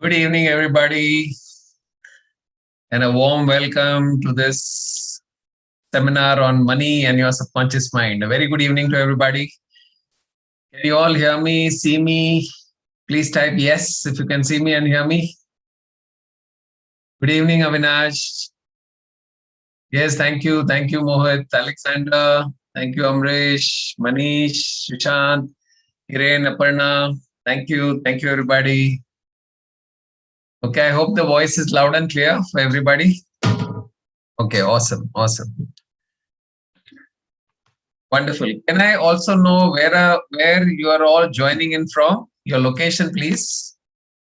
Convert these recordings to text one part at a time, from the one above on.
Good evening, everybody, and a warm welcome to this seminar on money and your subconscious mind. A very good evening to everybody. Can you all hear me, see me? Please type yes if you can see me and hear me. Good evening, Avinash. Yes, thank you. Thank you, Mohit, Alexander. Thank you, Amrish, Manish, Sushant, Hiren, Aparna. Thank you. Thank you, everybody. Okay, I hope the voice is loud and clear for everybody. Okay, awesome, awesome. Wonderful. Can I also know where you are all joining in from? Your location, please.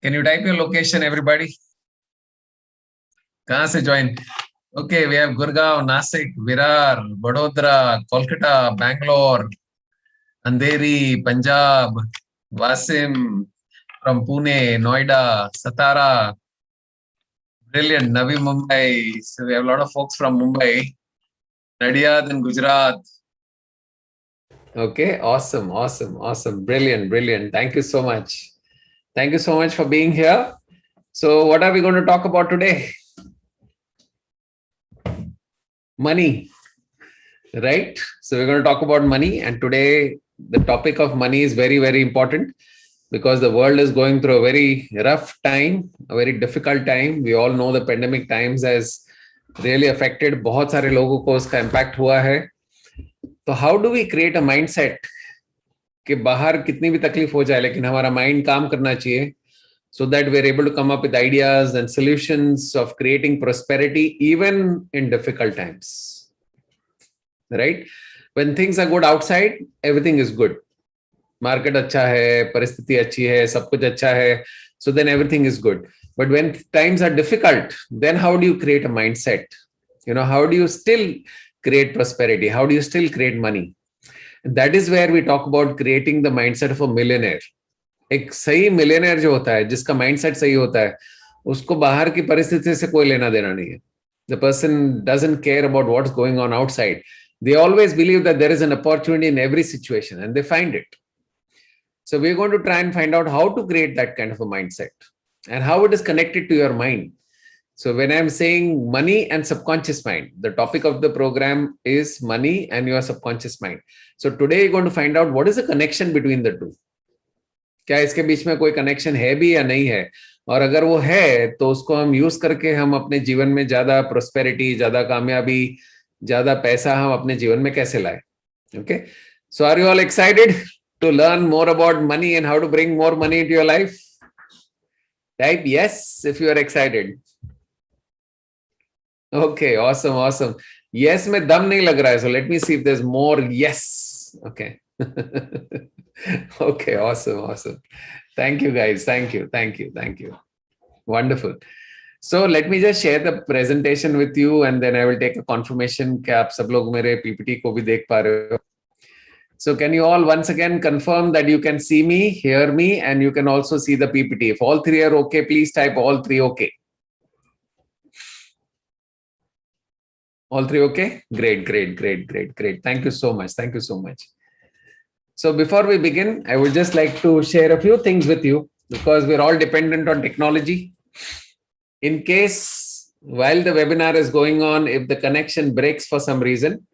Can you type your location, everybody? कहाँ से join? Okay, we have Gurgaon, Nasik, Virar, Vadodara, Kolkata, Bangalore, Andheri, Punjab, Wasim from Pune, Noida, Satara. Brilliant, Navi Mumbai. So we have a lot of folks from Mumbai. Nadiad in Gujarat. Okay, awesome, awesome, awesome. Brilliant, brilliant. Thank you so much. Thank you so much for being here. So what are we going to talk about today? Money, right? So we're going to talk about money, and today the topic of money is very, very important because the world is going through a very rough time, a very difficult time. We all know the pandemic times has really affected बहुत सारे लोगों को उसका impact हुआ है. तो how do we create a mindset कि बाहर कितनी भी तकलीफ हो जाए लेकिन हमारा माइंड काम करना चाहिए, so that we're able to come up with ideas and solutions of creating prosperity even in difficult times, right? When things are good outside, everything is good. Market अच्छा है, परिस्थिति अच्छी है, सब कुछ अच्छा है, so then everything is good. But when times are difficult, then how do you create a mindset? You know, how do you still create prosperity? How do you still create money? And that is where we talk about creating the mindset of a millionaire. एक सही millionaire जो होता है, जिसका mindset सही होता है, उसको बाहर की परिस्थिति से कोई लेना देना नहीं है. The person doesn't care about what's going on outside. They always believe that there is an opportunity in every situation and they find it. So we're going to try and find out how to create that kind of a mindset and how it is connected to your mind. So when I'm saying money and subconscious mind, the topic of the program is money and your subconscious mind. So today you're going to find out what is the connection between the two. क्या इसके बीच में कोई connection है भी या नहीं है, और अगर वो है तो उसको हम यूज करके हम अपने जीवन में ज्यादा प्रोस्पेरिटी, ज्यादा कामयाबी, ज्यादा पैसा हम अपने जीवन में कैसे लाए. Okay, so are you all excited to learn more about money and how to bring more money into your life? Type yes if you are excited. Okay, awesome awesome. Yes में दम नहीं लग रहा है, so let me see if there is more yes. Okay. Okay, awesome, awesome. Thank you, guys. Thank you, thank you, thank you. Wonderful. So let me just share the presentation with you, and then I will take a confirmation कि आप सब लोग मेरे PPT को भी देख पा रहे हो. So can you all once again confirm that you can see me, hear me, and you can also see the PPT? If all three are okay, please type all three okay. All three okay? Great, great, great, great, great. Thank you so much. Thank you so much. So before we begin, I would just like to share a few things with you because we're all dependent on technology. In case while the webinar is going on, if the connection breaks for some reason,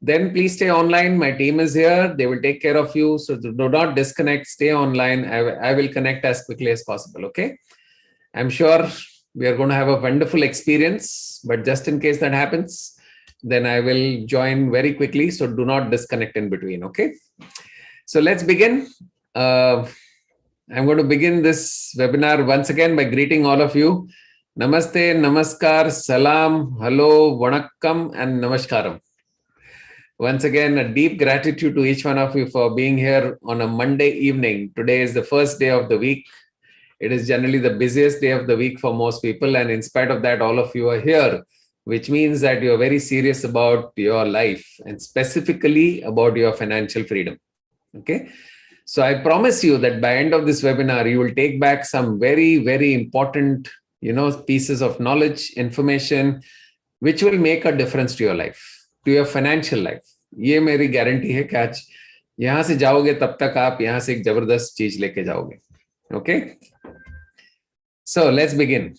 then please stay online. My team is here. They will take care of you. So do not disconnect. Stay online. I will connect as quickly as possible. Okay. I'm sure we are going to have a wonderful experience, but just in case that happens, then I will join very quickly. So do not disconnect in between. Okay. So let's begin. I'm going to begin this webinar once again by greeting all of you. Namaste, Namaskar, Salam, Hello, Vanakkam, and Namaskaram. Once again, a deep gratitude to each one of you for being here on a Monday evening. Today is the first day of the week. It is generally the busiest day of the week for most people. And in spite of that, all of you are here, which means that you're very serious about your life and specifically about your financial freedom. Okay. So I promise you that by end of this webinar, you will take back some very, very important, pieces of knowledge, information, which will make a difference to your life, to your financial life. ये मेरी guarantee है कि आज यहां से जाओगे तब तक आप यहां से एक जबरदस्त चीज लेके जाओगे. Okay. So let's begin.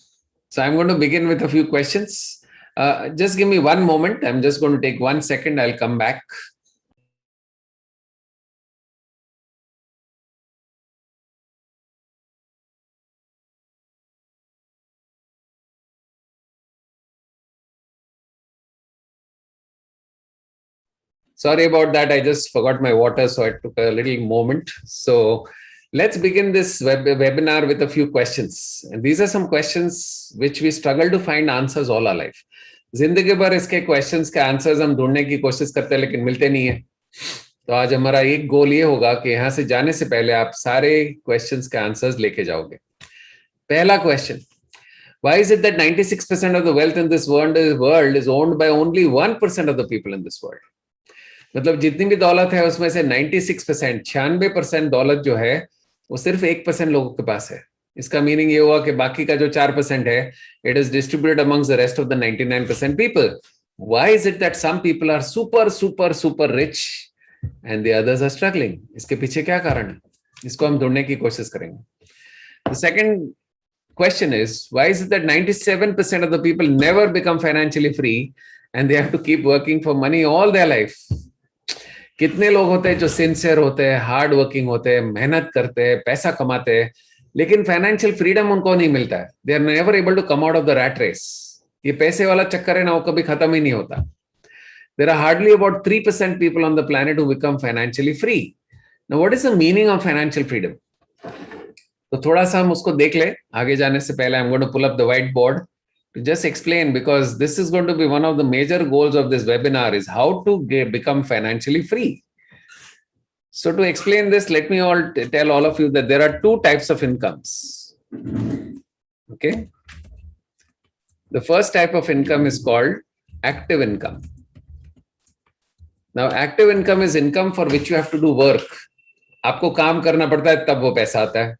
So I'm going to begin with a few questions. Just give me one moment. I'm just going to take 1 second. I'll come back. Sorry about that. I just forgot my water, so I took a little moment. So let's begin this webinar with a few questions. And these are some questions which we struggle to find answers all our life. जिंदगी भर इसके questions के answers हम ढूंढने की कोशिश करते हैं लेकिन मिलते नहीं है. तो आज हमारा एक गोल ये होगा कि यहाँ से जाने से पहले आप सारे क्वेश्चंस के आंसर्स लेके जाओगे. पहला question, why is it that 96% of the wealth in this world is owned by only 1% of the people in this world? मतलब जितनी भी दौलत है उसमें से 96%, 96% दौलत जो है वो सिर्फ 1% लोगों के पास है. इसका मीनिंग ये हुआ कि बाकी का जो 4% है, it is distributed amongst the rest of the 99% people. Why is it that some people are super rich and the others are struggling? इसके पीछे क्या कारण है? इसको हम ढूंढने की कोशिश करेंगे. The second question is, why is it that 97% of the people never become financially free and they have to keep working for money all their life? कितने लोग होते हैं जो सिंसियर होते हैं, हार्ड वर्किंग होते हैं, मेहनत करते हैं, पैसा कमाते हैं, लेकिन फाइनेंशियल फ्रीडम उनको नहीं मिलता है. They are never able to come out of the rat race. ये पैसे वाला चक्कर है ना, वो कभी खत्म ही नहीं होता. There are hardly about 3% people on the planet who become financially free. Now what is the meaning of financial freedom? तो थोड़ा सा हम उसको देख ले. आगे जाने से पहले I am going to pull up the white board to just explain, because this is going to be one of the major goals of this webinar, is how to become financially free. So to explain this, let me tell all of you that there are two types of incomes. Okay. The first type of income is called active income. Now, active income is income for which you have to do work. आपको काम करना पड़ता है तब वो पैसा आता है.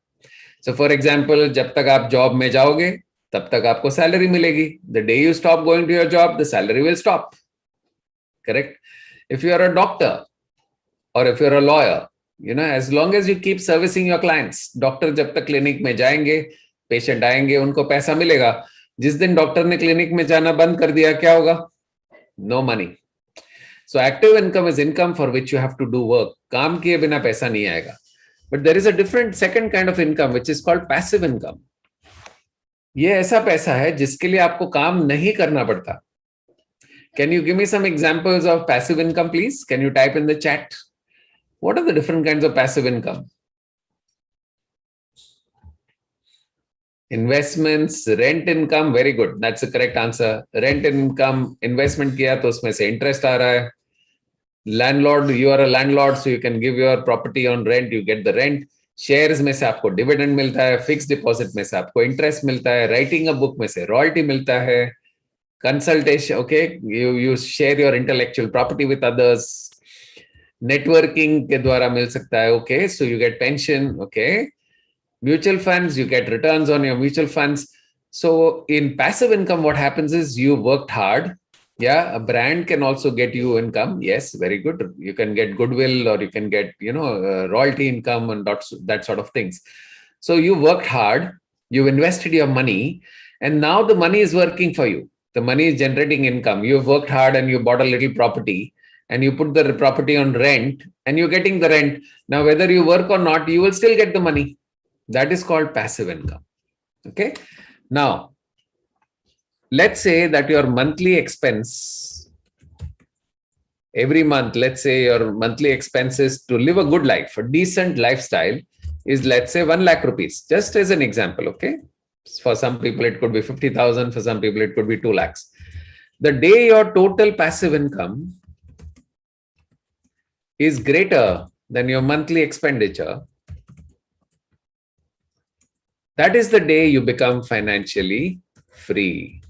So for example, जब तक आप जॉब में जाओगे तब तक आपको सैलरी मिलेगी. The day you stop going to your job, the salary will stop. Correct? If you are a doctor or if you're a lawyer, as long as you keep servicing your clients, doctor जब तक clinic में जाएंगे, patient आएंगे, उनको पैसा मिलेगा. जिस दिन डॉक्टर ने क्लिनिक में जाना बंद कर दिया, क्या होगा? No money. So active income is income for which you have to do work. काम किए बिना पैसा नहीं आएगा. But there is a different second kind of income which is called passive income. ये ऐसा पैसा है जिसके लिए आपको काम नहीं करना पड़ता. Can you give me some examples of passive income, please? Can you type in the chat? What are the different kinds of passive income? Investments, rent income, very good. That's the correct answer. Rent income, investment किया तो उसमें से interest आ रहा है. Landlord, you are a landlord, so you can give your property on rent, you get the rent. Shares में से आपको dividend मिलता है, फिक्स डिपॉजिट में से आपको इंटरेस्ट मिलता है, राइटिंग अ बुक में से रॉयल्टी मिलता है, consultation, okay, you share your intellectual property with others, networking के द्वारा मिल सकता है, okay, so you get pension, okay, mutual funds, you get returns on your mutual funds. So in passive income what happens is you worked hard. Yeah, a brand can also get you income. Yes, very good. You can get goodwill, or you can get, royalty income and that sort of things. So you worked hard, you've invested your money, and now the money is working for you. The money is generating income. You've worked hard and you bought a little property and you put the property on rent and you're getting the rent. Now, whether you work or not, you will still get the money. That is called passive income. Okay. Now, let's say that your monthly expense every month, let's say your monthly expenses to live a good life, a decent lifestyle, is, let's say, 1 lakh rupees, just as an example. Okay. For some people, it could be 50,000. For some people, it could be 2 lakhs. The day your total passive income is greater than your monthly expenditure, that is the day you become financially free.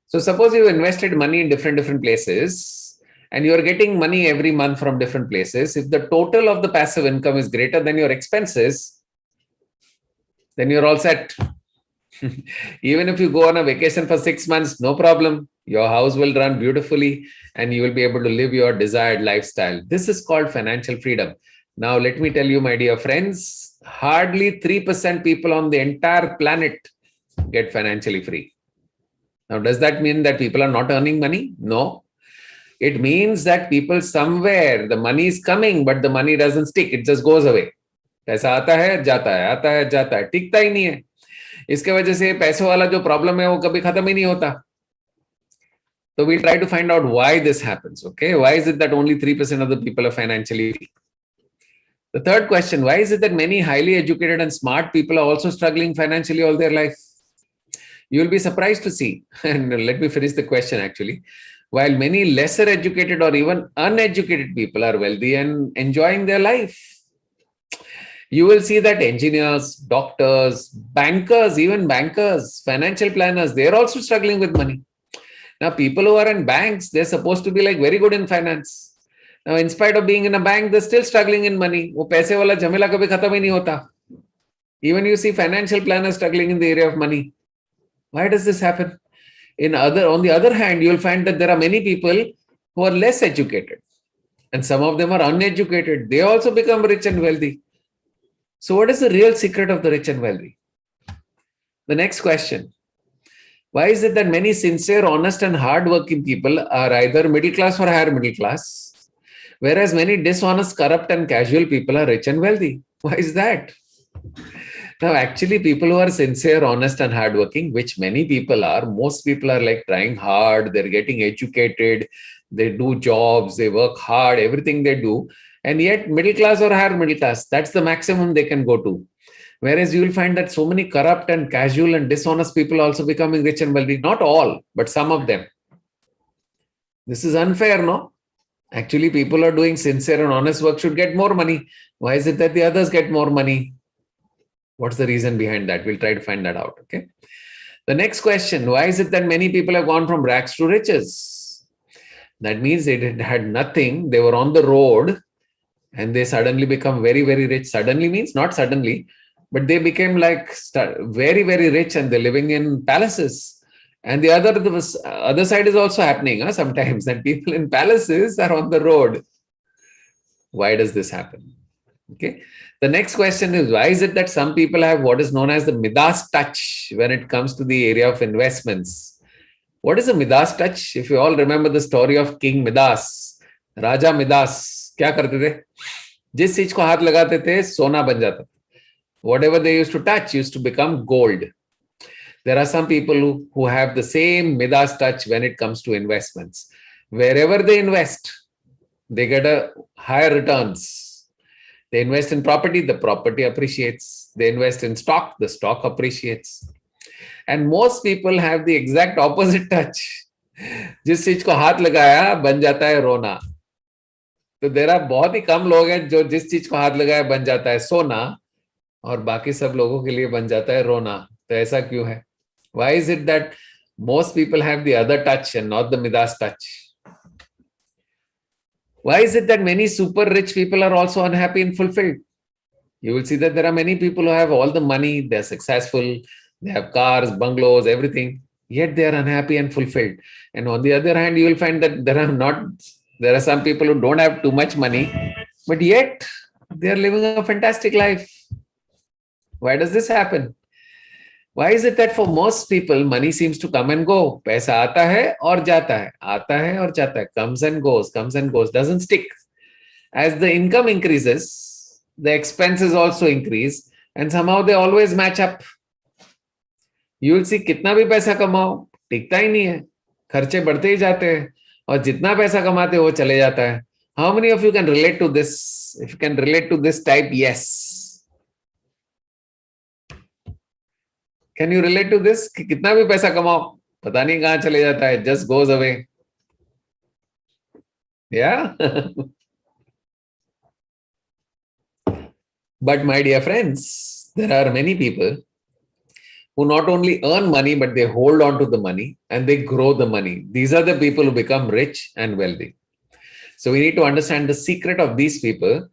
So suppose you invested money in different places and you are getting money every month from different places. If the total of the passive income is greater than your expenses, then you're all set. Even if you go on a vacation for 6 months, no problem. Your house will run beautifully and you will be able to live your desired lifestyle. This is called financial freedom. Now, let me tell you, my dear friends, hardly 3% people on the entire planet get financially free. Now, does that mean that people are not earning money? No. It means that people somewhere, the money is coming, but the money doesn't stick. It just goes away. पैसा आता है जाता है टिकता ही नहीं है. इसके वजह से पैसों वाला जो प्रॉब्लम है वो कभी खत्म ही नहीं होता. So we'll try to find out why this happens. Okay, why is it that only 3% of the people are financially free? The third question, why is it that many highly educated and smart people are also struggling financially all their life? You'll be surprised to see, and let me finish the question actually. While many lesser educated or even uneducated people are wealthy and enjoying their life, you will see that engineers, doctors, bankers, even bankers, financial planners, they're also struggling with money. Now, people who are in banks, they're supposed to be like very good in finance. Now, in spite of being in a bank, they're still struggling in money. वो पैसे वाला झमेला कभी खत्म ही नहीं होता. Even you see financial planners struggling in the area of money. Why does this happen? On the other hand, you'll find that there are many people who are less educated, and some of them are uneducated. They also become rich and wealthy. So, what is the real secret of the rich and wealthy? The next question. Why is it that many sincere, honest, and hardworking people are either middle class or higher middle class, whereas many dishonest, corrupt, and casual people are rich and wealthy? Why is that? Now, actually, people who are sincere, honest, and hardworking, which many people are, most people are like trying hard, they're getting educated, they do jobs, they work hard, everything they do, and yet middle class or higher middle class, that's the maximum they can go to. Whereas you will find that so many corrupt and casual and dishonest people also becoming rich and wealthy. Not all, but some of them. This is unfair, no? Actually, people who are doing sincere and honest work should get more money. Why is it that the others get more money? What's the reason behind that? We'll try to find that out, okay? The next question, why is it that many people have gone from rags to riches? That means they had nothing. They were on the road and they suddenly become very, very rich. Suddenly means not suddenly, but they became like very, very rich and they're living in palaces. And the other side is also happening sometimes that people in palaces are on the road. Why does this happen? Okay. The next question is, why is it that some people have what is known as the Midas touch when it comes to the area of investments? What is a Midas touch? If you all remember the story of King Midas, Raja Midas, क्या करते थे? जिस चीज को हाथ लगाते थे सोना बन जाता. Whatever they used to touch used to become gold. There are some people who have the same Midas touch when it comes to investments. Wherever they invest, they get a higher returns. They invest in property, the property appreciates. They invest in stock, the stock appreciates. And most people have the exact opposite touch. जिस चीज को हाथ लगाया बन जाता है रोना. तो देर बहुत ही कम लोग हैं जो जिस चीज को हाथ लगाया बन जाता है सोना और बाकी सब लोगों के लिए बन जाता है रोना. तो ऐसा क्यों है? Why is it that most people have the other touch and not the Midas touch? Why is it that many super rich people are also unhappy and fulfilled? You will see that there are many people who have all the money, they're successful, they have cars, bungalows, everything, yet they are unhappy and fulfilled. And on the other hand, you will find that there are some people who don't have too much money, but yet they are living a fantastic life. Why does this happen? Why is it that for most people, money seems to come and go? पैसा आता है और जाता है, आता है और जाता है, comes and goes, doesn't stick. As the income increases, the expenses also increase, and somehow they always match up. You will see कितना भी पैसा कमाओ, टिकता ही नहीं है, खर्चे बढ़ते ही जाते हैं, और जितना पैसा कमाते हो वो चले जाता है. How many of you can relate to this? If you can relate to this, type yes. Can you relate to this? कि कितना भी पैसा कमाओ, पता नहीं कहाँ चले जाता है, just goes away. Yeah. But my dear friends, there are many people who not only earn money, but they hold on to the money and they grow the money. These are the people who become rich and wealthy. So we need to understand the secret of these people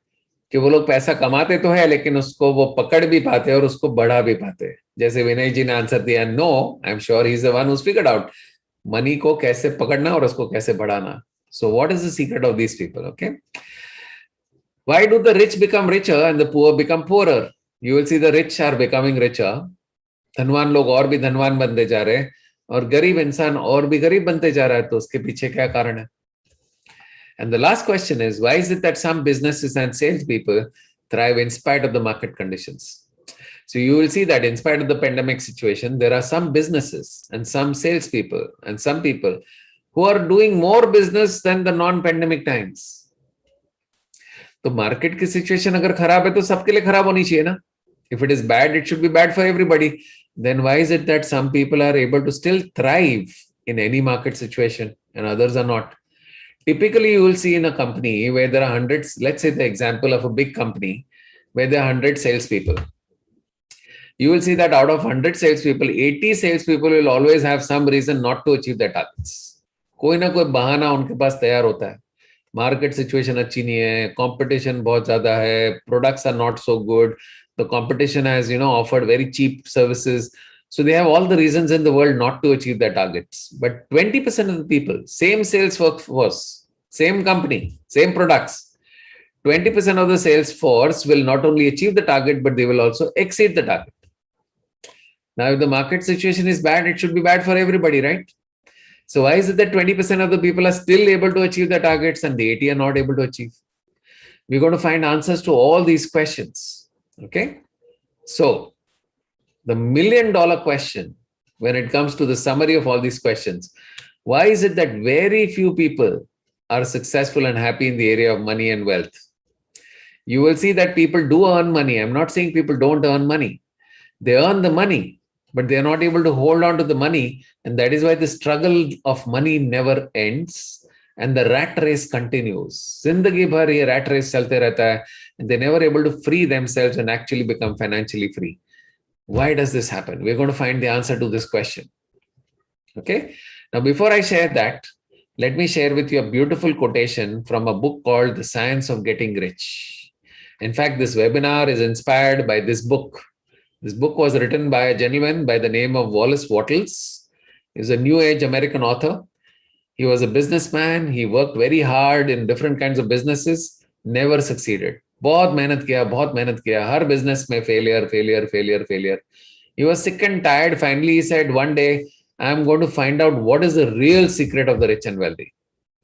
कि वो लोग पैसा कमाते तो है लेकिन उसको वो पकड़ भी पाते हैं और उसको बढ़ा भी पाते हैं. जैसे विनय जी ने आंसर दिया, no, I am sure he is the one who figured out money को कैसे पकड़ना और उसको कैसे बढ़ाना. So what is the secret of these people? Okay. Why do the rich become richer and the poor become poorer? You will see the rich are becoming richer. धनवान लोग और भी धनवान बनते जा रहे हैं और गरीब इंसान और भी गरीब बनते जा रहा है. तो उसके पीछे क्या कारण है? And the last question is, why is it that some businesses and salespeople thrive in spite of the market conditions? So you will see that in spite of the pandemic situation, there are some businesses and some salespeople and some people who are doing more business than the non-pandemic times. तो market की situation अगर खराब है तो सबके लिए खराब होनी चाहिए ना. If it is bad, it should be bad for everybody. Then why is it that some people are able to still thrive in any market situation and others are not? Typically, you will see in a company where there are hundreds, let's say the example of a big company where there are 100 salespeople. You will see that out of 100 salespeople, 80 salespeople will always have some reason not to achieve their targets. कोई ना कोई बहाना उनके पास तैयार होता है. Market situation अच्छी नहीं है, कंपटीशन बहुत ज्यादा है, products are not so good, the competition has offered very cheap services, so they have all the reasons in the world not to achieve their targets. But 20% of the people, same sales workforce, same company, same products, 20% of the sales force will not only achieve the target, but they will also exceed the target. Now, if the market situation is bad, it should be bad for everybody, right? So why is it that 20% of the people are still able to achieve their targets and the 80 are not able to achieve? We're going to find answers to all these questions. Okay, so the $1 million question when it comes to the summary of all these questions, why is it that very few people are successful and happy in the area of money and wealth? You will see that people do earn money. I'm not saying people don't earn money. They earn the money, but they're not able to hold on to the money. And that is why the struggle of money never ends. And the rat race continues. Zindagi bhar ye rat race chalte rehta hai, and they're never able to free themselves and actually become financially free. Why does this happen? We're going to find the answer to this question. Okay. Now, before I share that, let me share with you a beautiful quotation from a book called The Science of Getting Rich. In fact, this webinar is inspired by this book. This book was written by a gentleman by the name of Wallace Wattles. He's a new age American author. He was a businessman. He worked very hard in different kinds of businesses, never succeeded. बहुत मेहनत किया, हर business में failure. He was sick and tired. Finally, he said, one day, I'm going to find out what is the real secret of the rich and wealthy.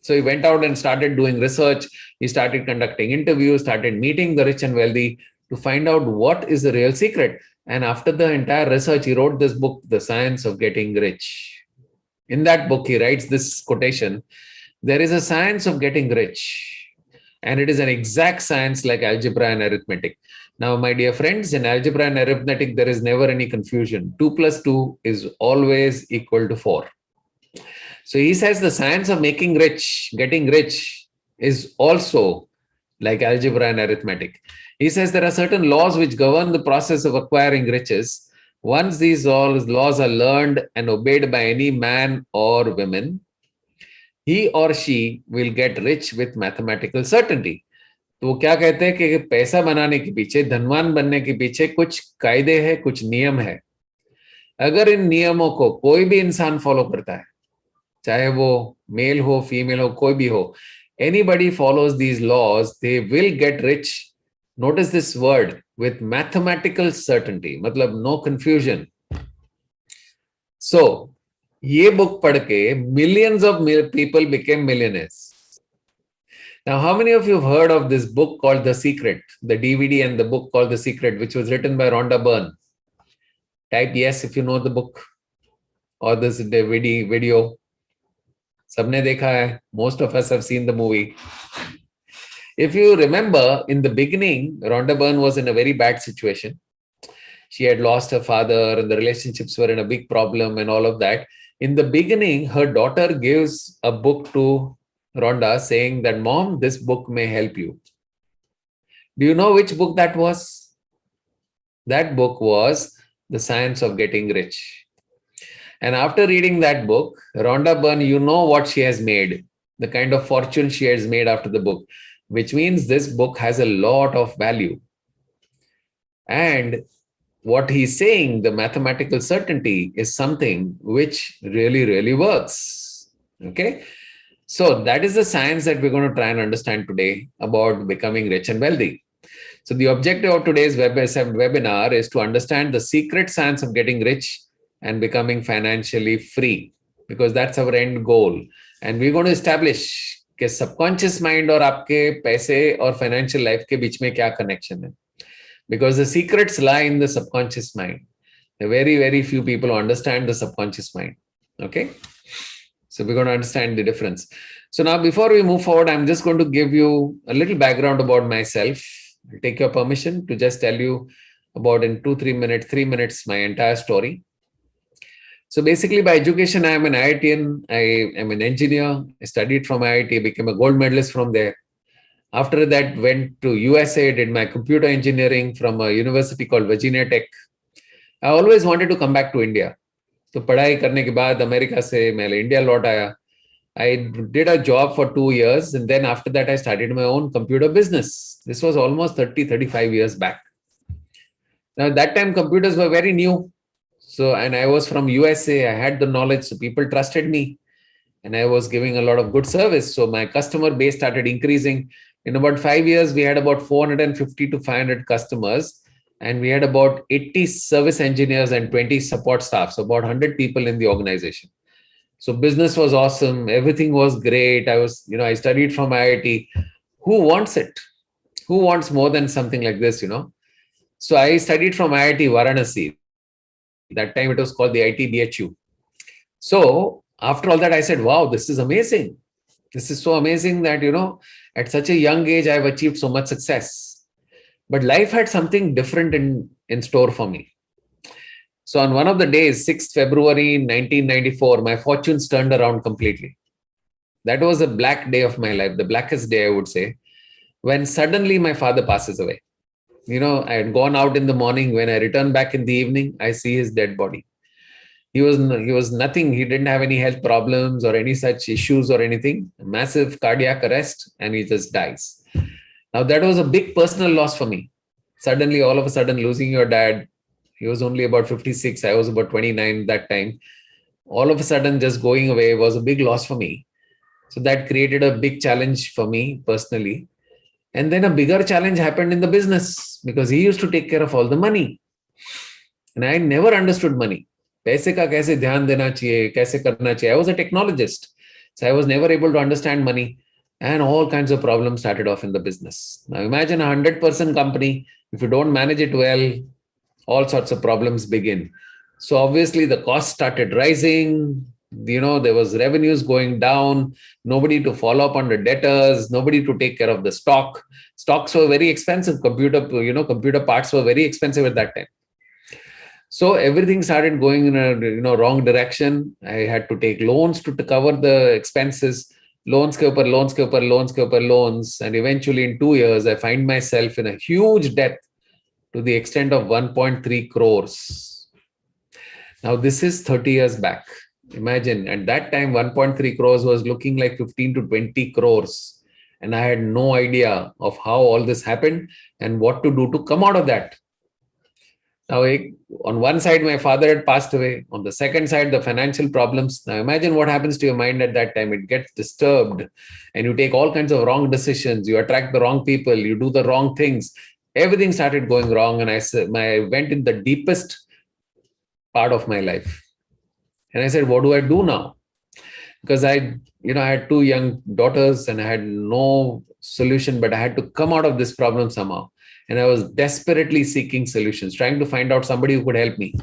So he went out and started doing research. He started conducting interviews, started meeting the rich and wealthy to find out what is the real secret. And after the entire research, he wrote this book, The Science of Getting Rich. In that book, he writes this quotation: there is a science of getting rich, and it is an exact science like algebra and arithmetic. Now, my dear friends, in algebra and arithmetic, there is never any confusion. 2 plus 2 is always equal to 4. So he says the science of making rich, getting rich, is also like algebra and arithmetic. He says there are certain laws which govern the process of acquiring riches. Once these laws are learned and obeyed by any man or woman, he or she will get rich with mathematical certainty. तो वो क्या कहते हैं कि पैसा बनाने के पीछे, धनवान बनने के पीछे कुछ कायदे हैं, कुछ नियम है. अगर इन नियमों को कोई भी इंसान फॉलो करता है, चाहे वो मेल हो, फीमेल हो, कोई भी हो, anybody follows these laws, they will get rich. Notice this word, with mathematical certainty, मतलब no confusion. So, ये book पढ़ के millions of people became millionaires. Now, how many of you have heard of this book called The Secret, the DVD and the book called The Secret, which was written by Rhonda Byrne? Type yes if you know the book or this DVD video. सबने देखा है. Most of us have seen the movie. If you remember, in the beginning, Rhonda Byrne was in a very bad situation. She had lost her father and the relationships were in a big problem and all of that. In the beginning, her daughter gives a book to Rhonda saying that, Mom, this book may help you. Do you know which book that was? That book was The Science of Getting Rich. And after reading that book, Rhonda Byrne, you know what she has made, the kind of fortune she has made after the book, which means this book has a lot of value. And what he's saying, the mathematical certainty, is something which really, really works. Okay. So that is the science that we're going to try and understand today about becoming rich and wealthy. So the objective of today's webinar is to understand the secret science of getting rich and becoming financially free, because that's our end goal. And we're going to establish कि subconscious mind और आपके पैसे और financial life के बीच में क्या connection है. Because the secrets lie in the subconscious mind. There are very, very few people who understand the subconscious mind. Okay. So we're going to understand the difference. So now, before we move forward, I'm just going to give you a little background about myself. I'll take your permission to just tell you about in 3 minutes, my entire story. So basically, by education, I am an IITian. I am an engineer. I studied from IIT, became a gold medalist from there. After that, went to USA, did my computer engineering from a university called Virginia Tech. I always wanted to come back to India. तो पढ़ाई करने के बाद America से मैं India लौट आया. I did a job for 2 years, and then after that I started my own computer business. This was almost 35 years back. Now, that time computers were very new. So, and I was from USA. I had the knowledge, so people trusted me, and I was giving a lot of good service. So my customer base started increasing. In about 5 years, we had about 450 to 500 customers, and we had about 80 service engineers and 20 support staff, so about 100 people in the organization. So business was awesome. Everything was great. I studied from IIT. Who wants it? Who wants more than something like this, So I studied from IIT Varanasi. That time it was called the IIT BHU. So after all that, I said, wow, this is amazing. This is so amazing that, at such a young age, I've achieved so much success. But life had something different in store for me. So on one of the days, 6th February 1994, my fortunes turned around completely. That was a black day of my life, the blackest day, I would say, when suddenly my father passes away. I had gone out in the morning. When I returned back in the evening, I see his dead body. He was nothing. He didn't have any health problems or any such issues or anything. Massive cardiac arrest, and he just dies. Now, that was a big personal loss for me. Suddenly, all of a sudden, losing your dad. He was only about 56. I was about 29 that time. All of a sudden, just going away was a big loss for me. So that created a big challenge for me personally. And then a bigger challenge happened in the business, because he used to take care of all the money. And I never understood money. पैसे का कैसे ध्यान देना चाहिए, कैसे करना चाहिए. I was a technologist. So I was never able to understand money. And all kinds of problems started off in the business. Now imagine a 100% company. If you don't manage it well, all sorts of problems begin. So obviously the costs started rising. There was revenues going down, nobody to follow up on the debtors, nobody to take care of the stock. Stocks were very expensive. Computer parts were very expensive at that time. So everything started going in a wrong direction. I had to take loans to cover the expenses. Loans ke upar loans ke upar loans ke upar loans. And eventually in 2 years, I find myself in a huge debt to the extent of 1.3 crores. Now, this is 30 years back. Imagine, at that time, 1.3 crores was looking like 15 to 20 crores. And I had no idea of how all this happened and what to do to come out of that. Now, on one side, my father had passed away. On the second side, the financial problems. Now, imagine what happens to your mind at that time. It gets disturbed and you take all kinds of wrong decisions. You attract the wrong people. You do the wrong things. Everything started going wrong. And I went in the deepest part of my life. And I said, what do I do now? Because I had 2 young daughters and I had no solution, but I had to come out of this problem somehow. And I was desperately seeking solutions, trying to find out somebody who could help me.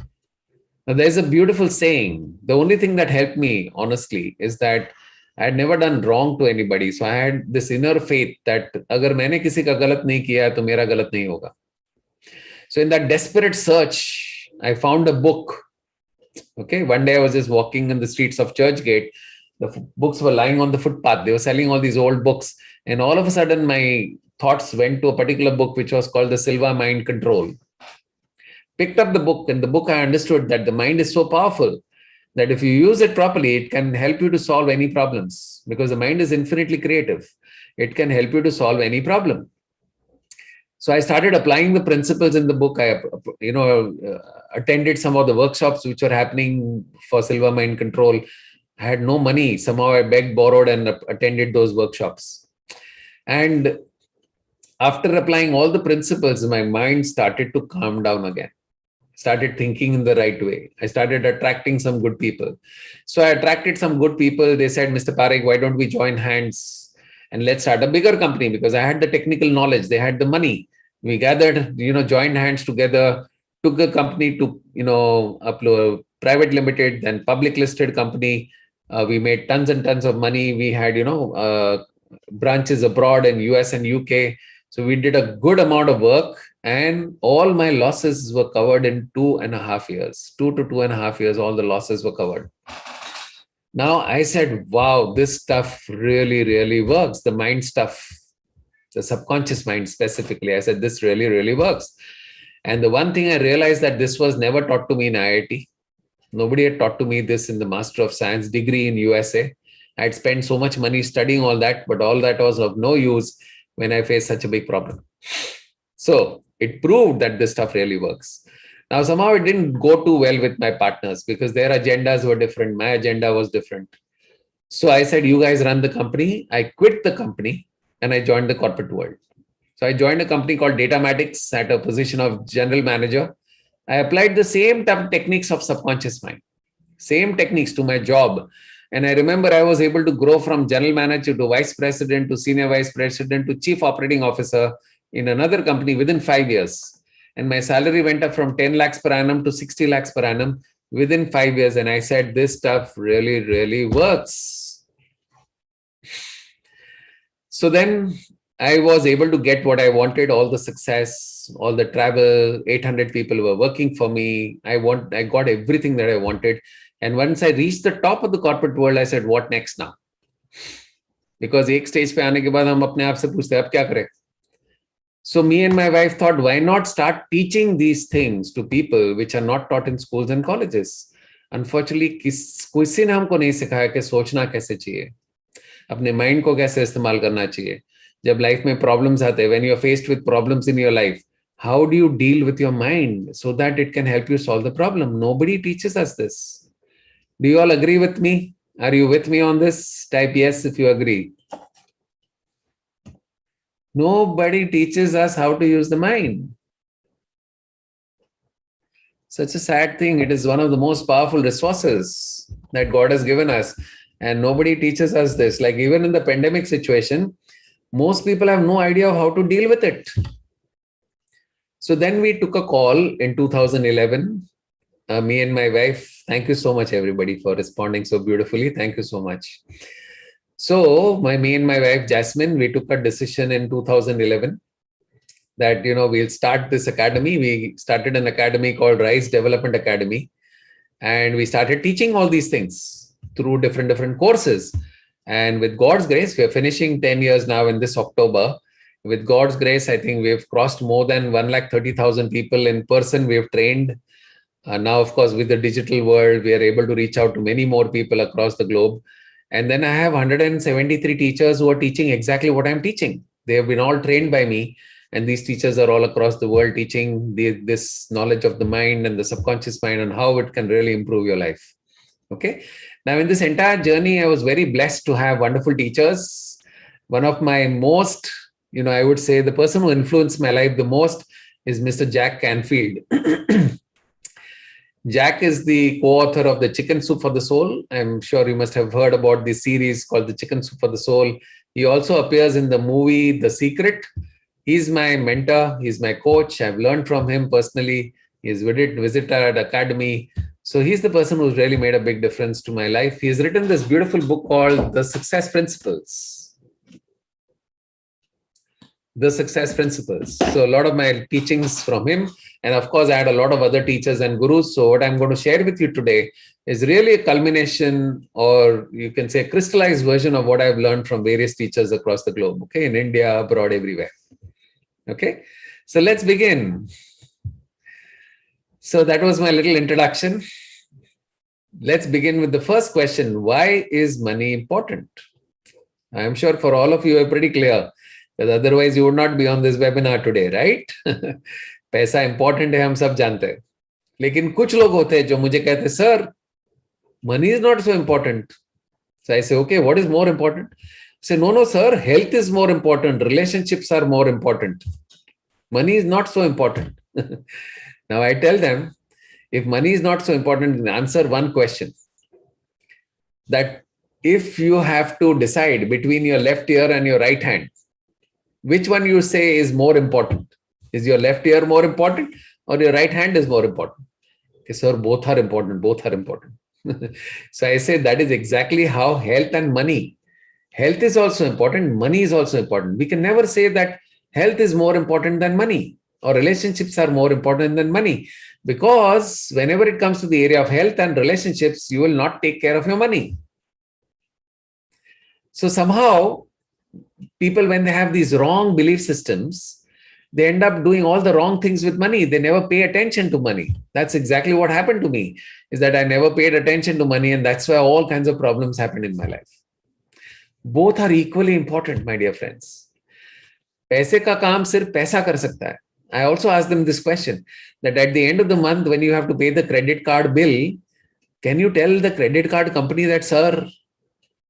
Now, there's a beautiful saying. The only thing that helped me, honestly, is that I had never done wrong to anybody. So I had this inner faith that agar maine kisi ka galat nahi kiya, to mera galat nahi hoga. So in that desperate search, I found a book. Okay, one day I was just walking in the streets of Churchgate. The books were lying on the footpath. They were selling all these old books. And all of a sudden, my thoughts went to a particular book, which was called The Silva Mind Control. Picked up the book, and the book I understood that the mind is so powerful that if you use it properly, it can help you to solve any problems, because the mind is infinitely creative. It can help you to solve any problem. So I started applying the principles in the book. I, attended some of the workshops which were happening for Silva Mind Control. I had no money. Somehow I begged, borrowed, and attended those workshops. And after applying all the principles, my mind started to calm down again. Started thinking in the right way. I started attracting some good people. So I attracted some good people. They said, Mr. Parekh, why don't we join hands and let's start a bigger company? Because I had the technical knowledge. They had the money. We gathered, joined hands together, took a company to, upload a private limited, then public listed company. We made tons and tons of money. We had, branches abroad in US and UK. So we did a good amount of work, and all my losses were covered in 2.5 years. 2 to 2.5 years, all the losses were covered. Now I said, wow, this stuff really, really works. The mind stuff, the subconscious mind specifically. I said, this really, really works. And the one thing I realized that this was never taught to me in IIT. Nobody had taught to me this in the Master of Science degree in USA. I had spent so much money studying all that, but all that was of no use when I faced such a big problem. So it proved that this stuff really works. Now, somehow it didn't go too well with my partners because their agendas were different. My agenda was different. So I said, you guys run the company. I quit the company and I joined the corporate world. So I joined a company called Datamatics at a position of general manager. I applied the same techniques of subconscious mind, same techniques to my job. And I remember I was able to grow from general manager to vice president to senior vice president to chief operating officer in another company within 5 years. And my salary went up from 10 lakhs per annum to 60 lakhs per annum within 5 years. And I said, this stuff really, really works. So then I was able to get what I wanted, all the success, all the travel, 800 people were working for me. I got everything that I wanted. And once I reached the top of the corporate world, I said, what next now? Because एक stage पे आने के बाद हम अपने आप से पूछते हैं अब क्या करें? So me and my wife thought, why not start teaching these things to people which are not taught in schools and colleges? Unfortunately, किसी ने हमको नहीं सिखाया कि सोचना कैसे चाहिए, अपने माइंड को कैसे इस्तेमाल करना चाहिए. जब लाइफ में प्रॉब्लम्स आते हैं, when you are faced with problems in your life, how do you deal with your mind so that it can help you solve the problem? Nobody teaches us this. Do you all agree with me? Are you with me on this? Type yes if you agree. Nobody teaches us how to use the mind. Such a sad thing. It is one of the most powerful resources that God has given us. And nobody teaches us this. Like even in the pandemic situation, most people have no idea of how to deal with it. So then we took a call in 2011. Me and my wife, thank you so much, everybody, for responding so beautifully. Thank you so much. So me and my wife, Jasmine, we took a decision in 2011 that, we'll start this academy. We started an academy called Rise Development Academy. And we started teaching all these things through different courses. And with God's grace, we are finishing 10 years now in this October. With God's grace, I think we've crossed more than 130,000 people in person we have trained. Now, of course, with the digital world, we are able to reach out to many more people across the globe. And then I have 173 teachers who are teaching exactly what I'm teaching. They have been all trained by me. And these teachers are all across the world teaching this knowledge of the mind and the subconscious mind and how it can really improve your life. Okay. Now, in this entire journey, I was very blessed to have wonderful teachers. One of my most, I would say the person who influenced my life the most is Mr. Jack Canfield. Jack is the co-author of the Chicken Soup for the Soul. I'm sure you must have heard about this series called the Chicken Soup for the Soul. He also appears in the movie The Secret. He's my mentor. He's my coach. I've learned from him personally. He's visited our academy. So he's the person who's really made a big difference to my life. He's written this beautiful book called The Success Principles. the success principles. So a lot of my teachings from him, and of course I had a lot of other teachers and gurus. So what I'm going to share with you today is really a culmination, or you can say a crystallized version of what I've learned from various teachers across the globe, okay, in India, abroad, everywhere. Okay, so let's begin. So that was my little introduction. Let's begin with the first question. Why is money important? I'm sure for all of you are pretty clear, because otherwise you would not be on this webinar today, right? पैसा important है, हम सब जानते हैं, लेकिन कुछ लोग होते हैं जो मुझे कहते हैं, sir money is not so important. So I say, okay, what is more important? Say, no, sir, health is more important. Relationships are more important. Money is not so important. Now I tell them, if money is not so important, answer one question. That if you have to decide between your left ear and your right hand, which one you say is more important? Is your left ear more important or your right hand is more important? Okay, sir, both are important. Both are important. So I say that is exactly how health and money. Health is also important. Money is also important. We can never say that health is more important than money or relationships are more important than money, because whenever it comes to the area of health and relationships, you will not take care of your money. So somehow people, when they have these wrong belief systems, they end up doing all the wrong things with money. They never pay attention to money. That's exactly what happened to me, is that I never paid attention to money, and that's why all kinds of problems happened in my life. Both are equally important, my dear friends. पैसे का काम सिर्फ पैसा कर सकता है. I also asked them this question, that at the end of the month, when you have to pay the credit card bill, can you tell the credit card company that, sir,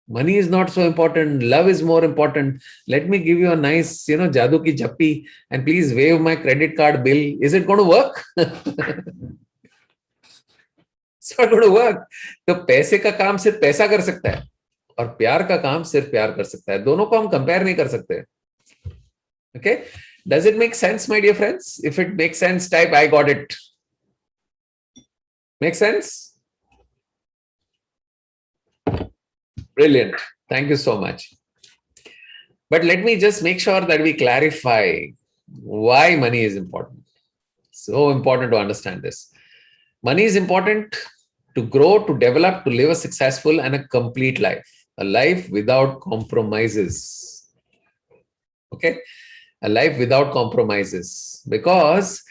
money is not so important, love is more important. Let me give you a nice, jadoo ki jappi, and please waive my credit card bill. Is it going to work? It's not going to work. तो पैसे का काम सिर्फ पैसा कर सकता है, और प्यार का काम सिर्फ प्यार कर सकता है. दोनों को हम कंपेयर नहीं कर सकते. Okay? Does it make sense, my dear friends? If it makes sense, type I got it. Make sense? Brilliant. Thank you so much. But let me just make sure that we clarify why money is important. So important to understand this. Money is important to grow, to develop, to live a successful and a complete life. A life without compromises. Okay? A life without compromises. Because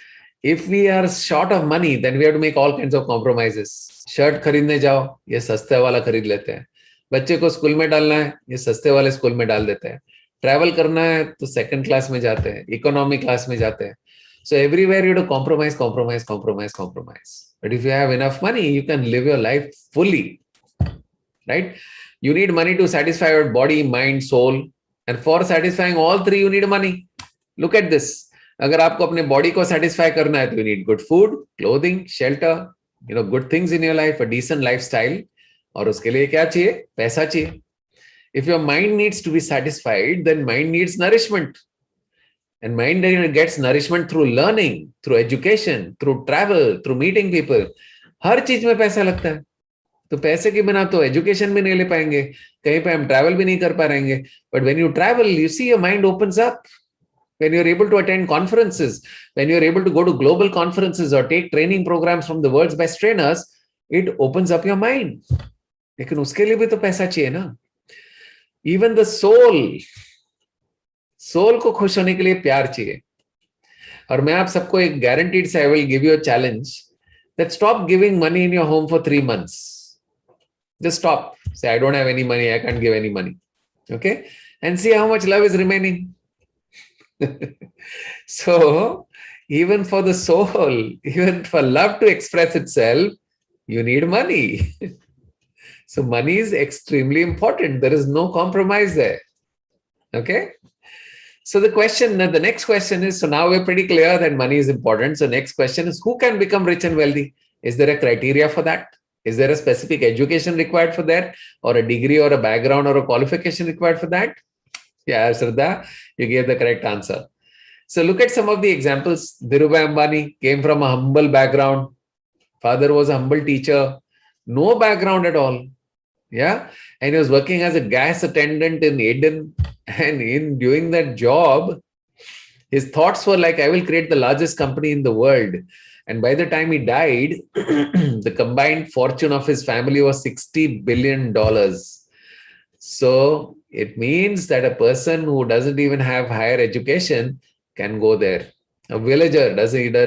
if we are short of money, then we have to make all kinds of compromises. Shirt खरीदने जाओ, ये सस्ते वाला खरीद लेते हैं. बच्चे को स्कूल में डालना है, ये सस्ते वाले स्कूल में डाल देते हैं. ट्रैवल करना है तो सेकंड क्लास में जाते हैं, इकोनॉमी क्लास में जाते हैं. So everywhere you have to compromise. But if you have enough money, you can live your life fully, right? You need money to satisfy your body, mind, soul, and for satisfying all three, you need money. Look at this. अगर आपको अपने body को satisfy करना है, तो you need good food, clothing, shelter, good things in your life, a decent lifestyle. और उसके लिए क्या चाहिए? पैसा चाहिए. If your mind needs to be satisfied, then mind needs nourishment. And mind gets nourishment through learning, through education, through travel, through meeting people. हर चीज में पैसा लगता है. तो पैसे के बिना तो एजुकेशन भी नहीं ले पाएंगे, कहीं पे हम ट्रैवल भी नहीं कर पाएंगे. But when you travel, you see your mind opens up. When you're able to attend conferences, when you're able to go to global conferences or take training programs from the world's best trainers, it opens up your mind. लेकिन उसके लिए भी तो पैसा चाहिए ना. Even the soul को खुश होने के लिए प्यार चाहिए. और मैं आप सबको एक guaranteed say, I will give you a challenge, that stop giving money in your home for 3 months. Just stop. Say, I don't have any money, I can't give any money. Okay? And see how much love is remaining. So, even for the soul, even for love to express itself, you need money. So money is extremely important. There is no compromise there. Okay. So the next question is, so now we're pretty clear that money is important. So next question is, who can become rich and wealthy? Is there a criteria for that? Is there a specific education required for that? Or a degree or a background or a qualification required for that? Yeah, Shraddha, you gave the correct answer. So look at some of the examples. Dhirubhai Ambani came from a humble background. Father was a humble teacher. No background at all. Yeah. And he was working as a gas attendant in Aden. And in doing that job, His thoughts were like, I will create the largest company in the world. And by the time he died, the combined fortune of his family was $60 billion. So it means that a person who doesn't even have higher education can go there. A villager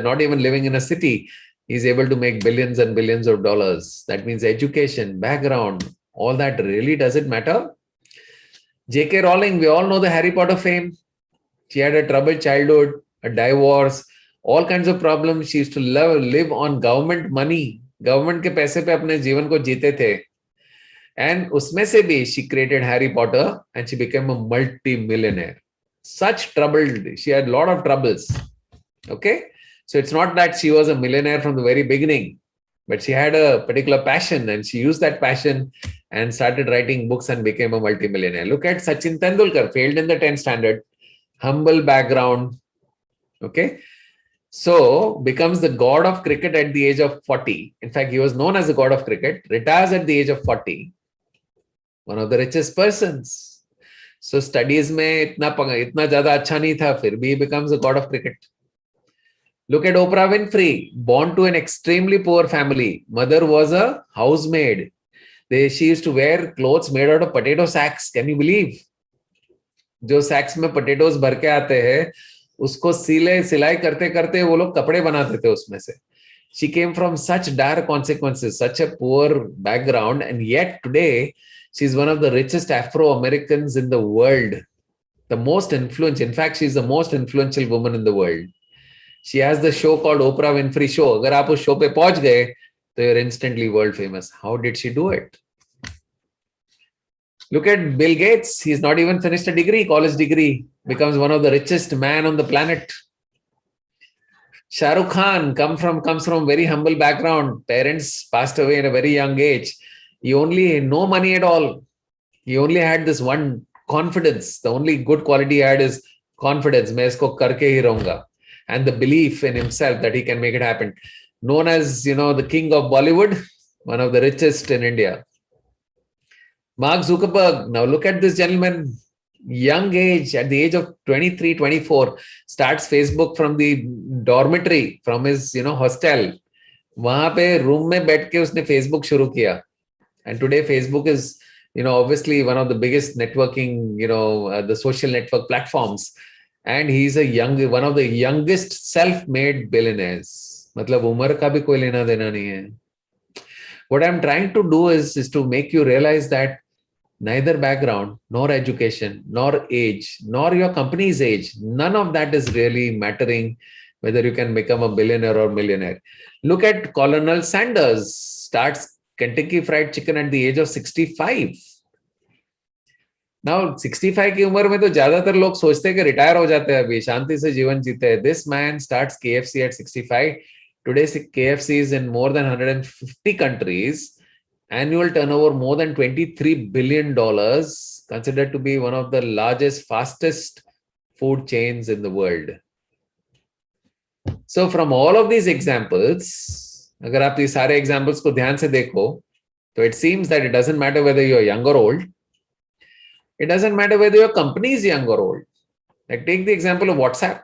not even living in a city, is able to make billions and billions of dollars. That means education, background, all that really doesn't matter. J.K. Rowling, we all know the Harry Potter fame. She had a troubled childhood, a divorce, all kinds of problems. She used to live on government money. Government के पैसे पे अपने जीवन को जीते थे. And उसमें से भी she created Harry Potter and she became a multi-millionaire. Such troubled, she had a lot of troubles. Okay? So it's not that she was a millionaire from the very beginning, but she had a particular passion and she used that passion and started writing books and became a multi-millionaire. Look at Sachin Tendulkar, failed in the 10th standard, humble background. Okay? So becomes the god of cricket at the age of 40. In fact, he was known as the god of cricket, retires at the age of 40. One of the richest persons. So studies में इतना ज़्यादा अच्छा नहीं था, फिर भी he becomes a god of cricket. Look at Oprah Winfrey, born to an extremely poor family. Mother was a housemaid. She used to wear clothes made out of potato sacks. Can you believe? जो sacks में potatoes भर के आते हैं, उसको सिलाई करते करते वो लोग कपड़े बनाते थे उसमें से. She came from such dire consequences, such a poor background, and yet today she's one of the richest Afro-Americans in the world. The most influential. In fact, she's the most influential woman in the world. She has the show called Oprah Winfrey Show. अगर आप उस show पे पहुंच गए, तो you're instantly world famous. How did she do it? Look at Bill Gates. He's not even finished a degree, college degree. Becomes one of the richest man on the planet. Shah Rukh Khan comes from very humble background. Parents passed away at a very young age. He only no money at all. He only had this one confidence. The only good quality he had is confidence. मैं इसको करके ही रहूँगा. And the belief in himself that he can make it happen. Known as, the king of Bollywood, one of the richest in India. Mark Zuckerberg. Now look at this gentleman. Young age, at the age of 23, 24, starts Facebook from the dormitory, from his, hostel. वहाँ पे room में बैठ के उसने Facebook शुरू किया. And today Facebook is, obviously one of the biggest networking, the social network platforms. And he's one of the youngest self-made billionaires. मतलब उम्र का भी कोई लेना देना नहीं है. What I'm trying to do is to make you realize that neither background, nor education, nor age, nor your company's age, none of that is really mattering whether you can become a billionaire or millionaire. Look at Colonel Sanders, starts Kentucky Fried Chicken at the age of 65. Now, 65 की उम्र में तो ज्यादातर लोग सोचते हैं कि retire हो जाते हैं, अभी शांति से जीवन जीते हैं. This man starts KFC at 65. Today, KFC is in more than 150 countries. Annual turnover more than $23 billion, considered to be one of the largest, fastest food chains in the world. So from all of these examples, अगर आप ये सारे examples को ध्यान से देखो, तो it seems that it doesn't matter whether you're young or old. It doesn't matter whether your company is young or old. Like take the example of WhatsApp.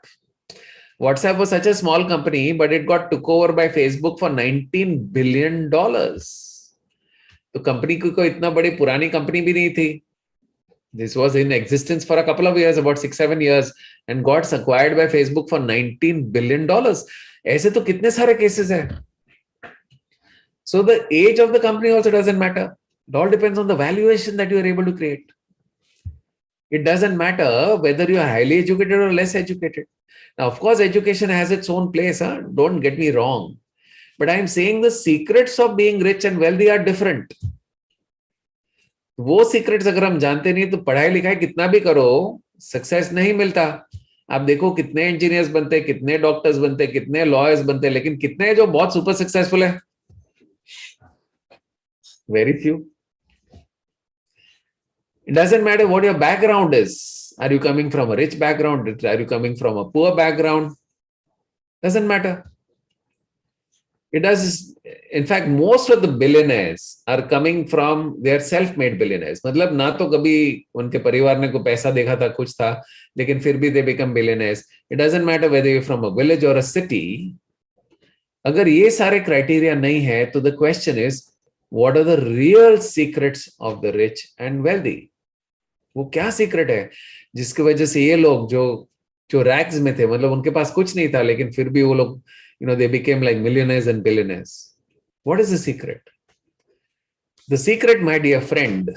WhatsApp was such a small company, but it got took over by Facebook for $19 billion. तो company की कोई इतना बड़ी पुरानी company भी नहीं थी. This was in existence for a couple of years, about 6-7 years, and got acquired by Facebook for $19 billion. ऐसे तो कितने सारे cases हैं. So the age of the company also doesn't matter. It all depends on the valuation that you are able to create. It doesn't matter whether you are highly educated or less educated. Now, of course, education has its own place. Don't get me wrong. But I'm saying the secrets of being rich and wealthy are different. वो secrets अगर हम जानते नहीं तो पढ़ाई लिखाई कितना भी करो, सक्सेस नहीं मिलता. आप देखो कितने इंजीनियर्स बनते, कितने डॉक्टर्स बनते, कितने लॉयर्स बनते, लेकिन कितने जो बहुत सुपर सक्सेसफुल है? Very few. It doesn't matter what your background is. Are you coming from a rich background? Are you coming from a poor background? Doesn't matter. It does. In fact, most of the billionaires are coming from their self-made billionaires. मतलब ना तो कभी उनके परिवार ने कोई पैसा देखा था, कुछ था, लेकिन फिर भी they become billionaires. It doesn't matter whether you're from a village or a city. अगर ये सारे criteria नहीं है, तो the question is, what are the real secrets of the rich and wealthy? वो क्या सीक्रेट है जिसकी वजह से ये लोग जो जो रैग्स में थे, मतलब उनके पास कुछ नहीं था, लेकिन फिर भी वो लोग they became like millionaires and billionaires. What is the secret? The secret, my dear friend,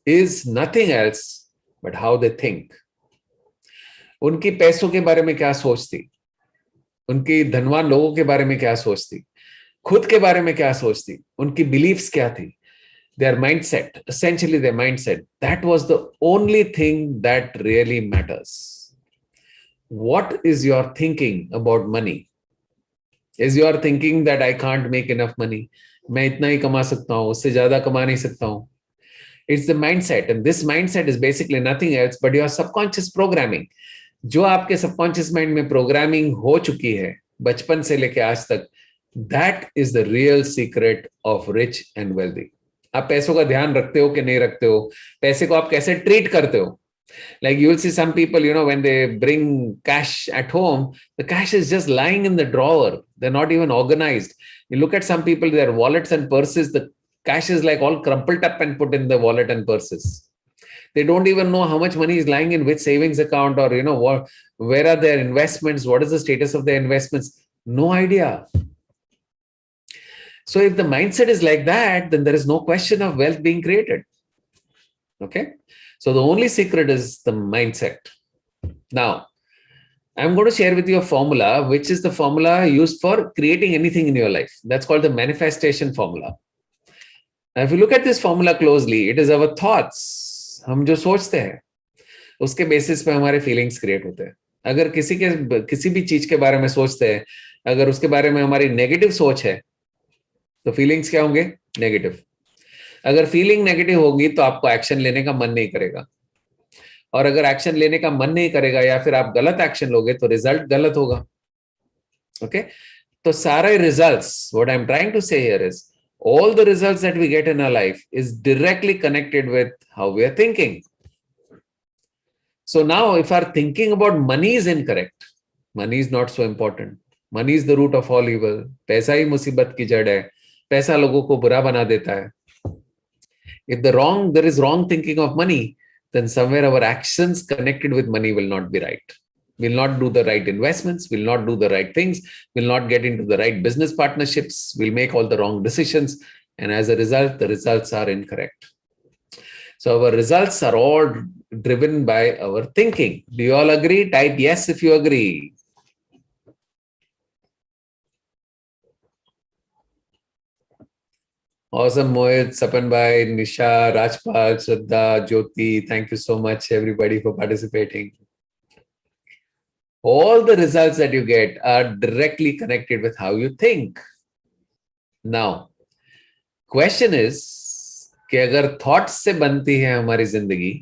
is nothing else but how they think. उनकी पैसों के बारे में क्या सोच थी, उनकी धनवान लोगों के बारे में क्या सोच थी, खुद के बारे में क्या सोच थी, उनकी बिलीफ्स क्या थी, their mindset, essentially their mindset. That was the only thing that really matters. What is your thinking about money? Is your thinking that I can't make enough money? मैं इतना ही कमा सकता हूँ, उससे ज्यादा कमा नहीं सकता हूँ. It's the mindset, and this mindset is basically nothing else but your subconscious programming. जो आपके subconscious mind में programming हो चुकी है बचपन से लेके आज तक, that is the real secret of rich and wealthy. आप पैसों का ध्यान रखते हो कि नहीं रखते हो, पैसे को आप कैसे ट्रीट करते हो. Like you will see some people, when they bring cash at home, the cash is just lying in the drawer. They're not even organized. You look at some people, their wallets and purses, the cash is like all crumpled up and put in the wallet and purses. They don't even know how much money is lying in which savings account, or, where are their investments? What is the status of their investments? No idea. So if the mindset is like that, then there is no question of wealth being created. Okay. So the only secret is the mindset. Now, I'm going to share with you a formula, which is the formula used for creating anything in your life. That's called the manifestation formula. Now, if you look at this formula closely, it is our thoughts. हम जो सोचते हैं, उसके basis पे हमारे feelings create होते हैं. अगर किसी भी चीज के बारे में सोचते हैं, अगर उसके बारे में हमारी नेगेटिव सोच है, तो फीलिंग्स क्या होंगे? नेगेटिव. अगर फीलिंग नेगेटिव होगी तो आपको एक्शन लेने का मन नहीं करेगा, और अगर एक्शन लेने का मन नहीं करेगा या फिर आप गलत एक्शन लोगे तो रिजल्ट गलत होगा. ओके, तो सारे results, what I am trying to say here is, all the results that we get in our life is directly connected with how we are thinking. So now if our thinking about money is incorrect, money is not so important. Money is the root of all evil. पैसा ही मुसीबत की जड़ है. पैसा लोगों को बुरा बना देता है. If there is wrong thinking of money, then somewhere our actions connected with money will not be right. We'll not do the right investments, we'll not do the right things, we'll not get into the right business partnerships, we'll make all the wrong decisions, and as a result, the results are incorrect. So our results are all driven by our thinking. Do you all agree? Type yes if you agree. Awesome, Mohit, Sapan Bhai, Nisha, Rajpal, Shraddha, Jyoti. Thank you so much, everybody, for participating. All the results that you get are directly connected with how you think. Now, question is कि अगर thoughts से बनती है हमारी जिंदगी,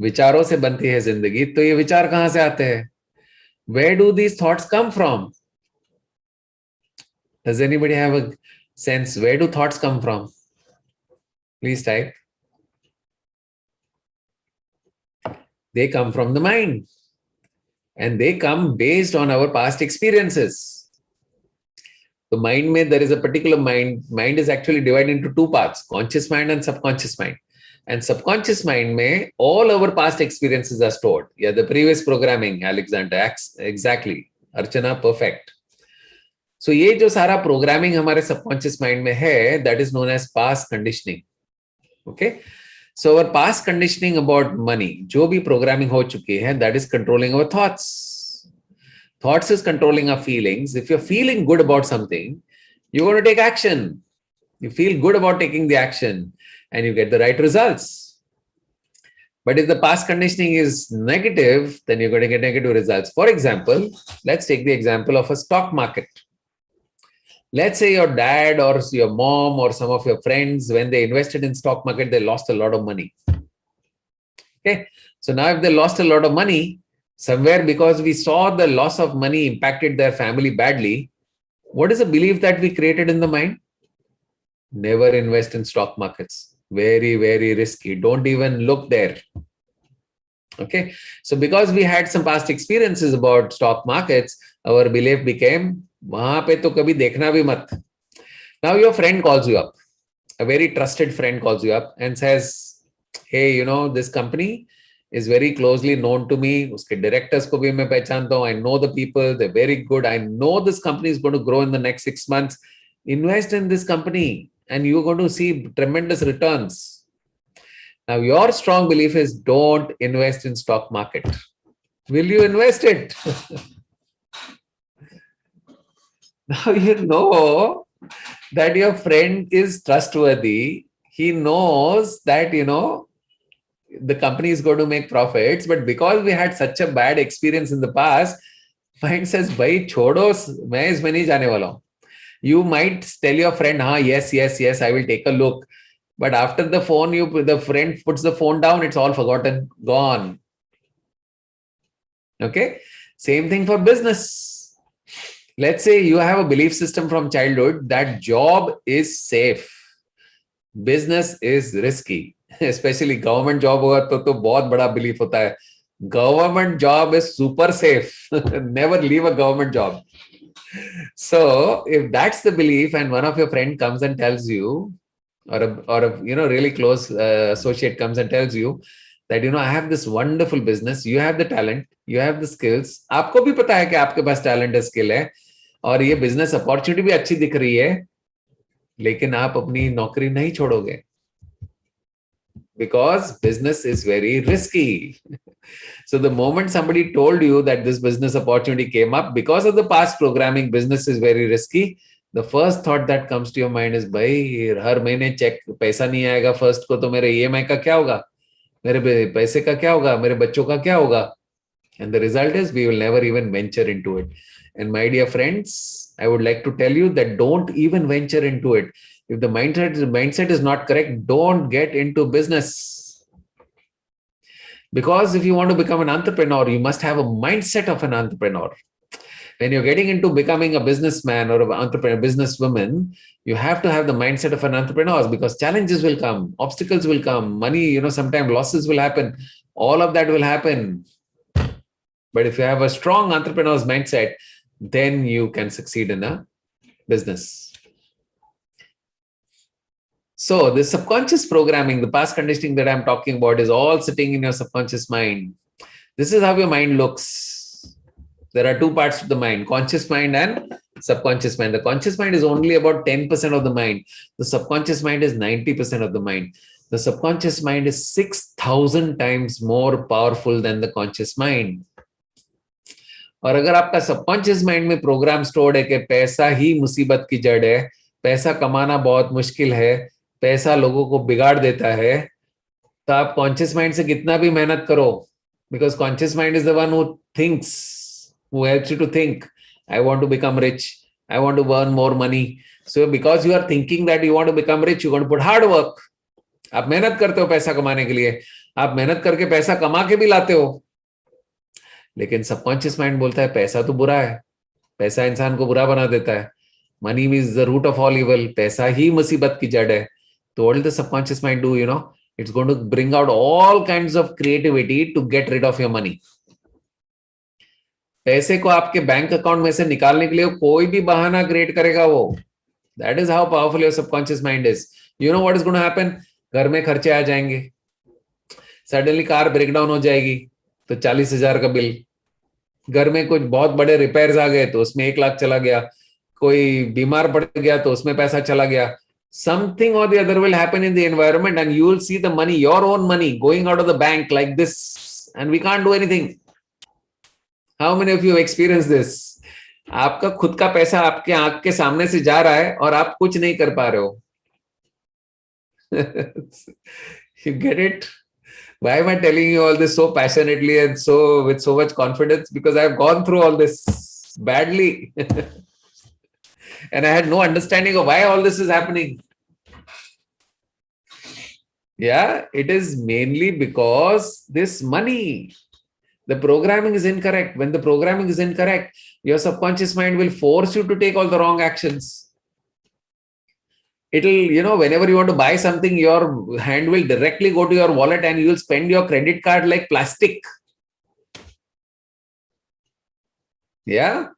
विचारों से बनती है जिंदगी, तो ये विचार कहाँ से आते हैं? Where do these thoughts come from? Does anybody have a sense? Where do thoughts come from? Please type. They come from the mind. And they come based on our past experiences. The mind mein, there is a particular mind. Mind is actually divided into two parts, conscious mind and subconscious mind. And subconscious mind mein, all our past experiences are stored. Yeah, the previous programming, Alexander, exactly. Archana, perfect. So ये जो सारा programming हमारे subconscious mind में है, that is known as past conditioning. Okay. So our past conditioning about money, जो भी programming हो चुकी है, that is controlling our thoughts. Thoughts is controlling our feelings. If you're feeling good about something, you're going to take action. You feel good about taking the action and you get the right results. But if the past conditioning is negative, then you're going to get negative results. For example, let's take the example of a stock market. Let's say your dad or your mom or some of your friends, when they invested in stock market, they lost a lot of money. Okay. So now if they lost a lot of money, somewhere because we saw the loss of money impacted their family badly, What is a belief that we created in the mind? Never invest in stock markets. Very, very risky. Don't even look there. Okay. So because we had some past experiences about stock markets, our belief became, wahan pe to kabhi dekhna bhi mat. Now your friend calls you up. A very trusted friend calls you up and says, hey, this company is very closely known to me. Uske directors ko bhi main pehchanta hu. I know the people. They're very good. I know this company is going to grow in the next 6 months. Invest in this company and you're going to see tremendous returns. Now, your strong belief is don't invest in stock market. Will you invest it? Now you know that your friend is trustworthy. He knows that, the company is going to make profits, but because we had such a bad experience in the past, mind says, bhai, chodo, main isme nahi jaane wala hu. You might tell your friend, yes, I will take a look. But after the friend puts the phone down, it's all forgotten, gone. Okay. Same thing for business. Let's say you have a belief system from childhood that job is safe. Business is risky. Especially government job होगा तो बहुत बड़ा belief होता है. Government job is super safe. Never leave a government job. So if that's the belief and one of your friend comes and tells you, or a really close associate comes and tells you that I have this wonderful business, you have the talent, you have the skills, आपको भी पता है कि आपके पास talent है, skill है, और ये business opportunity भी अच्छी दिख रही है, लेकिन आप अपनी नौकरी नहीं छोड़ोगे because business is very risky. So the moment somebody told you that this business opportunity came up, because of the past programming, business is very risky, the first thought that comes to your mind is, भाई हर महीने check पैसा नहीं आएगा first को, तो मेरे EMI का क्या होगा, मेरे पैसे का क्या होगा, मेरे बच्चों का क्या होगा? And the result is we will never even venture into it. And my dear friends, I would like to tell you that don't even venture into it. If the mindset is not correct, don't get into business. Because if you want to become an entrepreneur, you must have a mindset of an entrepreneur. When you're getting into becoming a businessman or an entrepreneur, businesswoman, you have to have the mindset of an entrepreneur, because challenges will come, obstacles will come, money, sometimes losses will happen. All of that will happen. But if you have a strong entrepreneur's mindset, then you can succeed in a business. So the subconscious programming, the past conditioning that I'm talking about, is all sitting in your subconscious mind. This is how your mind looks. There are two parts to the mind, conscious mind and subconscious mind. The conscious mind is only about 10% of the mind. The subconscious mind is 90% of the mind. The subconscious mind is 6,000 times more powerful than the conscious mind. और अगर आपका subconscious mind में programme stored है कि पैसा ही मुसीबत की जड़ है, पैसा कमाना बहुत मुश्किल है, पैसा लोगों को बिगाड़ देता है, तो आप कॉन्शियस माइंड से कितना भी मेहनत करो, because conscious mind is the one who thinks, who helps you to think, I want to become rich, I want to earn more money. So because you are thinking that you want to become rich, you want to put hard work. आप मेहनत करते हो पैसा कमाने के लिए, आप मेहनत करके पैसा कमा के भी लाते हो, लेकिन सबकॉन्शियस माइंड बोलता है पैसा तो बुरा है, पैसा इंसान को बुरा बना देता है, money is the root of all evil, पैसा ही मुसीबत की जड़ है. तो what will the subconscious mind do? It's going to bring out all kinds of creativity to get rid of your money. पैसे को आपके बैंक अकाउंट में से निकालने के लिए कोई भी बहाना क्रिएट करेगा वो. That is how powerful your subconscious mind is. What is going to happen? घर में खर्चे आ जाएंगे, सडनली कार ब्रेकडाउन हो जाएगी तो 40,000 का बिल, घर में कुछ बहुत बड़े रिपेयर्स आ गए तो उसमें 1 लाख चला गया, कोई बीमार पड़ गया तो उसमें पैसा चला गया. Something or the other will happen in the environment and you will see the money, your own money, going out of the bank like this, and we can't do anything. How many of you have experienced this? आपका खुद का पैसा आपके आंख के सामने से जा रहा है और आप कुछ नहीं कर पा रहे हो. You get it? Why am I telling you all this so passionately and so with so much confidence? Because I've gone through all this badly. And I had no understanding of why all this is happening. Yeah, it is mainly because this money. The programming is incorrect. When the programming is incorrect, your subconscious mind will force you to take all the wrong actions. It'll, whenever you want to buy something, your hand will directly go to your wallet and you'll spend your credit card like plastic. Yeah.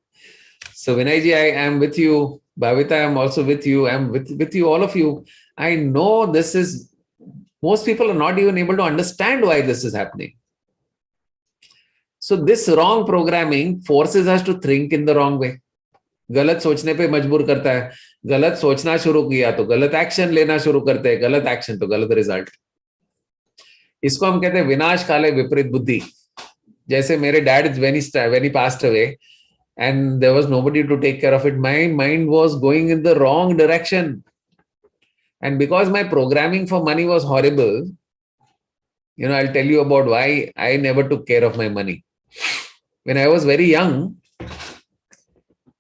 So Vinayji, I am with you. Bhavita, I am also with you. I'm with you, all of you. I know most people are not even able to understand why this is happening. So this wrong programming forces us to think in the wrong way. गलत सोचने पे मजबूर करता है. गलत सोचना शुरू किया तो गलत एक्शन लेना शुरू करते हैं. गलत एक्शन तो गलत रिजल्ट. इसको हम कहते हैं विनाश काले विपरीत बुद्धि. जैसे मेरे dad when he passed away and there was nobody to take care of it, my mind was going in the wrong direction. And because my programming for money was horrible, I'll tell you about why I never took care of my money. When I was very young,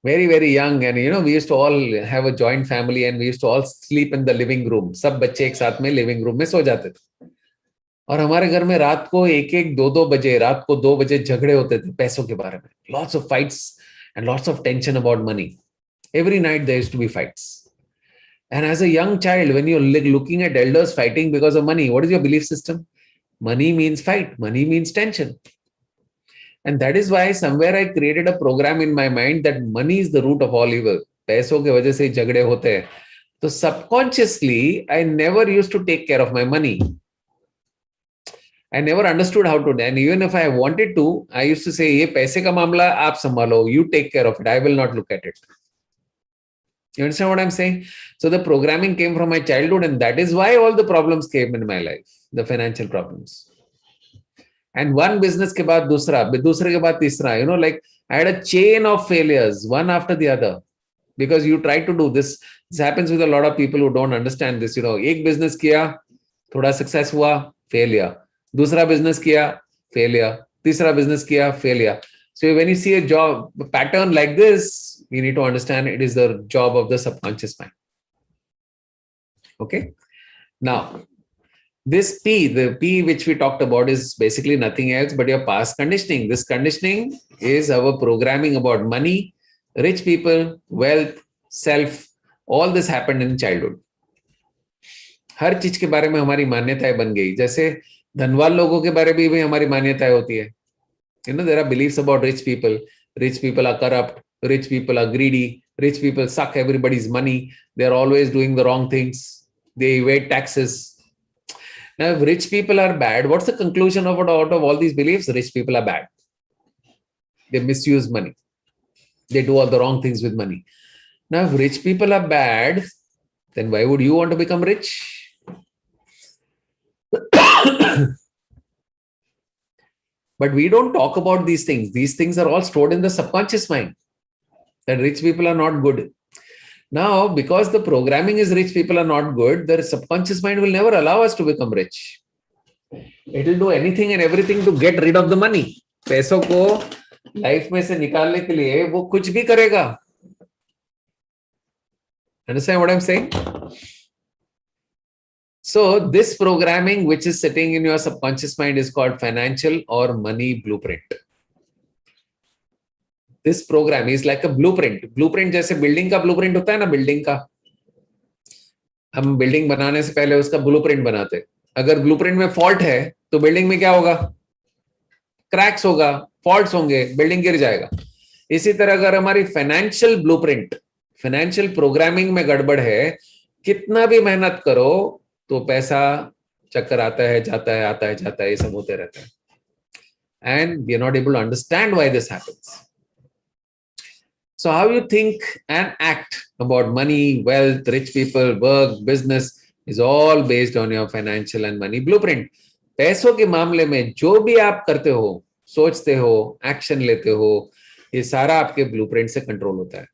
very young, and we used to all have a joint family and we used to all sleep in the living room. सब बच्चे एक साथ में living room में सो जाते थे. और हमारे घर में रात को 1-1, 2-2 बजे, रात को 2 बजे झगड़े होते थे पैसों के बारे में. Lots of fights and lots of tension about money. Every night there used to be fights. And as a young child, when you're looking at elders fighting because of money, what is your belief system? Money means fight. Money means tension. And that is why somewhere I created a program in my mind that money is the root of all evil. पैसों के वजह से झगड़े होते हैं. So subconsciously, I never used to take care of my money. I never understood how to. And even if I wanted to, I used to say, ये पैसे का मामला आप संभालो. You take care of it. I will not look at it. You understand what I'm saying? So the programming came from my childhood, and that is why all the problems came in my life, the financial problems. And one business के बाद दूसरा, दूसरे के बाद तीसरा, like I had a chain of failures, one after the other, because you try to do this. This happens with a lot of people who don't understand this. एक business किया, थोड़ा success हुआ, failure. दूसरा business किया, failure. तीसरा business किया, failure. So when you see a pattern like this, you need to understand it is the job of the subconscious mind. Okay. Now, this P, the P which we talked about, is basically nothing else but your past conditioning. This conditioning is our programming about money, rich people, wealth, self. All this happened in childhood. हर चीज के बारे में हमारी मान्यताएं बन गई. जैसे धनवान लोगों के बारे में भी हमारी मान्यताएं होती है. There are beliefs about rich people. Rich people are corrupt. Rich people are greedy. Rich people suck everybody's money. They're always doing the wrong things. They evade taxes. Now, if rich people are bad, what's the conclusion out of all these beliefs? Rich people are bad. They misuse money. They do all the wrong things with money. Now, if rich people are bad, then why would you want to become rich? But we don't talk about these things. These things are all stored in the subconscious mind, that rich people are not good. Now, because the programming is rich people are not good, the subconscious mind will never allow us to become rich. It will do anything and everything to get rid of the money. पैसों को life में से निकालने के लिए वो कुछ भी करेगा. Understand what I'm saying? So this programming which is sitting in your subconscious mind is called financial or money blueprint. This program is like a blueprint. Blueprint जैसे बिल्डिंग का blueprint होता है ना, बिल्डिंग का. हम बिल्डिंग बनाने से पहले उसका blueprint बनाते. अगर blueprint में fault है तो बिल्डिंग में क्या होगा? Cracks होगा, faults होंगे, बिल्डिंग गिर जाएगा. इसी तरह अगर हमारी financial blueprint, financial programming में गड़बड़ है, कितना भी मेहनत करो तो पैसा चक्कर आता है, जाता है, आता है, जाता है, ये सब होते रहता है. And we are not able to understand why this happens. So how you think and act about money, wealth, rich people, work, business is all based on your financial and money blueprint. पैसों के मामले में जो भी आप करते हो, सोचते हो, एक्शन लेते हो, ये सारा आपके ब्लूप्रिंट से कंट्रोल होता है.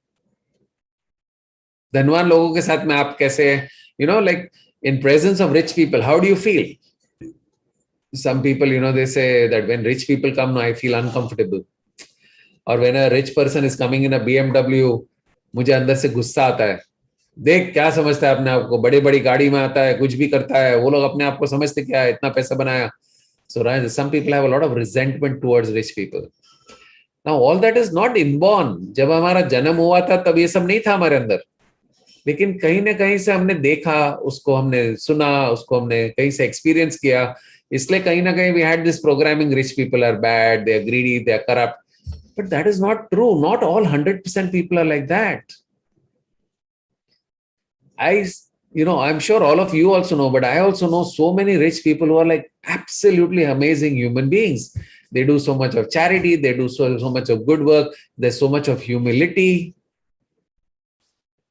धनवान लोगों के साथ में आप कैसे, like in presence of rich people, how do you feel? Some people, they say that when rich people come, I feel uncomfortable. Or when a rich person is coming in a BMW, मुझे अंदर से गुस्सा आता है. देख क्या समझता है अपने आप को, बड़ी बड़ी गाड़ी में आता है, कुछ भी करता है. वो लोग अपने आप को समझते क्या है, इतना पैसा बनाया. So some people have a lot of resentment towards rich people. Now all that is not inborn. जब हमारा जन्म हुआ था तब ये सब नहीं था हमारे अंदर, लेकिन कहीं ना कहीं से हमने देखा, उसको हमने सुना, उसको हमने कहीं से एक्सपीरियंस किया, इसलिए कहीं ना कहीं we had this programming, rich people are bad, they are greedy, they are corrupt. But that is not true. Not all 100% people are like that. I'm sure all of you also know, but I also know so many rich people who are like absolutely amazing human beings. They do so much of charity, they do so much of good work, there's so much of humility.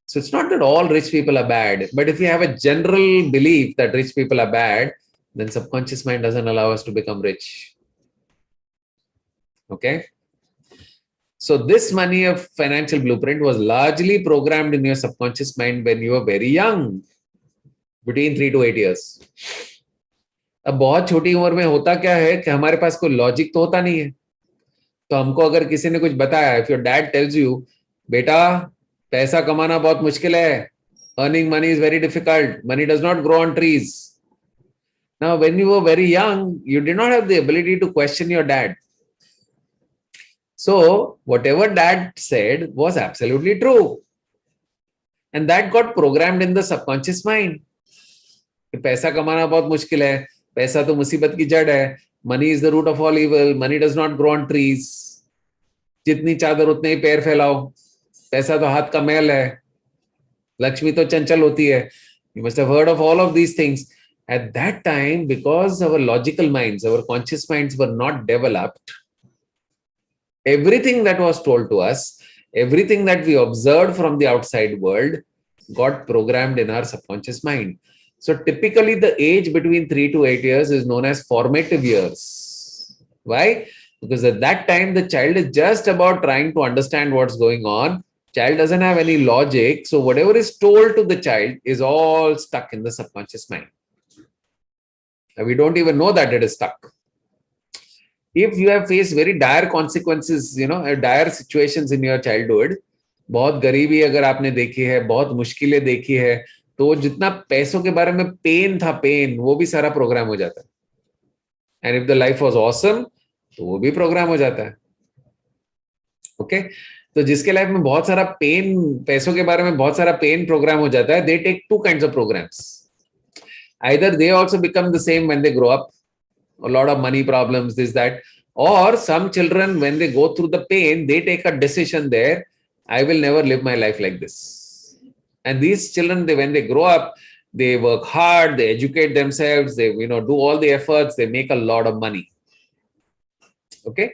So it's not that all rich people are bad, but if you have a general belief that rich people are bad, then subconscious mind doesn't allow us to become rich. Okay? So this money of financial blueprint was largely programmed in your subconscious mind when you were very young, between 3 to 8 years. अब बहुत छोटी उम्र में होता क्या है कि हमारे पास कोई लॉजिक तो होता नहीं है. तो हमको अगर किसी ने कुछ बताया, if your dad tells you, बेटा पैसा कमाना बहुत मुश्किल है, earning money is very difficult, money does not grow on trees. Now when you were very young, you did not have the ability to question your dad. So whatever dad said was absolutely true. And that got programmed in the subconscious mind. पैसा कमाना बहुत मुश्किल है, पैसा तो मुसीबत की जड़ है, money is the root of all evil, money does not grow on trees, जितनी चादर उतने ही पैर फैलाओ, पैसा तो हाथ का मैल है, लक्ष्मी तो चंचल होती है. You must have heard of all of these things. At that time, because our logical minds, our conscious minds were not developed, everything that was told to us, everything that we observed from the outside world got programmed in our subconscious mind. So typically the age between 3 to 8 years is known as formative years. Why? Because at that time, the child is just about trying to understand what's going on. Child doesn't have any logic. So whatever is told to the child is all stuck in the subconscious mind. And we don't even know that it is stuck. If you have faced very dire consequences, dire situations in your childhood, बहुत गरीबी अगर आपने देखी है, बहुत मुश्किलें देखी है, तो जितना पैसों के बारे में पेन था, पेन वो भी सारा प्रोग्राम हो जाता है. And if the life was awesome, तो वो भी प्रोग्राम हो जाता है. ओके, तो जिसके लाइफ में बहुत सारा पेन, पैसों के बारे में बहुत सारा पेन प्रोग्राम हो जाता है, they take two kinds of programs. Either they also become the same when they grow up, a lot of money problems, this, that, or some children, when they go through the pain, they take a decision there, I will never live my life like this. And these children, when they grow up, they work hard, they educate themselves, they do all the efforts, they make a lot of money. Okay,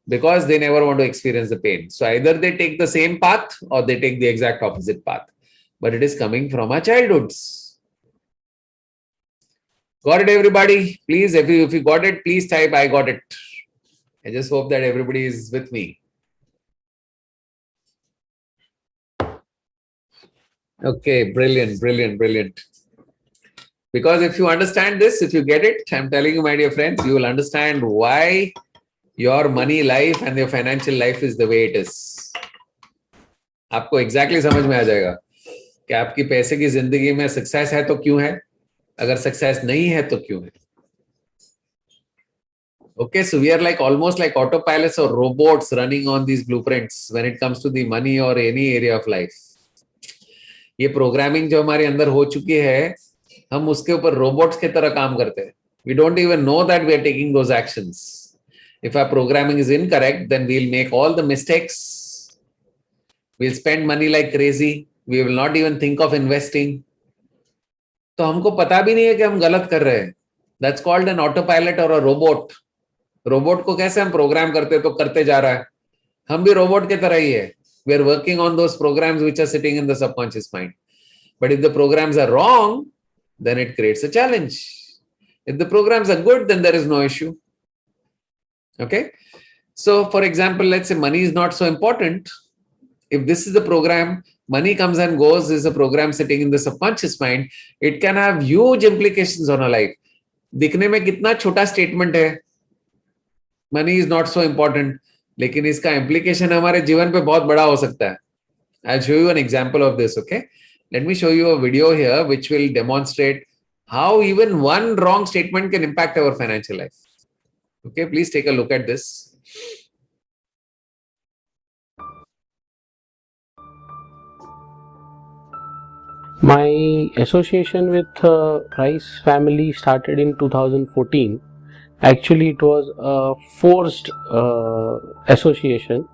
because they never want to experience the pain. So either they take the same path or they take the exact opposite path, but it is coming from our childhoods. Got it, everybody? Please, if you got it, please type I got it. I just hope that everybody is with me. Okay, brilliant, brilliant, brilliant. Because if you understand this, if you get it, I'm telling you, my dear friends, you will understand why your money life and your financial life is the way it is. आपको exactly समझ में आ जाएगा कि आपकी पैसे की जिंदगी में सक्सेस है तो क्यों है, अगर सक्सेस नहीं है तो क्यों है. Okay, so we are like almost like autopilots or robots running on these blueprints when it comes to the money or any area of life. ये प्रोग्रामिंग जो हमारे अंदर हो चुकी है, हम उसके ऊपर रोबोट्स की तरह काम करते हैं. We don't even know that we are taking those actions. If our programming is incorrect, then we'll make all the mistakes. We'll spend money like crazy. We will not even think of investing. तो हमको पता भी नहीं है कि हम गलत कर रहे हैं. That's called an autopilot or a robot. Robot को कैसे हम प्रोग्राम करते तो करते जा रहा है, हम भी रोबोट के तरह ही है. We are working on those programs which are sitting in the subconscious mind. But if the programs are wrong, then it creates a challenge. If the programs are good, then there is no issue. Okay. So for example, let's say money is not so important. If this is the program, money comes and goes, is a program sitting in the subconscious mind, it can have huge implications on our life. दिखने में कितना छोटा statement है, money is not so important, लेकिन इसका implication हमारे जीवन पे बहुत बड़ा हो सकता है. I'll show you an example of this. Okay, let me show you a video here which will demonstrate how even one wrong statement can impact our financial life. Okay, please take a look at this. My association with Rice family started in 2014. Actually, it was a forced association.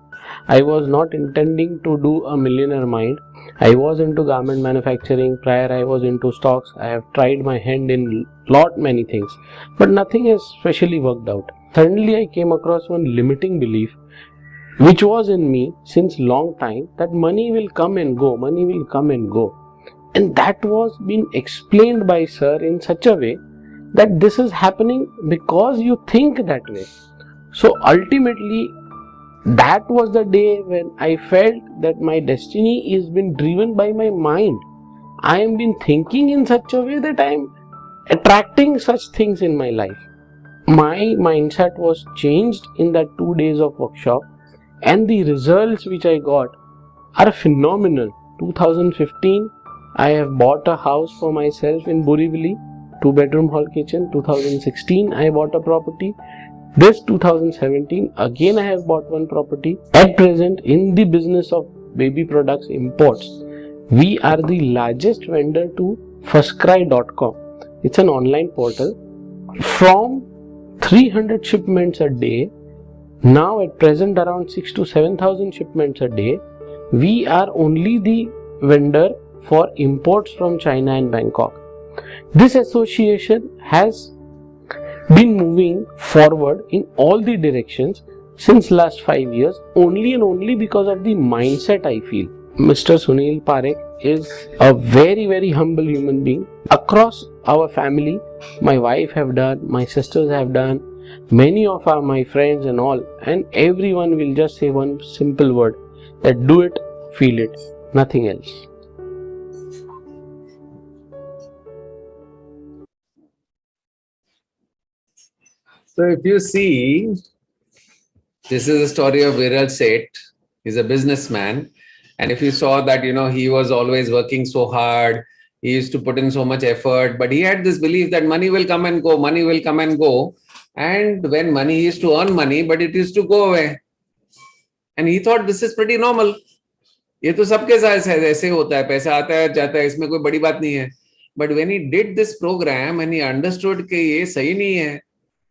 I was not intending to do a millionaire mind. I was into garment manufacturing. Prior, I was into stocks. I have tried my hand in lot many things, but nothing has specially worked out. Suddenly, I came across one limiting belief which was in me since long time, that money will come and go, money will come and go. And that was being explained by sir in such a way that this is happening because you think that way. So ultimately, that was the day when I felt that my destiny is being driven by my mind. I am been thinking in such a way that I am attracting such things in my life. My mindset was changed in that 2 days of workshop, and the results which I got are phenomenal. 2015, I have bought a house for myself in Borivali, 2 bedroom hall kitchen. 2016, I bought a property. This 2017, again I have bought one property. At present, in the business of baby products imports, we are the largest vendor to firstcry.com. It's an online portal. From 300 shipments a day, now at present around 6 to 7,000 shipments a day, we are only the vendor for imports from China and Bangkok. This association has been moving forward in all the directions since last 5 years, only and only because of the mindset I feel. Mr. Sunil Parekh is a very humble human being. Across our family, my wife have done, my sisters have done, many of my friends and all, and everyone will just say one simple word, that do it, feel it, nothing else. So if you see, this is a story of Viral Seth. He's a businessman. And if you saw that, he was always working so hard, he used to put in so much effort, but he had this belief that money will come and go, money will come and go. And when money, he used to earn money, but it used to go away. And he thought this is pretty normal. ये तो सबके साथ ऐसे होता है, पैसा आता है जाता है, इसमें कोई बड़ी बात नहीं है. But when he did this program and he understood कि ये सही नहीं है,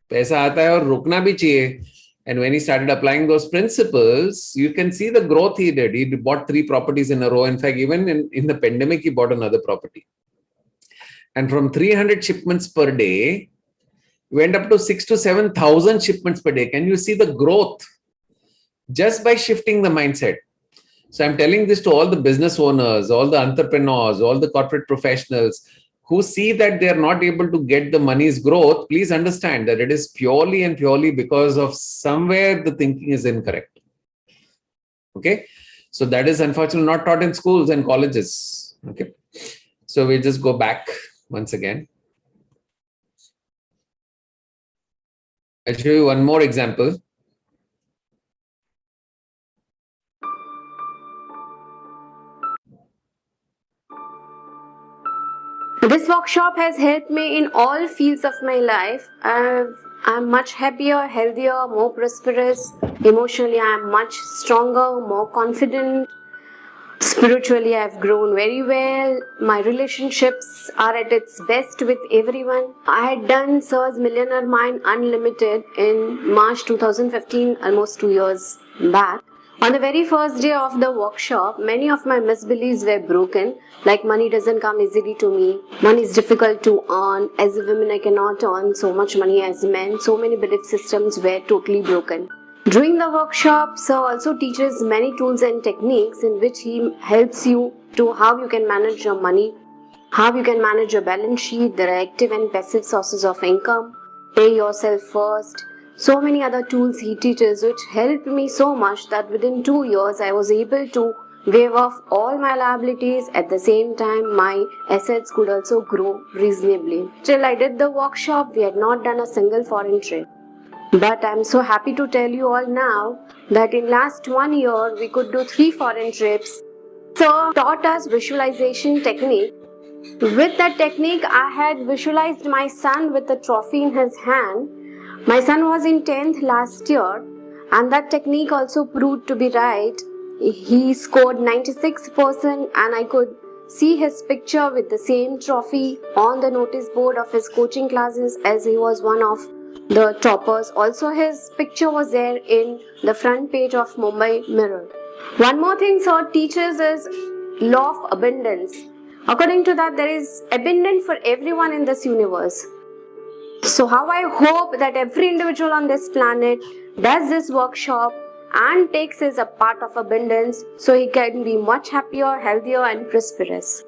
पैसा आता है और रुकना भी चाहिए. And when he started applying those principles, you can see the growth he did. He bought 3 properties in a row. In fact, even in the pandemic, he bought another property. And from 300 shipments per day, went up to 6 to 7,000 shipments per day. Can you see the growth? Just by shifting the mindset. So I'm telling this to all the business owners, all the entrepreneurs, all the corporate professionals who see that they are not able to get the money's growth. Please understand that it is purely and purely because of somewhere the thinking is incorrect. Okay. So that is unfortunately not taught in schools and colleges. Okay. So we just go back once again. I'll show you one more example. This workshop has helped me in all fields of my life. I'm much happier, healthier, more prosperous. Emotionally, I'm much stronger, more confident. Spiritually, I've grown very well. My relationships are at its best with everyone. I had done Sir's Millionaire Mind Unlimited in March 2015, almost 2 years back. On the very first day of the workshop, many of my misbeliefs were broken, like money doesn't come easily to me, money is difficult to earn, as a woman I cannot earn so much money as men. So many belief systems were totally broken. During the workshop, Sir also teaches many tools and techniques in which he helps you to how you can manage your money, how you can manage your balance sheet, there are active and passive sources of income, pay yourself first. So many other tools he teaches which helped me so much that within 2 years I was able to waive off all my liabilities. At the same time, my assets could also grow reasonably. Till I did the workshop, we had not done a single foreign trip. But I'm so happy to tell you all now that in last 1 year we could do 3 foreign trips. So taught us visualization technique. With that technique, I had visualized my son with a trophy in his hand. My son was in 10th last year, and that technique also proved to be right. He scored 96%, and I could see his picture with the same trophy on the notice board of his coaching classes as he was one of the toppers. Also, his picture was there in the front page of Mumbai Mirror. One more thing sir teaches is law of abundance. According to that, there is abundance for everyone in this universe. So how I hope that every individual on this planet does this workshop and takes as a part of abundance so he can be much happier, healthier and prosperous.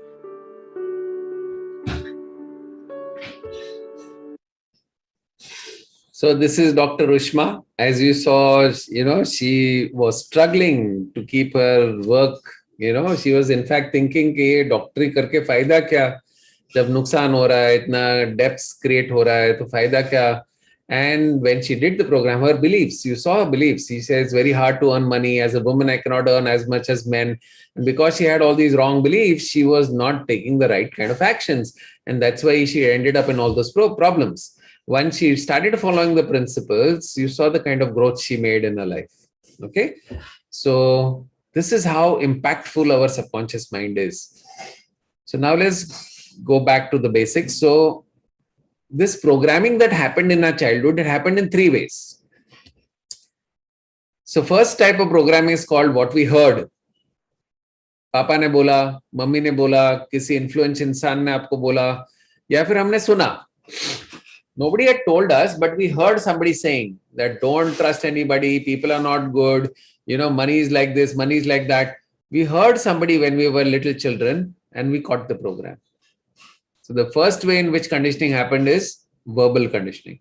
So this is Dr. Ushma. As you saw, she was struggling to keep her work. She was in fact thinking कि ये डॉक्टरी करके फायदा क्या, जब नुकसान हो रहा है, इतना डेप्स क्रिएट हो रहा है, तो फायदा क्या? And when she did the program, her beliefs, you saw her beliefs. She says, very hard to earn money. As a woman, I cannot earn as much as men. And because she had all these wrong beliefs, she was not taking the right kind of actions. And that's why she ended up in all those problems. Once she started following the principles, you saw the kind of growth she made in her life. Okay. So this is how impactful our subconscious mind is. So now let's go back to the basics. So this programming that happened in our childhood, it happened in three ways. So first type of programming is called what we heard. पापा ने बोला, mummy ने बोला, किसी influence इंसान ने आपको बोला, या फिर हमने सुना. Nobody had told us, but we heard somebody saying that don't trust anybody, people are not good, money is like this, money is like that. We heard somebody when we were little children and we caught the program. So the first way in which conditioning happened is verbal conditioning.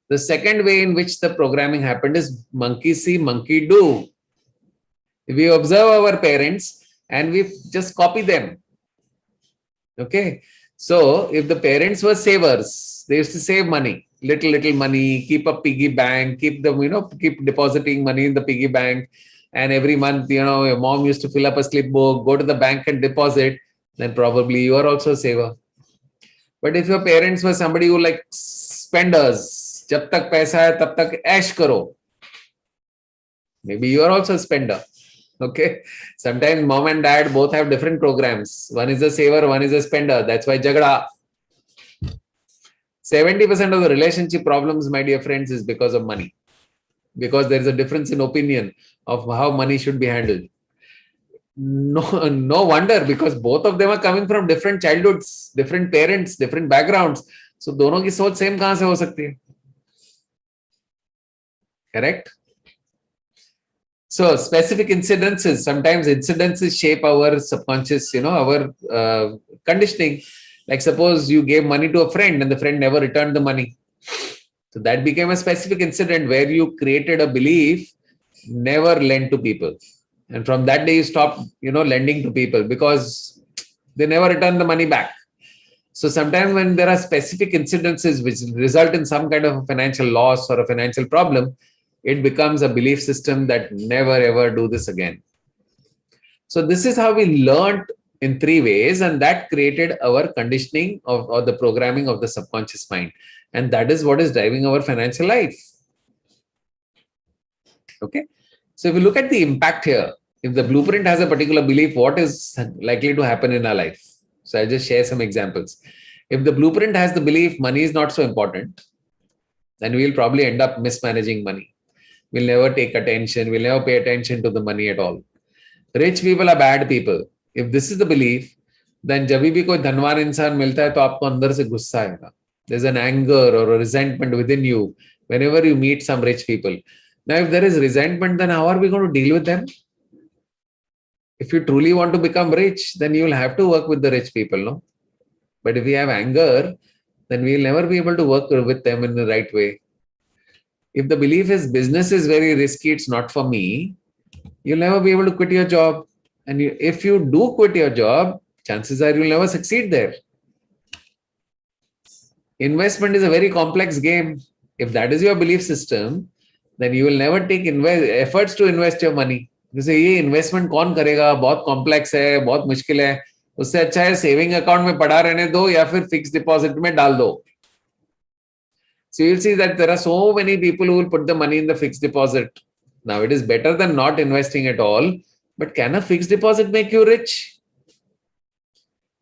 The second way in which the programming happened is monkey see, monkey do. We observe our parents and we just copy them. Okay. So if the parents were savers, they used to save money, little money, keep a piggy bank, keep depositing money in the piggy bank. And every month, your mom used to fill up a slip book, go to the bank and deposit. Then probably you are also a saver. But if your parents were somebody who like spenders, jab tak paisa hai, tab tak ash karo. Maybe you are also a spender. Okay. Sometimes mom and dad both have different programs. One is a saver, one is a spender. That's why jagda. 70% of the relationship problems, my dear friends, is because of money. Because there is a difference in opinion of how money should be handled. No wonder, because both of them are coming from different childhoods, different parents, different backgrounds. So दोनों की सोच same कहां से हो सकती है? Correct? So specific incidences, sometimes incidences shape our subconscious, our conditioning. Like suppose you gave money to a friend and the friend never returned the money. So that became a specific incident where you created a belief, never lend to people. And from that day you stopped, lending to people because they never return the money back. So sometimes when there are specific incidences which result in some kind of a financial loss or a financial problem, it becomes a belief system that never ever do this again. So this is how we learned in three ways, and that created our conditioning or the programming of the subconscious mind. And that is what is driving our financial life. Okay. So if you look at the impact here, if the blueprint has a particular belief, what is likely to happen in our life? So I'll just share some examples. If the blueprint has the belief money is not so important, then we'll probably end up mismanaging money. We'll never take attention. We'll never pay attention to the money at all. Rich people are bad people. If this is the belief, then जब भी कोई धनवान इंसान मिलता है तो आपको अंदर से गुस्सा आएगा. There's an anger or a resentment within you whenever you meet some rich people. Now, if there is resentment, then how are we going to deal with them? If you truly want to become rich, then you will have to work with the rich people, no? But if we have anger, then we will never be able to work with them in the right way. If the belief is business is very risky, it's not for me, you'll never be able to quit your job. And if you do quit your job, chances are you'll never succeed there. Investment is a very complex game. If that is your belief system, then you will never take efforts to invest your money. जैसे ये investment कौन करेगा, बहुत complex है, बहुत मुश्किल है, उससे अच्छा है सेविंग अकाउंट में पड़ा रहने दो या फिर फिक्स डिपॉजिट में डाल दो. So you'll see that there are so many people who will put the money in the fixed deposit. Now it is better than not investing at all, but can a fixed deposit make you rich?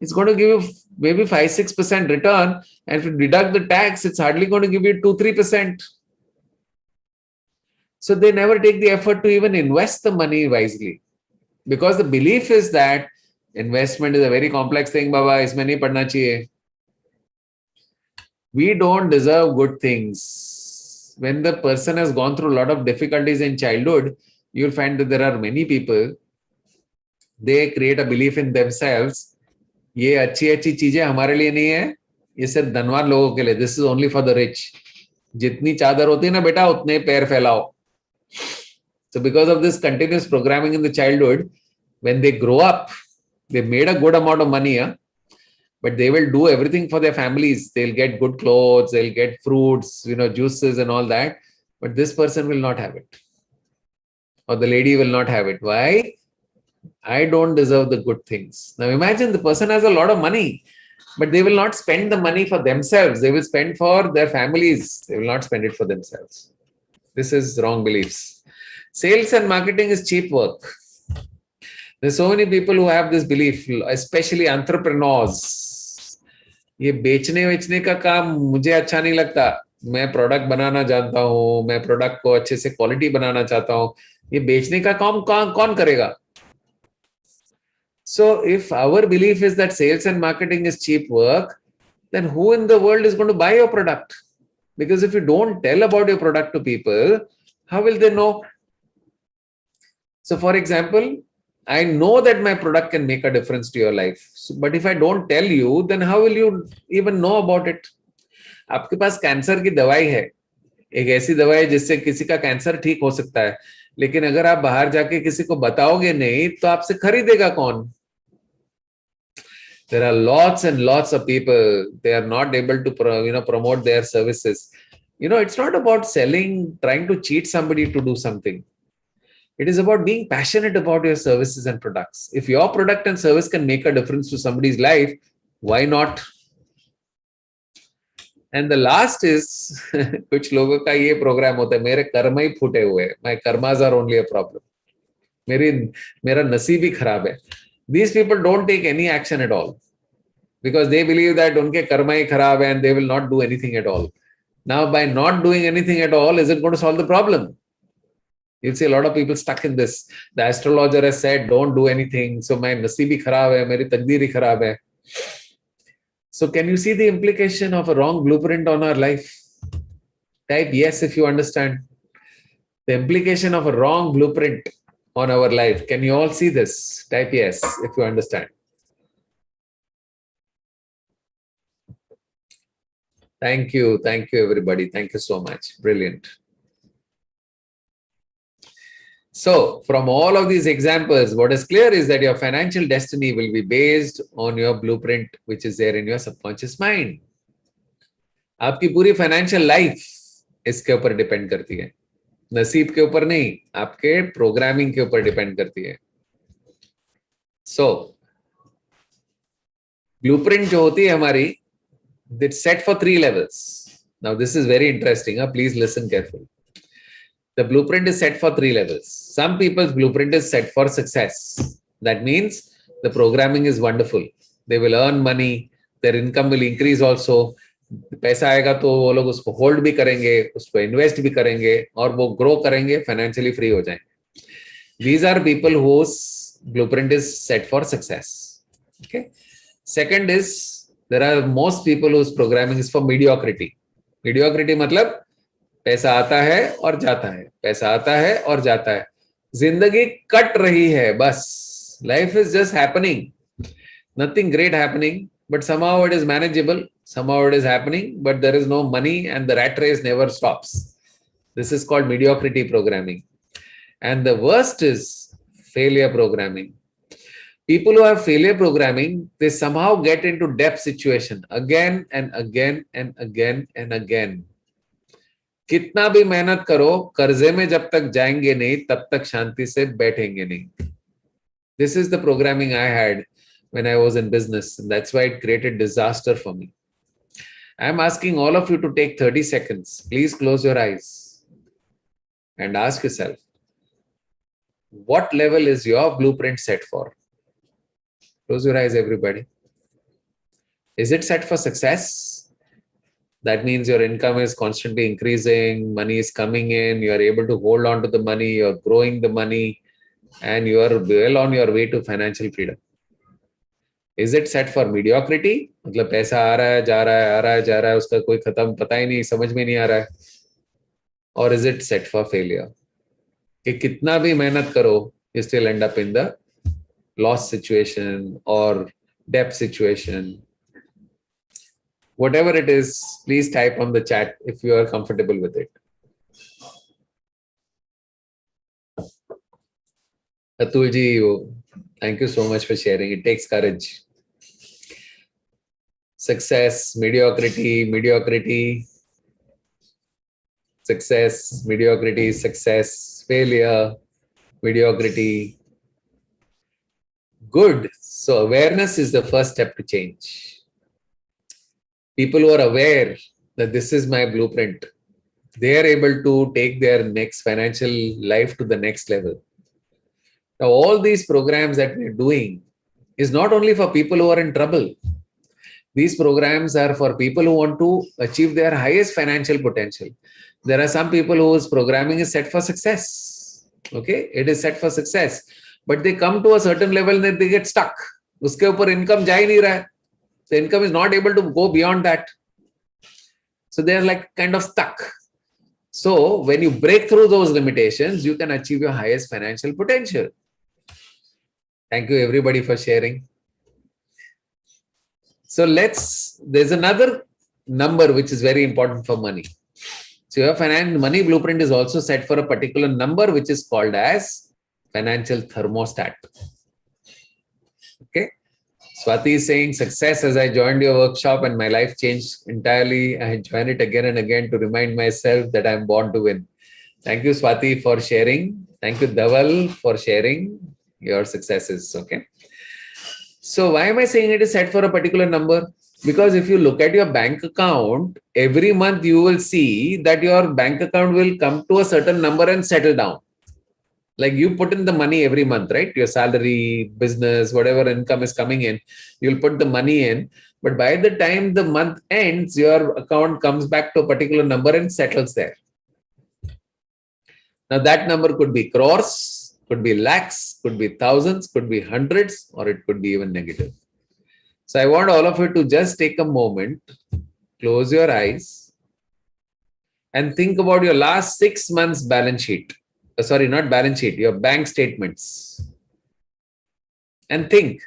It's going to give you maybe 5-6% return, and if you deduct the tax, it's hardly going to give you 2-3%. So they never take the effort to even invest the money wisely, because the belief is that investment is a very complex thing, Baba, isme nahi padna chahiye. We don't deserve good things. When the person has gone through a lot of difficulties in childhood, you'll find that there are many people, they create a belief in themselves, ये अच्छी अच्छी चीजें हमारे लिए नहीं है, ये सिर्फ धनवान लोगों के लिए, this is only for the rich. जितनी चादर होती है ना बेटा, उतने पैर फैलाओ. So because of this continuous programming in the childhood, when they grow up, they made a good amount of money, but they will do everything for their families. They'll get good clothes, they'll get fruits, juices and all that, but this person will not have it, or the lady will not have it. Why? I don't deserve the good things. Now imagine the person has a lot of money, but they will not spend the money for themselves. They will spend for their families. They will not spend it for themselves. This is wrong beliefs. Sales and marketing is cheap work. There's so many people who have this belief, especially entrepreneurs. ये बेचने वेचने का काम मुझे अच्छा नहीं लगता. मैं product बनाना जानता हूँ, मैं प्रोडक्ट को अच्छे से क्वालिटी बनाना चाहता हूँ. ये बेचने का काम कौन करेगा? So if our belief is that sales and marketing is cheap work, then who in the world is going to buy your product? Because if you don't tell about your product to people, how will they know? So for example, I know that my product can make a difference to your life. But if I don't tell you, then how will you even know about it? आपके पास cancer की दवाई है, एक ऐसी दवाई है जिससे किसी का कैंसर ठीक हो सकता है, लेकिन अगर आप बाहर जाके किसी को बताओगे नहीं, तो आपसे खरीदेगा कौन? There are lots and lots of people, they are not able to promote their services. It's not about selling, trying to cheat somebody to do something. It is about being passionate about your services and products. If your product and service can make a difference to somebody's life, why not? And the last is, कुछ लोगों का ये programme होता है, मेरे कर्म ही फूटे हुए, my karmas are only a problem. मेरा नसीब ही खराब है. These people don't take any action at all, because they believe that उनके कर्म ही खराब है and they will not do anything at all. Now, by not doing anything at all, is it going to solve the problem? You'll see a lot of people stuck in this. The astrologer has said, don't do anything. So my naseeb hi kharab hai, meri taqdeer hi kharab hai. So can you see the implication of a wrong blueprint on our life? Type yes if you understand. The implication of a wrong blueprint on our life. Can you all see this? Type yes if you understand. Thank you. Thank you, everybody. Thank you so much. Brilliant. So from all of these examples, what is clear is that your financial destiny will be based on your blueprint, which is there in your subconscious mind. आपकी पूरी financial life इसके ऊपर depend करती है. नसीब के ऊपर नहीं, आपके programming के ऊपर depend करती है. So, blueprint जो होती है हमारी, it's set for 3 levels. Now this is very interesting. Please listen carefully. The blueprint is set for 3 levels. Some people's blueprint is set for success. That means the programming is wonderful. They will earn money. Their income will increase also. पैसा आएगा तो वो लोग उसको hold भी करेंगे, उसको invest भी करेंगे और वो ग्रो करेंगे, फाइनेंशियली फ्री हो जाएंगे. These are people whose blueprint is set for success. Okay. Second is, there are most people whose programming is for mediocrity. Mediocrity मतलब पैसा आता है और जाता है, पैसा आता है और जाता है, जिंदगी कट रही है बस. Life is just happening, nothing great happening, but somehow it is manageable, somehow it is happening, but there is no money and the rat race never stops. This is called mediocrity programming. And the worst is failure programming. People who have failure programming, they somehow get into debt situation again and again and again and again. कितना भी मेहनत करो, कर्जे में जब तक जाएंगे नहीं, तब तक शांति से बैठेंगे नहीं. This is the programming I had when I was in business, and that's why it created disaster for me. I'm asking all of you to take 30 seconds. Please close your eyes and ask yourself, what level is your blueprint set for? Close your eyes, everybody. Is it set for success? That means your income is constantly increasing, money is coming in, you are able to hold on to the money, you're growing the money, and you are well on your way to financial freedom. Is it set for mediocrity? मतलब पैसा आ रहा है, जा रहा है, आ रहा है, जा रहा है, उसका कोई खत्म पता ही नहीं, समझ में नहीं आ रहा है. Or is it set for failure? कि कितना भी मेहनत करो, you still end up in the loss situation or debt situation. Whatever it is, please type on the chat if you are comfortable with it. Atul ji, thank you so much for sharing. It takes courage. Success, mediocrity, mediocrity, success, mediocrity, success, failure, mediocrity. Good. So awareness is the first step to change. People who are aware that this is my blueprint, they are able to take their next financial life to the next level. Now, all these programs that we're doing is not only for people who are in trouble. These programs are for people who want to achieve their highest financial potential. There are some people whose programming is set for success. Okay, it is set for success. But they come to a certain level that they get stuck. Uske upar income ja hi nahi raha hai. The income is not able to go beyond that. So they are like kind of stuck. So when you break through those limitations, you can achieve your highest financial potential. Thank you everybody for sharing. So there's another number which is very important for money. So your money blueprint is also set for a particular number which is called as financial thermostat. Okay. Swati is saying, success as I joined your workshop and my life changed entirely. I join it again and again to remind myself that I'm born to win. Thank you, Swati, for sharing. Thank you, Dhaval, for sharing your successes. Okay. So why am I saying it is set for a particular number? Because if you look at your bank account, every month you will see that your bank account will come to a certain number and settle down. Like you put in the money every month, right? Your salary, business, whatever income is coming in, you'll put the money in. But by the time the month ends, your account comes back to a particular number and settles there. Now that number could be crores, could be lakhs, could be thousands, could be hundreds, or it could be even negative. So I want all of you to just take a moment, close your eyes, and think about your last 6 months balance sheet. Sorry, not balance sheet, your bank statements. And think,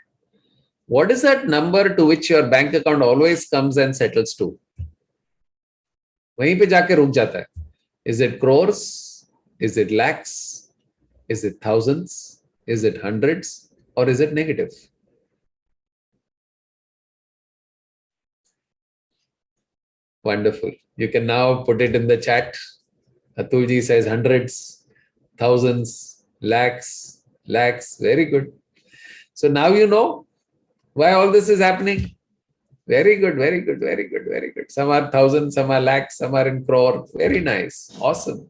what is that number to which your bank account always comes and settles to? वहीं पे जाके रुक जाता है. Is it crores? Is it lakhs? Is it thousands? Is it hundreds? Or is it negative? Wonderful. You can now put it in the chat. Atulji says hundreds, thousands, lakhs. Very good. So now you know why all this is happening. Very good. Some are thousands, some are lakhs, some are in crore. Very nice. Awesome.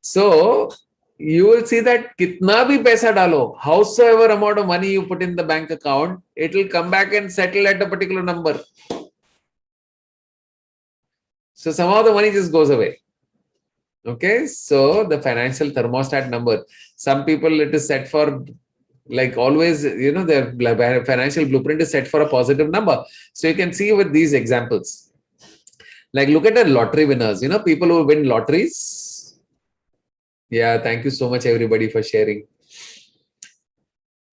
So you will see that kitna bhi paisa dalo, howsoever amount of money you put in the bank account, it will come back and settle at a particular number. So somehow the money just goes away. Okay, so the financial thermostat number, some people it is set for, like always, their financial blueprint is set for a positive number. So you can see with these examples, like look at the lottery winners, people who win lotteries. Yeah, thank you so much everybody for sharing.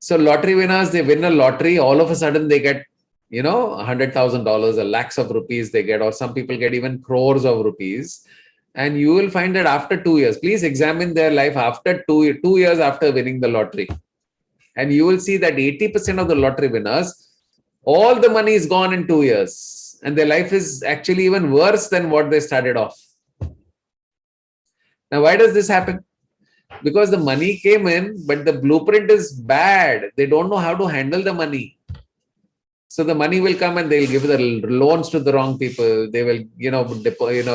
So lottery winners, they win a lottery, all of a sudden they get, $100,000 or lakhs of rupees they get, or some people get even crores of rupees. And you will find that after 2 years, please examine their life after 2 years after winning the lottery. And you will see that 80% of the lottery winners, all the money is gone in 2 years. And their life is actually even worse than what they started off. Now, why does this happen? Because the money came in, but the blueprint is bad. They don't know how to handle the money. So the money will come and they'll give the loans to the wrong people. They will,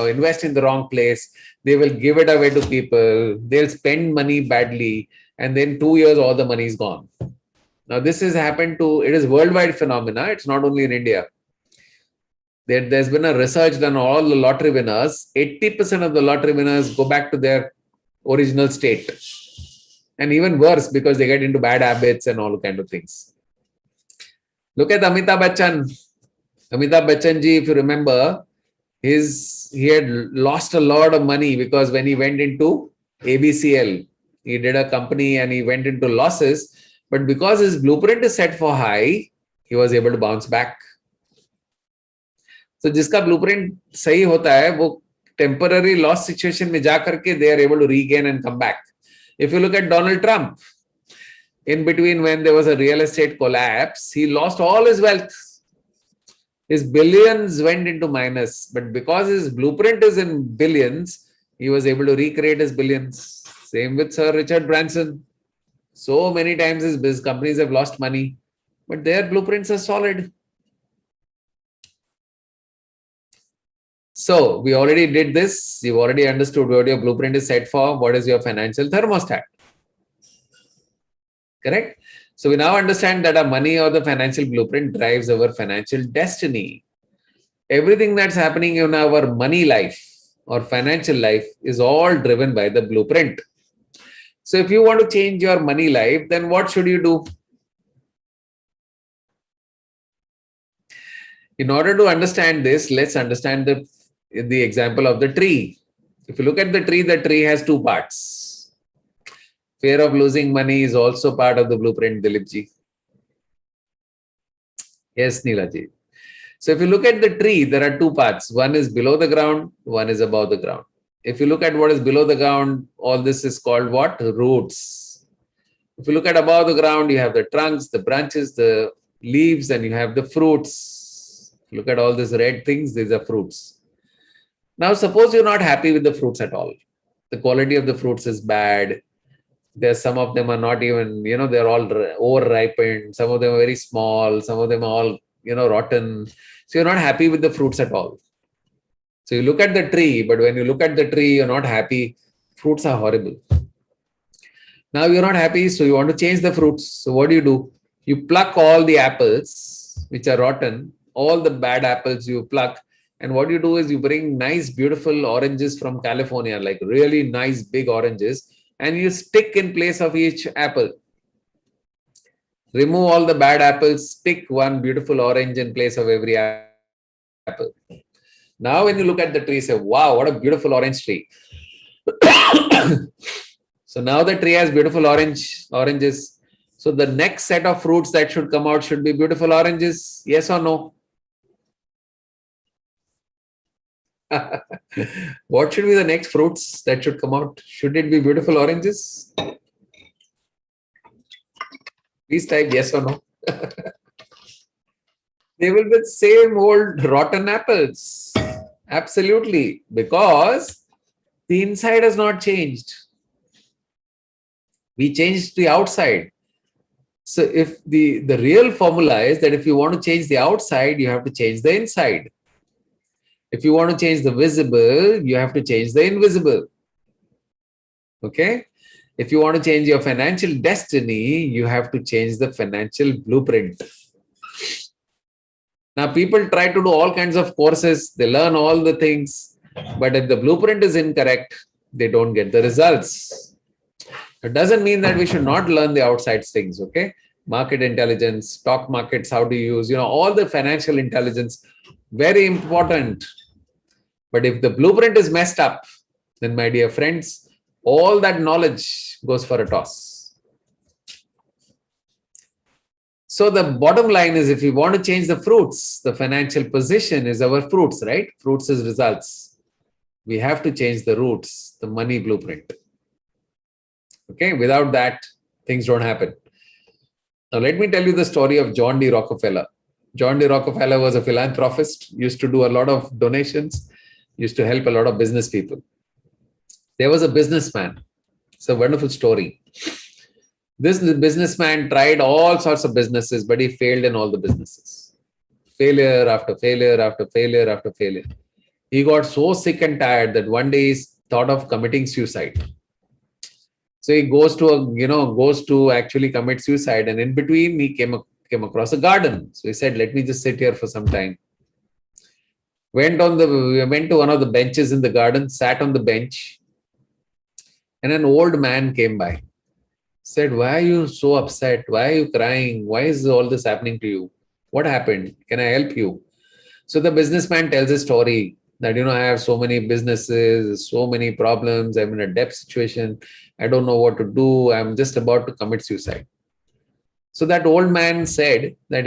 invest in the wrong place. They will give it away to people. They'll spend money badly, and then 2 years all the money is gone. Now this has happened it is worldwide phenomena. It's not only in India. There's been a research done on all the lottery winners. 80% of the lottery winners go back to their original state. And even worse, because they get into bad habits and all kind of things. Look at Amitabh Bachchan. Amitabh Bachchan ji, if you remember, he had lost a lot of money because when he went into ABCL, he did a company and he went into losses. But because his blueprint is set for high, he was able to bounce back. So जिसका blueprint सही होता है, वो temporary loss situation में जा करके they are able to regain and come back. If you look at Donald Trump, in between when there was a real estate collapse, he lost all his wealth. His billions went into minus, but because his blueprint is in billions, he was able to recreate his billions. Same with Sir Richard Branson. So many times his companies have lost money, but their blueprints are solid. So we already did this. You've already understood what your blueprint is set for. What is your financial thermostat? Correct? So we now understand that our money or the financial blueprint drives our financial destiny. Everything that's happening in our money life or financial life is all driven by the blueprint. So if you want to change your money life, then what should you do? In order to understand this, let's understand the example of the tree. If you look at the tree has two parts. Fear of losing money is also part of the blueprint, Dilipji. Yes, Neelaji. So if you look at the tree, there are two parts. One is below the ground, one is above the ground. If you look at what is below the ground, all this is called what? Roots. If you look at above the ground, you have the trunks, the branches, the leaves, and you have the fruits. Look at all these red things, these are fruits. Now, suppose you're not happy with the fruits at all. The quality of the fruits is bad. There's some of them are not even, they're all over-ripened. Some of them are very small. Some of them are all, rotten. So you're not happy with the fruits at all. So you look at the tree, but when you look at the tree, you're not happy. Fruits are horrible. Now you're not happy, so you want to change the fruits. So what do? You pluck all the apples, which are rotten, all the bad apples you pluck. And what you do is you bring nice, beautiful oranges from California, like really nice, big oranges, and you stick in place of each apple. Remove all the bad apples, stick one beautiful orange in place of every apple. Now, when you look at the tree, say, wow, what a beautiful orange tree. So now the tree has beautiful oranges. So the next set of fruits that should come out should be beautiful oranges. Yes or no? What should be the next fruits that should come out? Should it be beautiful oranges? Please type yes or no. They will be the same old rotten apples. Absolutely. Because the inside has not changed. We changed the outside. So if the real formula is that if you want to change the outside, you have to change the inside. If you want to change the visible, you have to change the invisible. Okay? If you want to change your financial destiny, you have to change the financial blueprint. Now, people try to do all kinds of courses. They learn all the things. But if the blueprint is incorrect, they don't get the results. It doesn't mean that we should not learn the outside things. Okay? Market intelligence, stock markets, how to use, all the financial intelligence, very important. But if the blueprint is messed up, then my dear friends, all that knowledge goes for a toss. So the bottom line is, if you want to change the fruits, the financial position is our fruits, right? Fruits is results. We have to change the roots, the money blueprint. Okay, without that, things don't happen. Now, let me tell you the story of John D. Rockefeller. John D. Rockefeller was a philanthropist, used to do a lot of donations, used to help a lot of business people. There was a businessman. It's a wonderful story. This businessman tried all sorts of businesses, but he failed in all the businesses. failure after failure after failure after failure. He got so sick and tired that one day he thought of committing suicide. So he goes to actually commit suicide, and in between he came across a garden. So he said, "Let me just sit here for some time." Went to one of the benches in the garden, sat on the bench, and an old man came by. Said, "Why are you so upset? Why are you crying? Why is all this happening to you? What happened? Can I help you?" So the businessman tells a story that, I have so many businesses, so many problems. I'm in a debt situation. I don't know what to do. I'm just about to commit suicide. So that old man said that,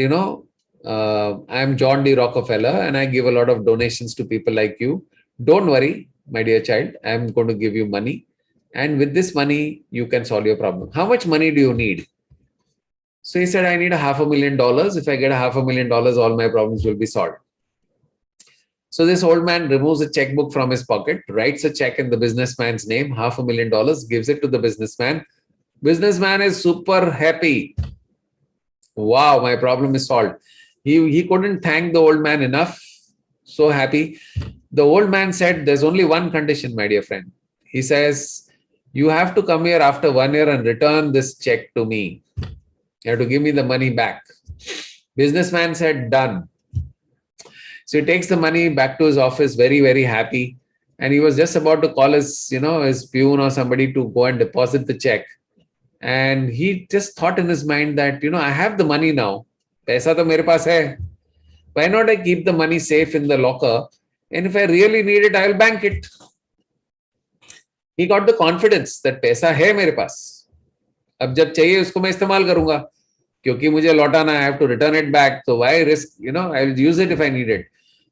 I'm John D. Rockefeller and I give a lot of donations to people like you. Don't worry, my dear child. I'm going to give you money. And with this money, you can solve your problem. How much money do you need? So he said, I need $500,000. If I get $500,000, all my problems will be solved. So this old man removes a checkbook from his pocket, writes a check in the businessman's name, $500,000, gives it to the businessman. Businessman is super happy. Wow, my problem is solved. He couldn't thank the old man enough. So happy. The old man said, there's only one condition, my dear friend. He says, you have to come here after 1 year and return this check to me. You have to give me the money back. Businessman said, done. So he takes the money back to his office, very, very happy. And he was just about to call his peon or somebody to go and deposit the check. And he just thought in his mind that, I have the money now. Paisa to mere paas hai. Why not I keep the money safe in the locker? And if I really need it, I'll bank it. He got the confidence that paisa hai mere paas. Ab jab chahiye usko main istemal karunga. Kyunki mujhe lautana, I have to return it back. So why risk? I'll use it if I need it.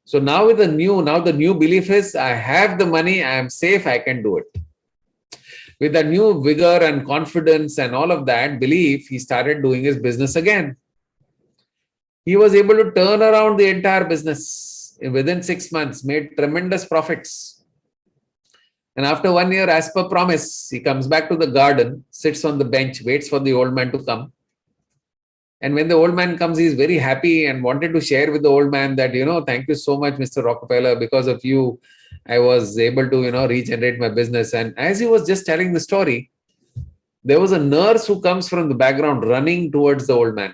So now the new belief is, I have the money, I am safe, I can do it. With the new vigor and confidence and all of that belief, he started doing his business again. He was able to turn around the entire business within 6 months, made tremendous profits. And after 1 year, as per promise, he comes back to the garden, sits on the bench, waits for the old man to come. And when the old man comes, he's very happy and wanted to share with the old man that, thank you so much, Mr. Rockefeller. Because of you, I was able to, regenerate my business. And as he was just telling the story, there was a nurse who comes from the background running towards the old man,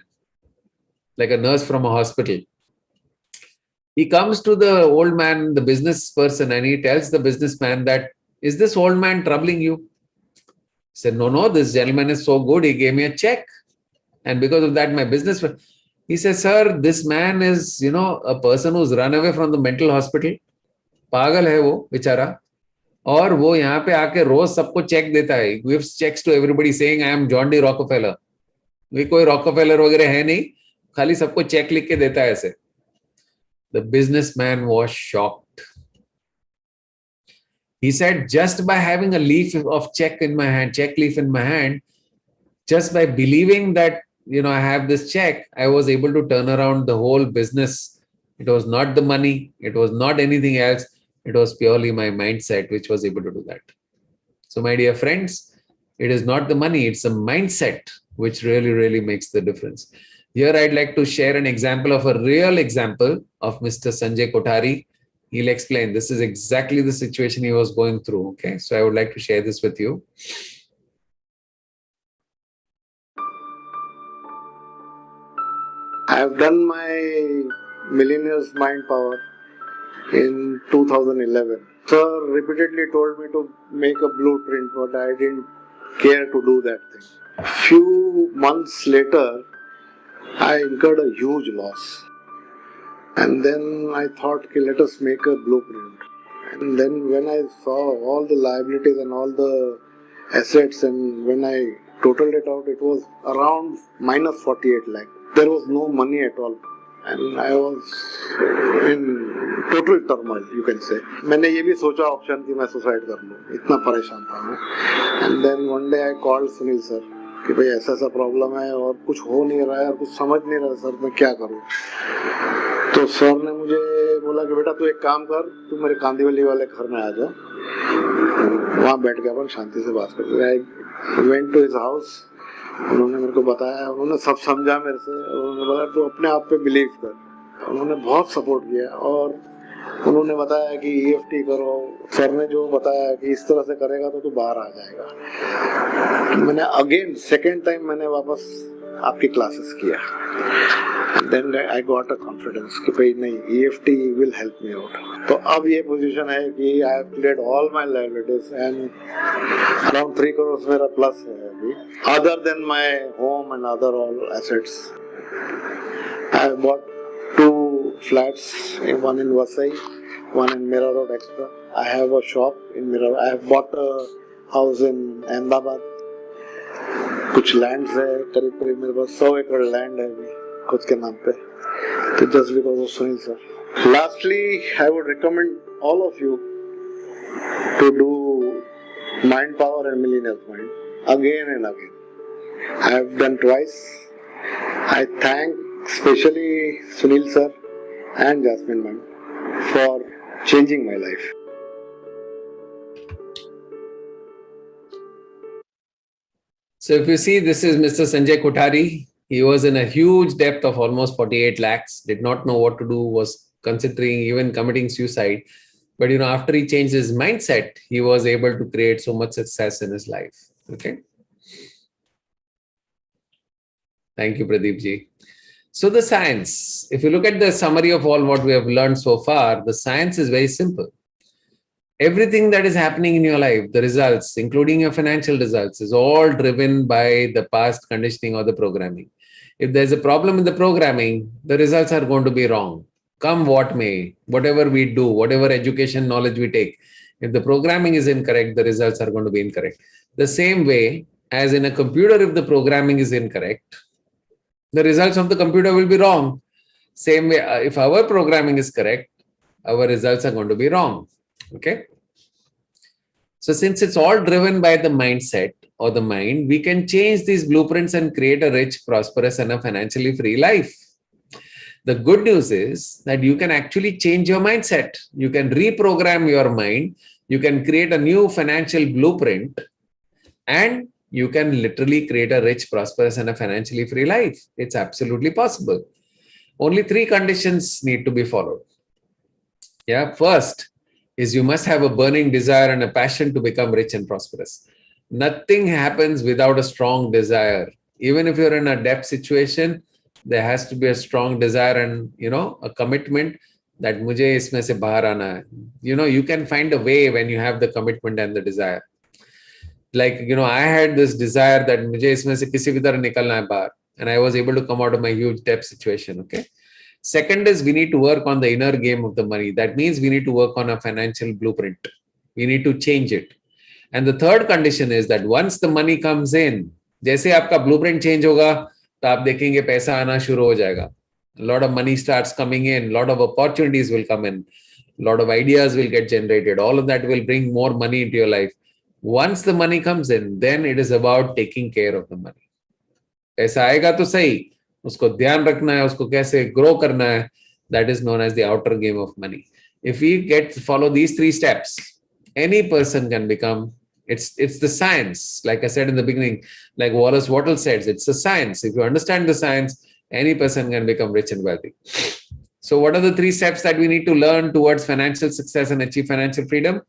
like a nurse from a hospital. He comes to the old man, the business person, and he tells the businessman that, is this old man troubling you? He said, no, this gentleman is so good. He gave me a check. And because of that, my business. He says, sir, this man is, a person who's run away from the mental hospital. पागल है वो बेचारा, और वो यहाँ पे आके रोज सबको चेक देता है. Gives checks to everybody saying, I am John D. Rockefeller. वे कोई Rockefeller वगैरह है नहीं, खाली सबको चेक लिख के देता है ऐसे. The businessman was shocked. He said, just by having a leaf of check leaf in my hand, just by believing that, I have this check, I was able to turn around the whole business. It was not the money. It was not anything else. It was purely my mindset which was able to do that. So my dear friends, it is not the money. It's a mindset which really, really makes the difference. Here I'd like to share an example of a real example of Mr. Sanjay Kothari. He'll explain. This is exactly the situation he was going through. Okay. So I would like to share this with you. I have done my Millionaire's Mind Power in 2011. Sir repeatedly told me to make a blueprint, but I didn't care to do that thing. Few months later, I incurred a huge loss. And then I thought, okay, let us make a blueprint. And then when I saw all the liabilities and all the assets, and when I totaled it out, it was around minus 48 lakh. There was no money at all. And I was in total turmoil, you can say. मैंने ये भी सोचा option कि मैं suicide कर लूँ, इतना परेशान था मैं. And then one day I called Sunil sir कि भाई ऐसा ऐसा प्रॉब्लम है और कुछ हो नहीं रहा है और कुछ समझ नहीं रहा सर, मैं क्या करूँ. तो सर ने मुझे बोला कि बेटा तू एक काम कर, तू मेरे कांदीवली वाले घर में आ जा, वहाँ बैठ के अपन शांति से बात करते. I went to his house. उन्होंने मेरे को बताया, उन्होंने सब समझा मेरे से. उन्होंने बोला तू अपने आप पे बिलीव कर, उन्होंने बहुत सपोर्ट किया और उन्होंने बताया कि EFT करो, सर ने जो बताया कि इस तरह से करेगा तो तू बाहर आ जाएगा। मैंने अगेन सेकेंड टाइम मैंने वापस आपकी क्लासेस किया, then I got a confidence कि भाई नहीं, EFT will help me out. तो अब ये पोजीशन है कि I have cleared all my liabilities and around 3 crore मेरा प्लस है अभी, other than my home and other all assets. I have bought 2 flats, one in Vasai, one in Mira Road Extra. I have a shop in Mira. I have bought a house in Ahmedabad. कुछ land है, करीब करीब मेरे पास 100 एकड़ land है अभी खुद के नाम पे, तो just because of Sunil sir. Lastly I would recommend all of you to do mind power and millionaires mind again and again. I have done twice. I thank specially Sunil sir and Jasmine ma'am for changing my life. So if you see, this is Mr. Sanjay Kothari. He was in a huge depth of almost 48 lakhs, did not know what to do, was considering even committing suicide. But after he changed his mindset, he was able to create so much success in his life. Okay. Thank you, Pradeep ji. So the science, if you look at the summary of all what we have learned so far, the science is very simple. Everything that is happening in your life, the results, including your financial results, is all driven by the past conditioning or the programming. If there's a problem in the programming, the results are going to be wrong. Come what may, whatever we do, whatever education knowledge we take, if the programming is incorrect, the results are going to be incorrect. The same way as in a computer, if the programming is incorrect, the results of the computer will be wrong. Same way, if our programming is correct, our results are going to be wrong. Okay. So since it's all driven by the mindset or the mind, we can change these blueprints and create a rich, prosperous, and a financially free life. The good news is that you can actually change your mindset. You can reprogram your mind. You can create a new financial blueprint, and you can literally create a rich, prosperous, and a financially free life. It's absolutely possible. Only 3 conditions need to be followed. Yeah. First is you must have a burning desire and a passion to become rich and prosperous. Nothing happens without a strong desire. Even if you're in a debt situation, there has to be a strong desire and, a commitment that mujhe isme se bahar aana hai. You can find a way when you have the commitment and the desire. Like, I had this desire that mujhe isme se kisi bhi tarah nikalna hai bahar, and I was able to come out of my huge debt situation. Okay. Second is we need to work on the inner game of the money. That means we need to work on a financial blueprint. We need to change it. And the third condition is that once the money comes in, जैसे आपका blueprint change होगा, तो आप देखेंगे पैसा आना शुरू हो जाएगा. A lot of money starts coming in, a lot of opportunities will come in, a lot of ideas will get generated. All of that will bring more money into your life. Once the money comes in, then it is about taking care of the money. पैसा आएगा तो सही, उसको ध्यान रखना है, उसको कैसे ग्रो करना है. That is known as the outer game of money. If we follow these 3 steps, any person can become. It's the science. Like I said in the beginning, like Wallace Wattle says, it's a science. If you understand the science, any person can become rich and wealthy. So what are the 3 steps that we need to learn towards financial success and achieve financial freedom?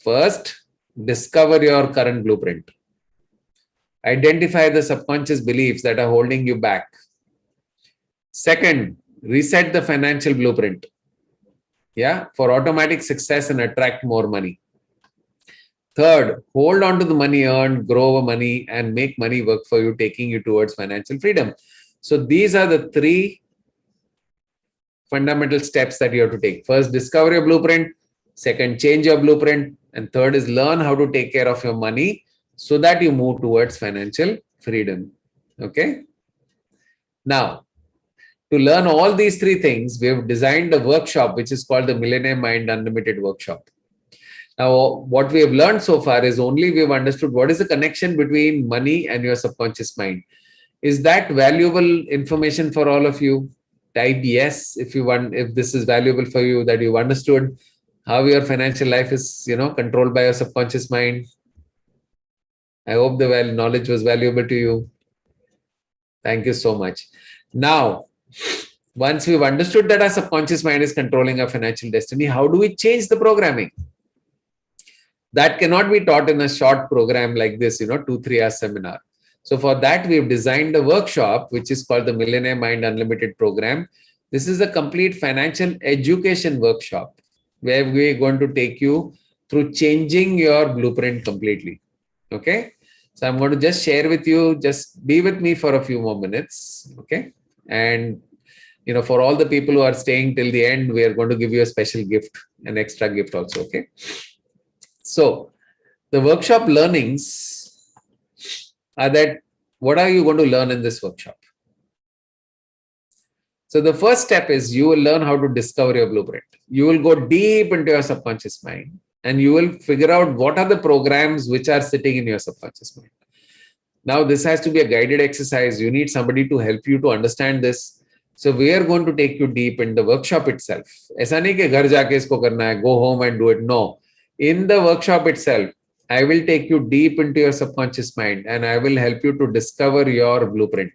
First, discover your current blueprint. Identify the subconscious beliefs that are holding you back. Second, reset the financial blueprint. Yeah, for automatic success and attract more money. Third, hold on to the money earned, grow money, and make money work for you, taking you towards financial freedom. So these are the 3 fundamental steps that you have to take. First, discover your blueprint. Second, change your blueprint. And third is learn how to take care of your money so that you move towards financial freedom. Okay. Now, to learn all these 3 things, we have designed a workshop which is called the Millionaire Mind Unlimited Workshop. Now, what we have learned so far is only we have understood what is the connection between money and your subconscious mind. Is that valuable information for all of you? Type yes if you want, if this is valuable for you, that you've understood how your financial life is, controlled by your subconscious mind. I hope the knowledge was valuable to you. Thank you so much. Now, Once we've understood that our subconscious mind is controlling our financial destiny, how do we change the programming? That cannot be taught in a short program like this, 2-3 hour seminar. So for that, we've designed a workshop, which is called the Millionaire Mind Unlimited program. This is a complete financial education workshop where we're going to take you through changing your blueprint completely. Okay. So I'm going to just share with you, just be with me for a few more minutes. Okay. And, for all the people who are staying till the end, we are going to give you a special gift, an extra gift also. Okay. So the workshop learnings are that what are you going to learn in this workshop? So the first step is you will learn how to discover your blueprint. You will go deep into your subconscious mind and you will figure out what are the programs which are sitting in your subconscious mind. Now, this has to be a guided exercise. You need somebody to help you to understand this. So we are going to take you deep in the workshop itself. ऐसा नहीं कि घर जाके इसको करना है, go home and do it. No. In the workshop itself, I will take you deep into your subconscious mind and I will help you to discover your blueprint.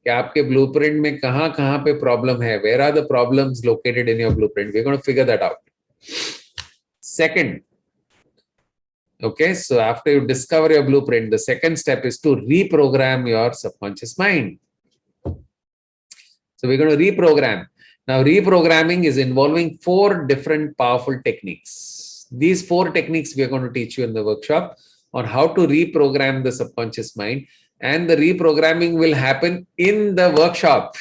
कि आपके blueprint में कहाँ पे problem है? Where are the problems located in your blueprint? We're going to figure that out. Second, okay, so after you discover your blueprint, the second step is to reprogram your subconscious mind. So we're going to reprogram. Now, reprogramming is involving 4 different powerful techniques. These 4 techniques we are going to teach you in the workshop on how to reprogram the subconscious mind, and the reprogramming will happen in the workshop.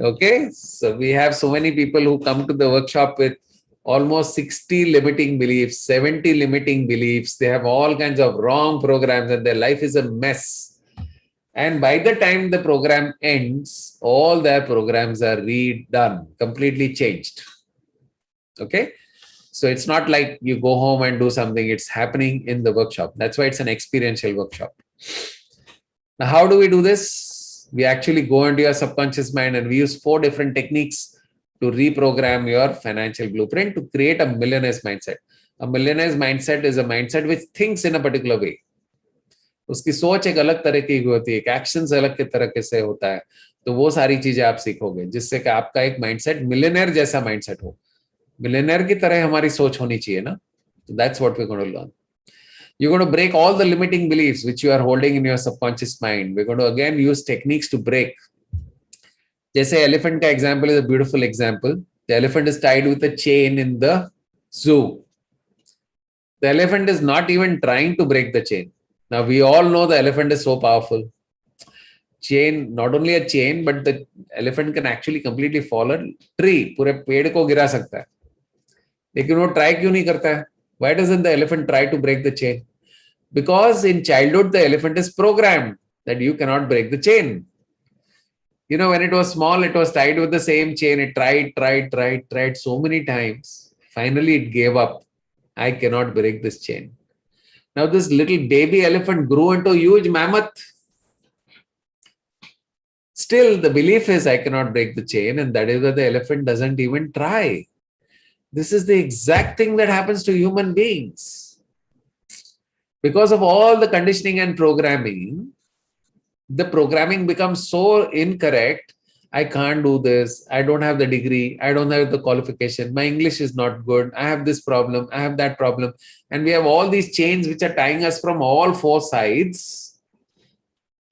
Okay, so we have so many people who come to the workshop with almost 60 limiting beliefs, 70 limiting beliefs. They have all kinds of wrong programs and their life is a mess. And by the time the program ends, all their programs are redone, completely changed. Okay. So it's not like you go home and do something. It's happening in the workshop. That's why it's an experiential workshop. Now, how do we do this? We actually go into your subconscious mind and we use 4 different techniques to reprogram your financial blueprint to create a millionaire's mindset. A millionaire's mindset is a mindset which thinks in a particular way. उसकी सोच एक अलग तरह की होती है, actions अलग के तरह से होता है. तो वो सारी चीजें आप सीखोगे जिससे कि आपका एक माइंडसेट मिलियनेयर जैसा माइंडसेट हो. मिलियनेयर की तरह हमारी सोच होनी चाहिए ना. That's what we're going to learn. You're going to break all the limiting beliefs which you are holding in your subconscious mind. We're going to again use techniques to break. जैसे elephant का example is a beautiful example. The elephant is tied with a chain in the zoo. The elephant is not even trying to break the chain. Now, we all know the elephant is so powerful. Chain, not only a chain, but the elephant can actually completely fall a tree. पूरे पेड़ को गिरा सकता है. लेकिन वो try क्यों नहीं करता है? Why doesn't the elephant try to break the chain? Because in childhood, the elephant is programmed that you cannot break the chain. When it was small, it was tied with the same chain. It tried so many times. Finally, it gave up. I cannot break this chain. Now, this little baby elephant grew into a huge mammoth. Still, the belief is I cannot break the chain, and that is why the elephant doesn't even try. This is the exact thing that happens to human beings. Because of all the conditioning and programming, the programming becomes so incorrect. I can't do this. I don't have the degree. I don't have the qualification. My English is not good. I have this problem. I have that problem. And we have all these chains which are tying us from all 4 sides.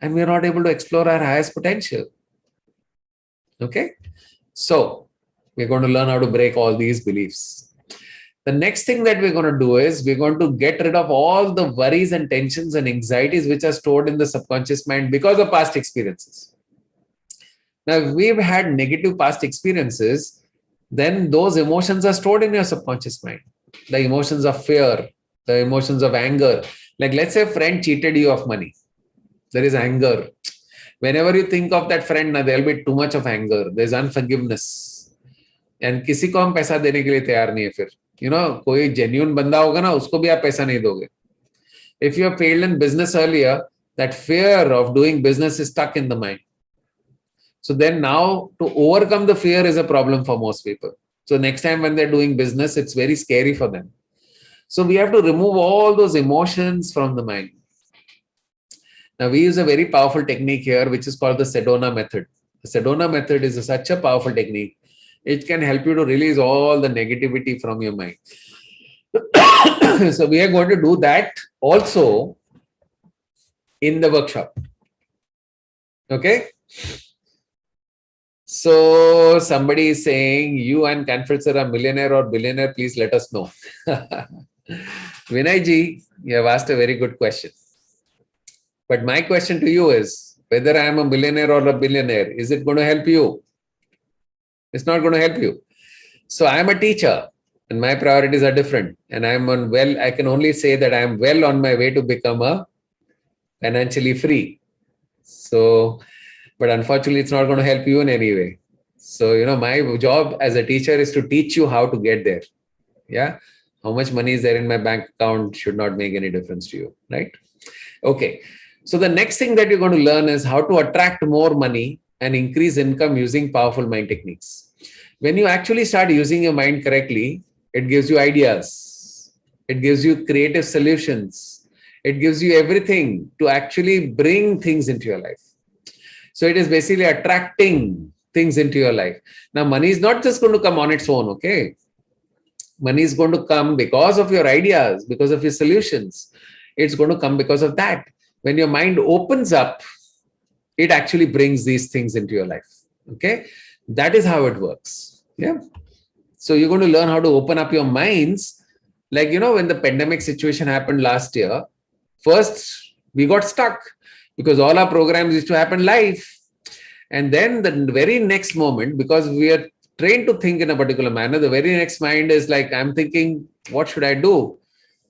And we are not able to explore our highest potential. Okay. So we're going to learn how to break all these beliefs. The next thing that we're going to do is we're going to get rid of all the worries and tensions and anxieties which are stored in the subconscious mind because of past experiences. Now, if we've had negative past experiences, then those emotions are stored in your subconscious mind. The emotions of fear, the emotions of anger. Like, let's say a friend cheated you of money. There is anger. Whenever you think of that friend, there'll be too much of anger. There's unforgiveness. And किसी को हम पैसा देने के लिए तैयार नहीं है फिर. कोई genuine बंदा होगा ना, उसको भी आप पैसा नहीं दोगे. If you have failed in business earlier, that fear of doing business is stuck in the mind. So then now to overcome the fear is a problem for most people. So next time when they're doing business, it's very scary for them. So we have to remove all those emotions from the mind. Now we use a very powerful technique here, which is called the Sedona method. The Sedona method is such a powerful technique. It can help you to release all the negativity from your mind. So we are going to do that also in the workshop. Okay. So somebody is saying, you and Canfield sir are millionaire or billionaire, please let us know. Vinay ji, you have asked a very good question. But my question to you is, whether I am a millionaire or a billionaire, is it going to help you? It's not going to help you. So I am a teacher and my priorities are different. And I can only say that I am well on my way to become a financially free. So, but unfortunately, it's not going to help you in any way. So, my job as a teacher is to teach you how to get there. Yeah. How much money is there in my bank account should not make any difference to you, right? Okay. So the next thing that you're going to learn is how to attract more money and increase income using powerful mind techniques. When you actually start using your mind correctly, it gives you ideas. It gives you creative solutions. It gives you everything to actually bring things into your life. So it is basically attracting things into your life. Now, money is not just going to come on its own, okay? Money is going to come because of your ideas, because of your solutions. It's going to come because of that. When your mind opens up, it actually brings these things into your life. Okay. That is how it works. Yeah. So you're going to learn how to open up your minds. Like, when the pandemic situation happened last year, first we got stuck because all our programs used to happen live. And then the very next moment, because we are trained to think in a particular manner, the very next mind is like, I'm thinking, what should I do?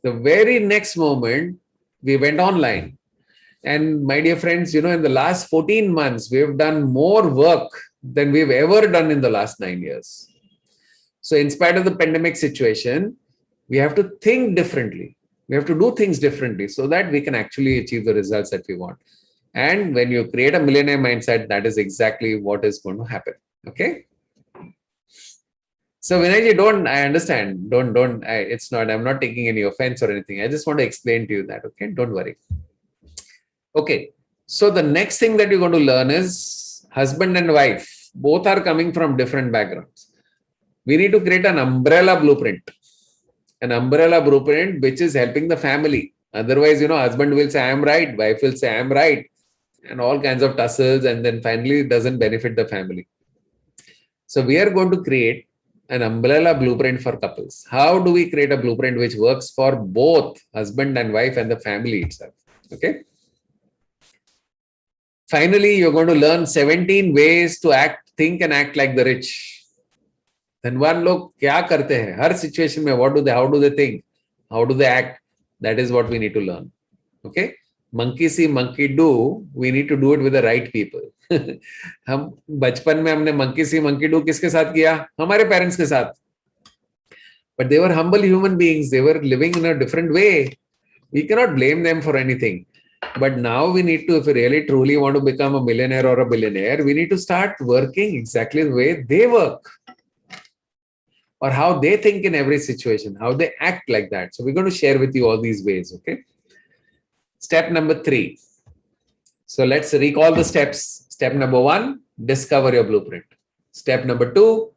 The very next moment, we went online. And my dear friends, in the last 14 months, we have done more work than we've ever done in the last 9 years. So in spite of the pandemic situation, we have to think differently. We have to do things differently so that we can actually achieve the results that we want. And when you create a millionaire mindset, that is exactly what is going to happen. Okay. So Vinayji, I understand. I'm not taking any offense or anything. I just want to explain to you that. Okay. Don't worry. Okay, so the next thing that you're going to learn is husband and wife, both are coming from different backgrounds. We need to create an umbrella blueprint which is helping the family. Otherwise, husband will say, I am right, wife will say, I am right, and all kinds of tussles, and then finally it doesn't benefit the family. So we are going to create an umbrella blueprint for couples. How do we create a blueprint which works for both husband and wife and the family itself? Okay. Finally, you're going to learn 17 ways to think and act like the rich. धनवान लोग क्या करते हैं हर situation में? How do they think? How do they act? That is what we need to learn. Okay? Monkey see, monkey do. We need to do it with the right people. हम बचपन में हमने monkey see, monkey do किसके साथ किया? हमारे parents के साथ. But they were humble human beings. They were living in a different way. We cannot blame them for anything. But now we need to, if we really truly want to become a millionaire or a billionaire, we need to start working exactly the way they work or how they think in every situation, how they act like that. So we're going to share with you all these ways. Okay. Step number 3. So let's recall the steps. Step number 1, discover your blueprint. Step number 2,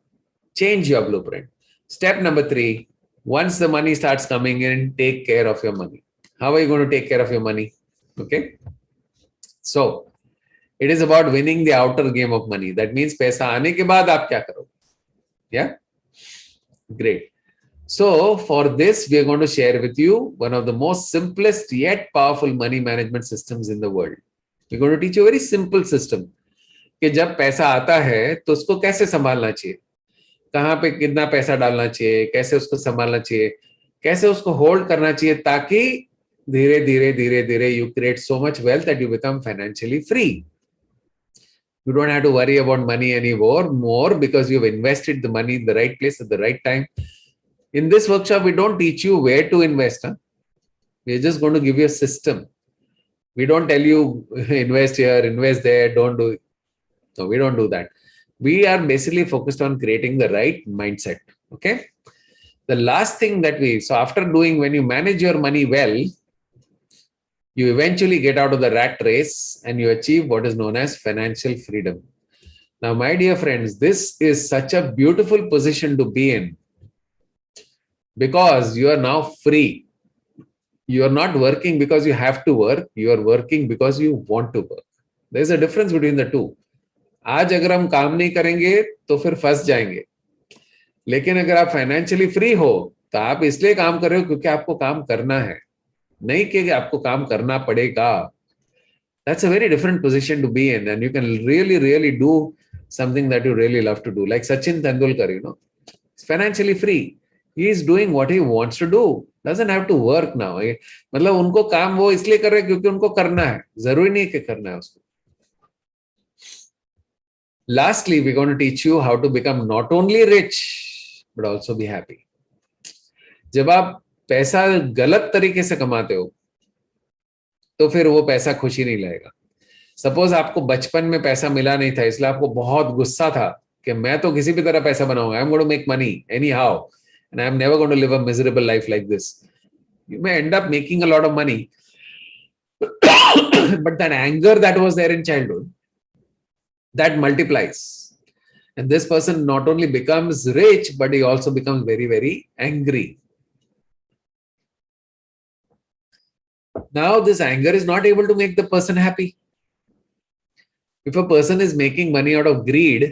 change your blueprint. Step number 3, once the money starts coming in, take care of your money. How are you going to take care of your money? Okay. So it is about winning the outer game of money. That means पैसा आने के बाद आप क्या करोगे? Yeah. Great. So for this, we are going to share with you one of the most simplest yet powerful money management systems in the world. We're going to teach you a very simple system. कि जब पैसा आता है तो उसको कैसे संभालना चाहिए, कहाँ पे कितना पैसा डालना चाहिए, कैसे उसको संभालना चाहिए, कैसे उसको होल्ड करना चाहिए, ताकि धीरे धीरे you create so much wealth that you become financially free. You don't have to worry about money anymore because you've invested the money in the right place at the right time. In this workshop, we don't teach you where to invest. We're just going to give you a system. We don't tell you invest here, invest there, don't do it. No, we don't do that. We are basically focused on creating the right mindset. Okay. The last thing that so after when you manage your money well, you eventually get out of the rat race and you achieve what is known as financial freedom. Now, my dear friends, this is such a beautiful position to be in because you are now free. You are not working because you have to work. You are working because you want to work. There is a difference between the two. आज अगर हम काम नहीं करेंगे तो फिर फंस जाएंगे, लेकिन अगर आप फाइनेंशियली फ्री हो तो आप इसलिए काम कर रहे हो क्योंकि आपको काम करना है, नहीं कि आपको काम करना पड़ेगा. That's a very different position to be in, and you can really do something that you really love to do. Like Sachin Tendulkar, he's financially free. He is doing what he wants to do. Doesn't have to work now. मतलब उनको काम वो इसलिए कर रहे हैं क्योंकि उनको करना है, जरूरी नहीं कि करना है उसको. Lastly, we're going to teach you how to become not only rich but also be happy. जब आप पैसा गलत तरीके से कमाते हो तो फिर वो पैसा खुशी नहीं लाएगा. सपोज आपको बचपन में पैसा मिला नहीं था, इसलिए आपको बहुत गुस्सा था कि मैं तो किसी भी तरह पैसा बनाऊंगा. I am going to make money anyhow and I am never going to live a miserable life like this. You may end up making a lot of money, but that anger that was there in childhood, that multiplies, and this person not only becomes rich but he also becomes very angry. Now this anger is not able to make the person happy. If a person is making money out of greed,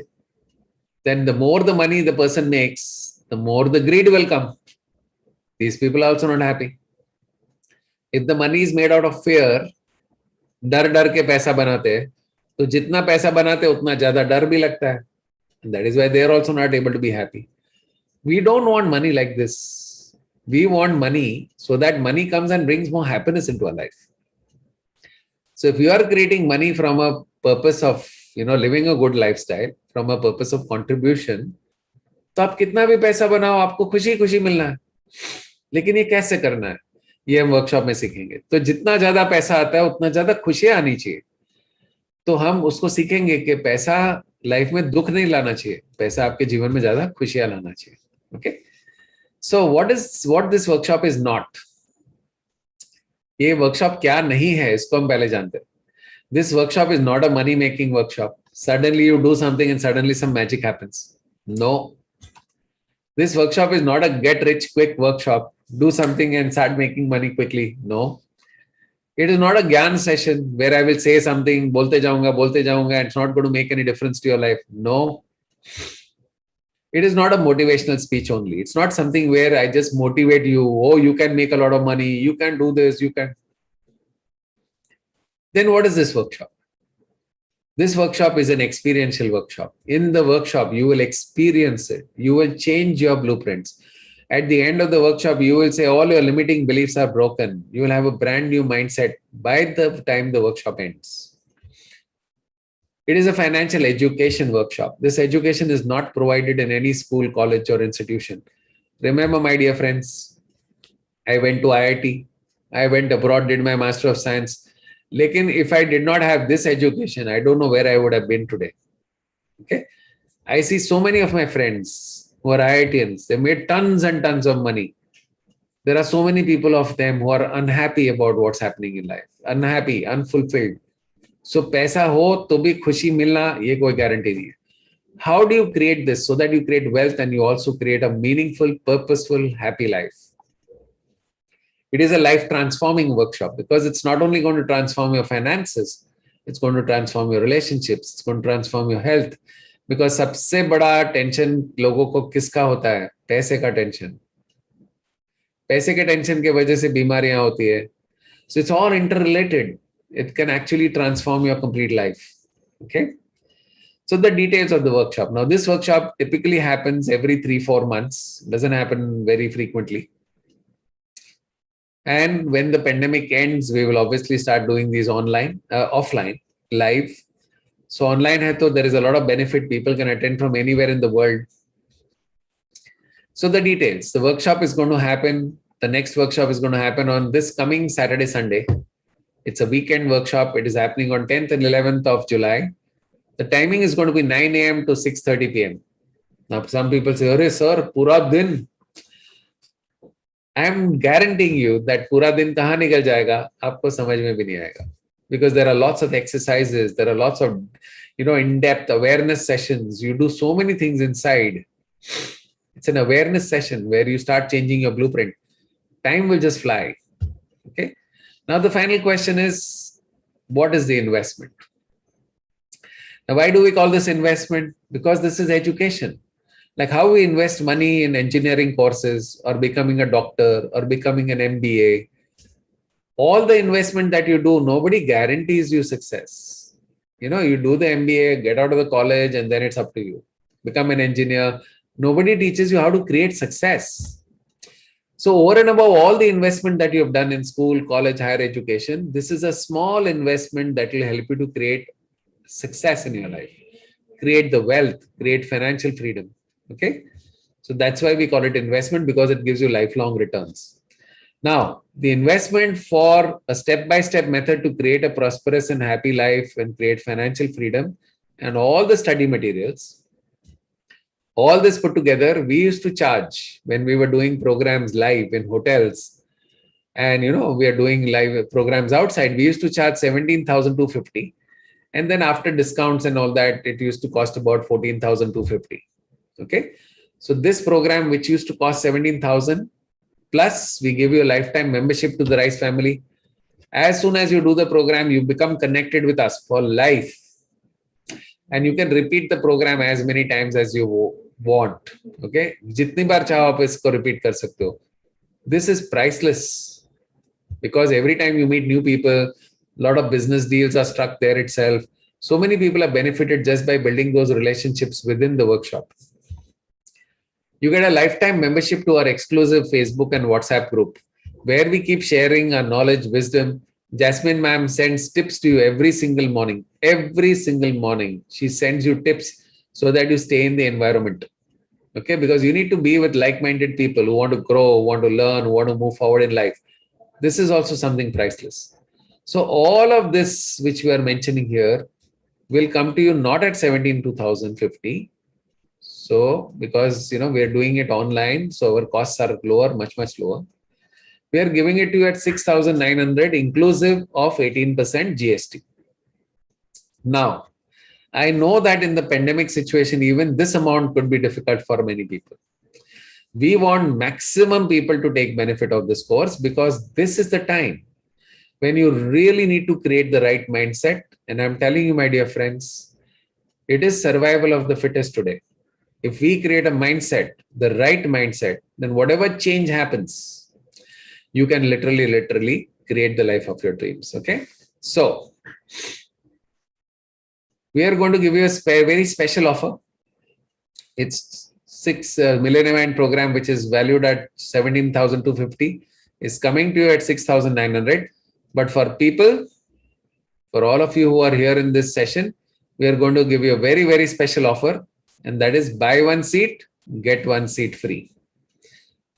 then the more the money the person makes, the more the greed will come. These people are also not happy. If the money is made out of fear, डर के पैसा बनाते हैं, तो जितना पैसा बनाते उतना ज्यादा डर भी लगता है. That is why they are also not able to be happy. We don't want money like this. We want money so that money comes and brings more happiness into our life. So if you are creating money from a purpose of living a good lifestyle, from a purpose of contribution, तो आप कितना भी पैसा बनाओ आपको खुशी खुशी मिलना है. लेकिन ये कैसे करना है, ये हम वर्कशॉप में सीखेंगे. तो जितना ज्यादा पैसा आता है उतना ज्यादा खुशियां आनी चाहिए. तो हम उसको सीखेंगे कि पैसा लाइफ में दुख नहीं लाना चाहिए, पैसा आपके जीवन में ज्यादा खुशियां लाना चाहिए. Okay, so what this workshop is not. ये वर्कशॉप क्या नहीं है इसको हम पहले जानते हैं. This workshop is not a money making workshop. Suddenly you do something and suddenly some magic happens. No, this workshop is not a get rich quick workshop. Do something and start making money quickly. No, it is not a gyan session where I will say something, bolte jaunga, and it's not going to make any difference to your life. No. It is not a motivational speech only. It's not something where I just motivate you. Oh, you can make a lot of money. You can do this. You can. Then what is this workshop? This workshop is an experiential workshop. In the workshop, you will experience it. You will change your blueprints. At the end of the workshop, you will say all your limiting beliefs are broken. You will have a brand new mindset by the time the workshop ends. It is a financial education workshop. This education is not provided in any school, college, or institution. Remember, my dear friends, I went to IIT. I went abroad, did my Master of Science. Lekin if I did not have this education, I don't know where I would have been today. Okay, I see so many of my friends who are IITians. They made tons and tons of money. There are so many people of them who are unhappy about what's happening in life. Unhappy, unfulfilled. So पैसा हो तो भी खुशी मिलना ये कोई guarantee नहीं है. How do you create this so that you create wealth and you also create a meaningful, purposeful, happy life? It is a life transforming workshop because it's not only going to transform your finances, it's going to transform your relationships, it's going to transform your health. Because सबसे बड़ा tension लोगों को किसका होता है? पैसे का tension. पैसे के टेंशन के वजह से बीमारियां होती है. So it's all interrelated. It can actually transform your complete life. Okay. So the details of the workshop. Now this workshop typically happens every 3-4 months. It doesn't happen very frequently. And when the pandemic ends, we will obviously start doing these online, offline, live. So online hai to there is a lot of benefit. People can attend from anywhere in the world. So the details, the workshop is going to happen. The next workshop is going to happen on this coming Saturday, Sunday. It's a weekend workshop. It is happening on 10th and 11th of July. The timing is going to be 9 a.m. to 6:30 p.m. Now, some people say, "Arey sir, pura din." I am guaranteeing you that pura din kahan nikal jayega, aapko samajh mein bhi nahi aayega. because there are lots of exercises, there are lots of, in-depth awareness sessions. You do so many things inside. It's an awareness session where you start changing your blueprint. Time will just fly. Okay. Now the final question is, what is the investment? Now, why do we call this investment? Because this is education. Like how we invest money in engineering courses or becoming a doctor or becoming an MBA. All the investment that you do, nobody guarantees you success. You do the MBA, get out of the college, and then it's up to you. Become an engineer. Nobody teaches you how to create success. So over and above all the investment that you have done in school, college, higher education, this is a small investment that will help you to create success in your life, create the wealth, create financial freedom. Okay. So that's why we call it investment, because it gives you lifelong returns. Now, the investment for a step-by-step method to create a prosperous and happy life and create financial freedom, and all the study materials, all this put together, we used to charge when we were doing programs live in hotels. And, we are doing live programs outside. We used to charge 17,250. And then after discounts and all that, it used to cost about 14,250. Okay. So this program, which used to cost 17,000, plus we give you a lifetime membership to the Rice family. As soon as you do the program, you become connected with us for life. And you can repeat the program as many times as you want. Okay. Jitni baar chaho aap isko repeat kar sakte ho. This is priceless, because every time you meet new people, a lot of business deals are struck there itself. So many people have benefited just by building those relationships within the workshop. You get a lifetime membership to our exclusive Facebook and WhatsApp group, where we keep sharing our knowledge, wisdom. Jasmine ma'am sends tips to you every single morning. Every single morning, she sends you tips so that you stay in the environment. Okay, because you need to be with like-minded people who want to grow, who want to learn, who want to move forward in life. This is also something priceless. So all of this, which we are mentioning here, will come to you not at 17,250. So because, we are doing it online, so our costs are lower, much, much lower. We are giving it to you at 6,900, inclusive of 18% GST. Now, I know that in the pandemic situation, even this amount could be difficult for many people. We want maximum people to take benefit of this course, because this is the time when you really need to create the right mindset. And I'm telling you, my dear friends, it is survival of the fittest today. If we create a mindset, the right mindset, then whatever change happens, you can literally create the life of your dreams. Okay. So we are going to give you a very special offer. It's 6 Millennium Mind program, which is valued at 17,250, is coming to you at 6,900. But for all of you who are here in this session, we are going to give you a very, very special offer. And that is buy one seat, get one seat free.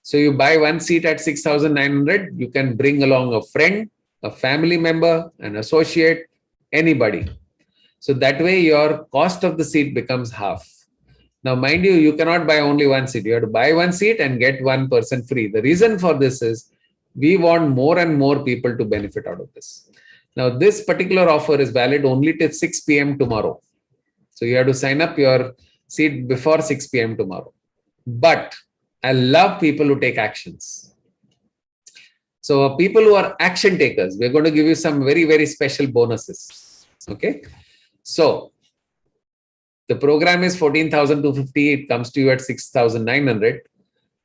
So you buy one seat at 6,900, you can bring along a friend, a family member, an associate, anybody. So that way your cost of the seat becomes half. Now, mind you, you cannot buy only one seat. You have to buy one seat and get one person free. The reason for this is we want more and more people to benefit out of this. Now, this particular offer is valid only till 6 p.m. tomorrow. So you have to sign up your seat before 6 p.m. tomorrow. But I love people who take actions. So people who are action takers, we're going to give you some very, very special bonuses. Okay. So the program is 14,250. It comes to you at 6,900.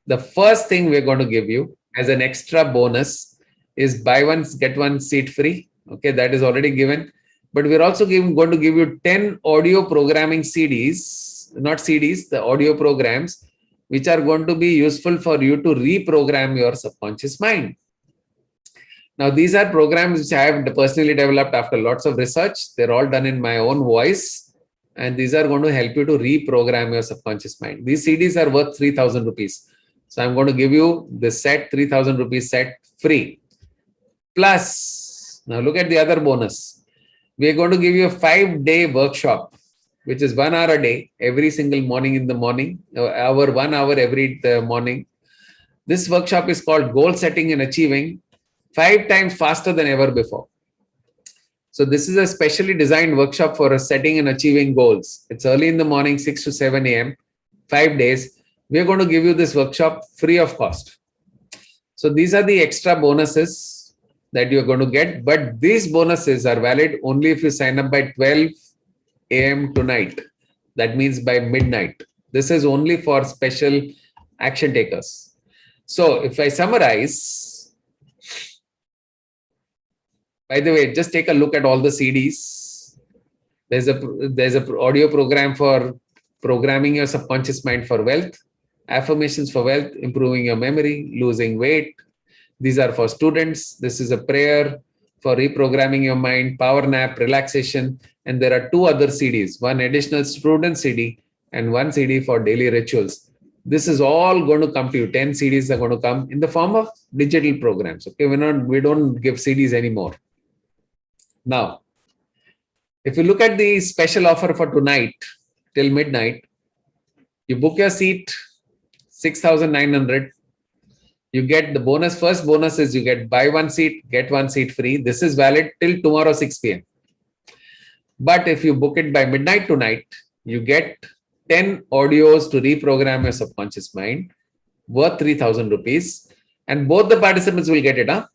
The first thing we're going to give you as an extra bonus is buy one, get one seat free. Okay. That is already given. But we're also going to give you 10 audio programming CDs, not CDs, the audio programs, which are going to be useful for you to reprogram your subconscious mind. Now, these are programs which I have personally developed after lots of research. They're all done in my own voice. And these are going to help you to reprogram your subconscious mind. These CDs are worth 3,000 rupees. So I'm going to give you the set, 3,000 rupees set free. Plus, now look at the other bonus. We're going to give you a 5-day workshop, which is 1 hour a day, every single morning in the morning, 1 hour every morning. This workshop is called Goal Setting and Achieving 5 times faster than ever before. So this is a specially designed workshop for setting and achieving goals. It's early in the morning, 6 to 7 a.m., 5 days. We're going to give you this workshop free of cost. So these are the extra bonuses that you're going to get. But these bonuses are valid only if you sign up by 12 a.m. tonight. That means by midnight. This is only for special action takers. So if I summarize, by the way, just take a look at all the CDs. There's a audio program for programming your subconscious mind for wealth, affirmations for wealth, improving your memory, losing weight. These are for students. This is a prayer for reprogramming your mind, power nap, relaxation. And there are 2 other CDs, one additional student CD and 1 CD for daily rituals. This is all going to come to you. 10 CDs are going to come in the form of digital programs. Okay, we don't give CDs anymore. Now, if you look at the special offer for tonight till midnight, you book your seat, 6,900. You get the bonus. First bonus is you get buy 1 seat, get 1 seat free. This is valid till tomorrow 6 p.m. But if you book it by midnight tonight, you get 10 audios to reprogram your subconscious mind worth 3,000 rupees. And both the participants will get it. Huh?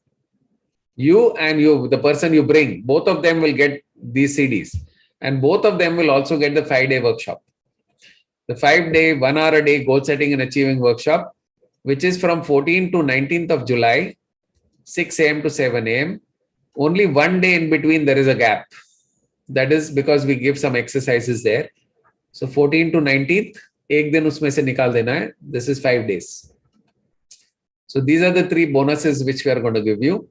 You and the person you bring, both of them will get these CDs. And both of them will also get the 5-day workshop. The 5-day, 1 hour a day goal setting and achieving workshop, which is from 14th to 19th of July, 6 a.m. to 7 a.m. Only 1 day in between there is a gap. That is because we give some exercises there. So 14th to 19th, ek din usme se nikal dena hai. This is 5 days. So these are the 3 bonuses which we are going to give you.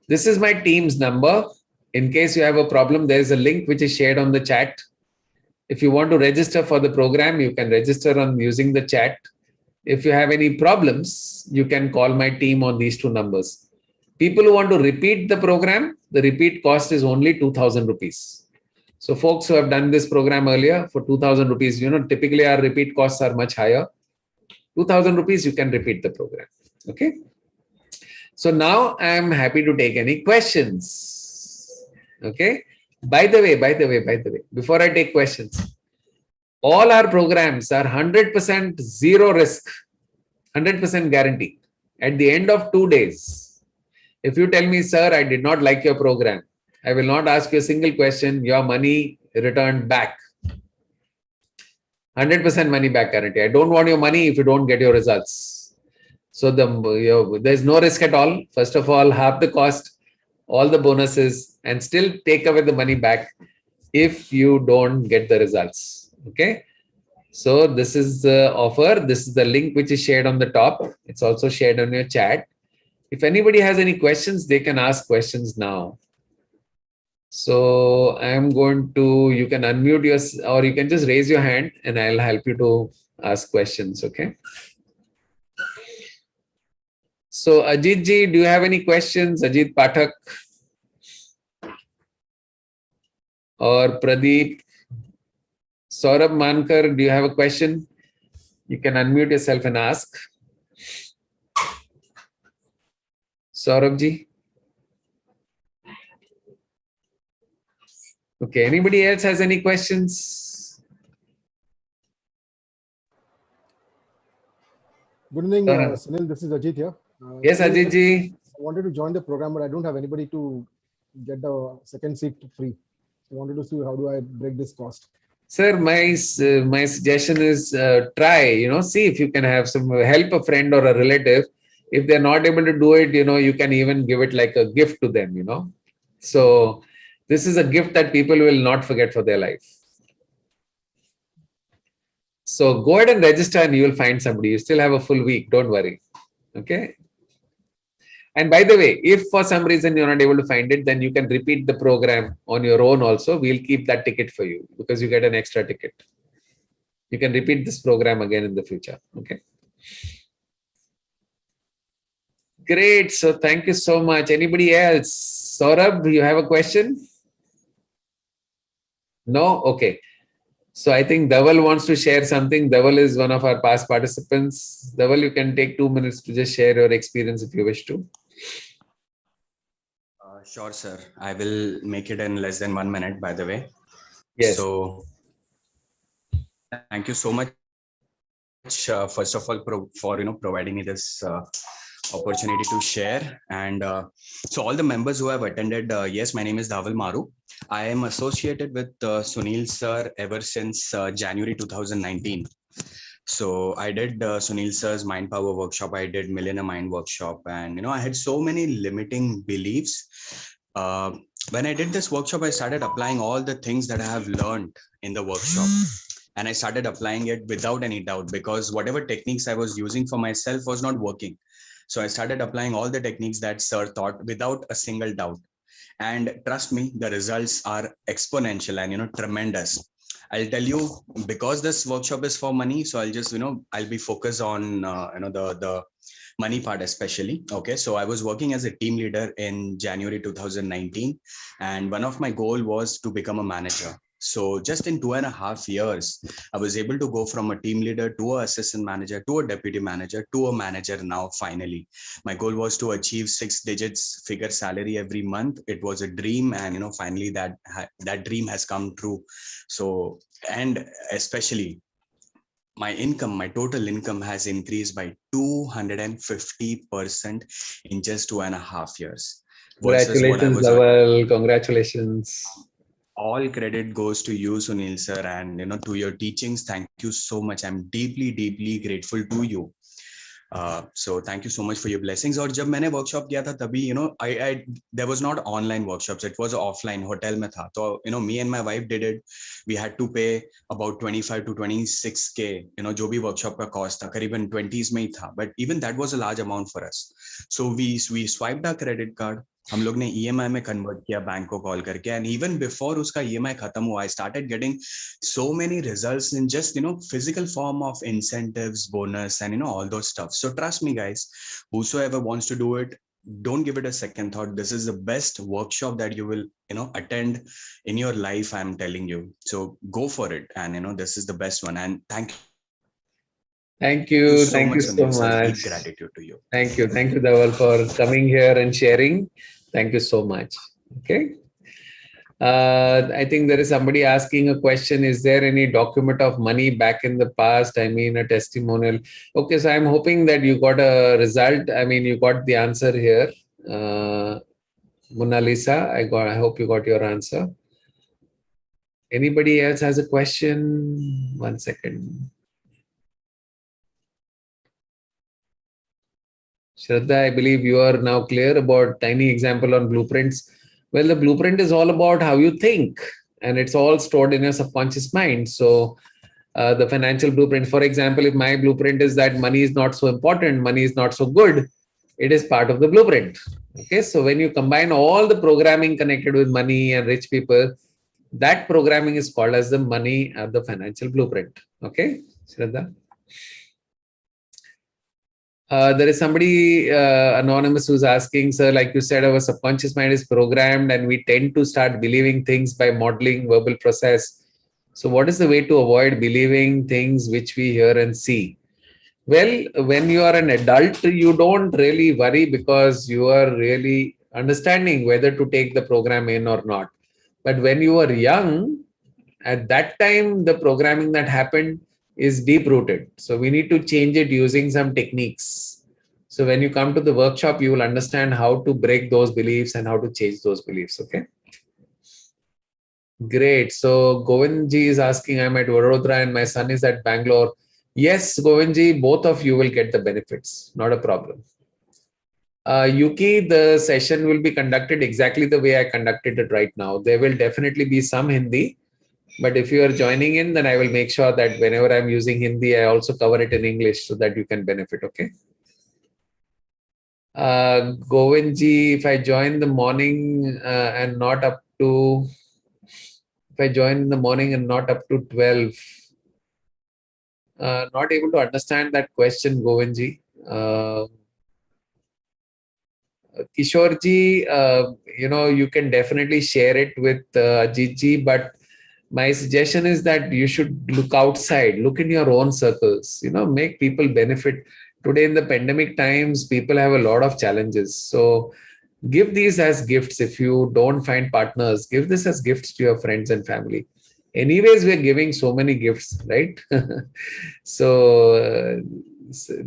This is my team's number. In case you have a problem, there is a link which is shared on the chat. If you want to register for the program, you can register on using the chat. If you have any problems, you can call my team on these 2 numbers. People who want to repeat the program, the repeat cost is only 2,000 rupees. So folks who have done this program earlier for 2,000 rupees, typically our repeat costs are much higher. 2,000 rupees, you can repeat the program. Okay. So now I am happy to take any questions. Okay. By the way, before I take questions, all our programs are 100% zero risk, 100% guarantee. At the end of 2 days, if you tell me, sir, I did not like your program, I will not ask you a single question, your money returned back. 100% money back guarantee. I don't want your money if you don't get your results. So there's no risk at all. First of all, half the cost, all the bonuses, and still take away the money back if you don't get the results. Okay. So this is the offer. This is the link which is shared on the top. It's also shared on your chat. If anybody has any questions, they can ask questions now. So I'm going to, you can unmute your, or you can just raise your hand and I'll help you to ask questions. Okay. So Ajit ji, do you have any questions? Ajit Pathak or Pradeep? Saurabh Mankar, do you have a question? You can unmute yourself and ask. Saurabh ji. Okay, anybody else has any questions? Good evening, Sunil. This is Ajit here. Yes, Ajit ji. I wanted to join the program, but I don't have anybody to get the second seat free. So I wanted to see how do I break this cost. Sir, my suggestion is try, see if you can have some help a friend or a relative. If they're not able to do it, you can even give it like a gift to them, So this is a gift that people will not forget for their life. So go ahead and register and you will find somebody. You still have a full week. Don't worry. Okay. And by the way, if for some reason you're not able to find it, then you can repeat the program on your own also. We'll keep that ticket for you because you get an extra ticket. You can repeat this program again in the future. Okay. Great. So thank you so much. Anybody else? Saurabh, you have a question? No? Okay. So I think Dhaval wants to share something. Dhaval is one of our past participants. Dhaval, you can take 2 minutes to just share your experience if you wish to. Sure, sir. I will make it in less than 1 minute, by the way. Yes. So, thank you so much, first of all, for providing me this opportunity to share. And so, all the members who have attended, yes, my name is Dhaval Maru. I am associated with Sunil sir ever since January 2019. So I did Sunil sir's Mind Power workshop. I did Millionaire Mind workshop, and I had so many limiting beliefs. When I did this workshop, I started applying all the things that I have learned in the workshop, and I started applying it without any doubt, because whatever techniques I was using for myself was not working. So I started applying all the techniques that sir taught without a single doubt. And trust me, the results are exponential and tremendous. I'll tell you, because this workshop is for money, so I'll just I'll be focused on the money part especially. Okay, so I was working as a team leader in January 2019, and one of my goal was to become a manager. So just in 2.5 years, I was able to go from a team leader to an assistant manager to a deputy manager to a manager now finally. My goal was to achieve 6 digits figure salary every month. It was a dream, and finally that dream has come true. So, and especially my income, my total income has increased by 250% in just 2.5 years. Congratulations, Dhaval. Congratulations. All credit goes to you, Sunil sir, and to your teachings. Thank you so much. I'm deeply, deeply grateful to you. So thank you so much for your blessings. और जब मैंने workshop किया था तभी there was not online workshops, it was offline, hotel में था. तो me and my wife did it. We had to pay about 25 to 26K, जो भी workshop का cost था, करीबन 20s में ही था. But even that was a large amount for us. So we swiped our credit card. हम लोग ने EMI में कन्वर्ट किया बैंक को कॉल करके, एंड इवन बिफोर उसका EMI खत्म हुआ, I started getting so many results in just physical form of incentives, bonus, and all those stuff. So trust me, guys, whosoever wants to do it, don't give it a second thought. This is the best workshop that you will attend in your life, I'm telling you. So go for it, and this is the best one. And thank you so much. Deep gratitude to you. Thank you, Dhaval, for coming here and sharing. Thank you so much. Okay. I think there is somebody asking a question. Is there any document of money back in the past? I mean, a testimonial. Okay, so I'm hoping that you got a result. I mean, you got the answer here. Mona Lisa, I hope you got your answer. Anybody else has a question? 1 second. Shraddha, I believe you are now clear about tiny example on blueprints. Well, the blueprint is all about how you think, and it's all stored in your subconscious mind. So the financial blueprint, for example, if my blueprint is that money is not so important, money is not so good, it is part of the blueprint. Okay, so when you combine all the programming connected with money and rich people, that programming is called as the money, the financial blueprint. Okay, Shraddha. There is somebody anonymous who's asking, sir, like you said, our subconscious mind is programmed and we tend to start believing things by modeling verbal process. So what is the way to avoid believing things which we hear and see? Well, when you are an adult, you don't really worry because you are really understanding whether to take the program in or not. But when you were young, at that time, the programming that happened is deep rooted. So we need to change it using some techniques. So when you come to the workshop, you will understand how to break those beliefs and how to change those beliefs. Okay. Great. So Govindji is asking, I'm at Vadodara and my son is at Bangalore. Yes, Govindji, both of you will get the benefits. Not a problem. Yuki, the session will be conducted exactly the way I conducted it right now. There will definitely be some Hindi. But if you are joining in, then I will make sure that whenever I'm using Hindi, I also cover it in English so that you can benefit, okay? Govindji, if I join in the morning and not up to 12, not able to understand that question, Govindji. Kishorji, you can definitely share it with Ajitji, but my suggestion is that you should look outside, look in your own circles, make people benefit. Today in the pandemic times, people have a lot of challenges. So Give these as gifts. If you don't find partners, give this as gifts to your friends and family. Anyways, we're giving so many gifts, right? So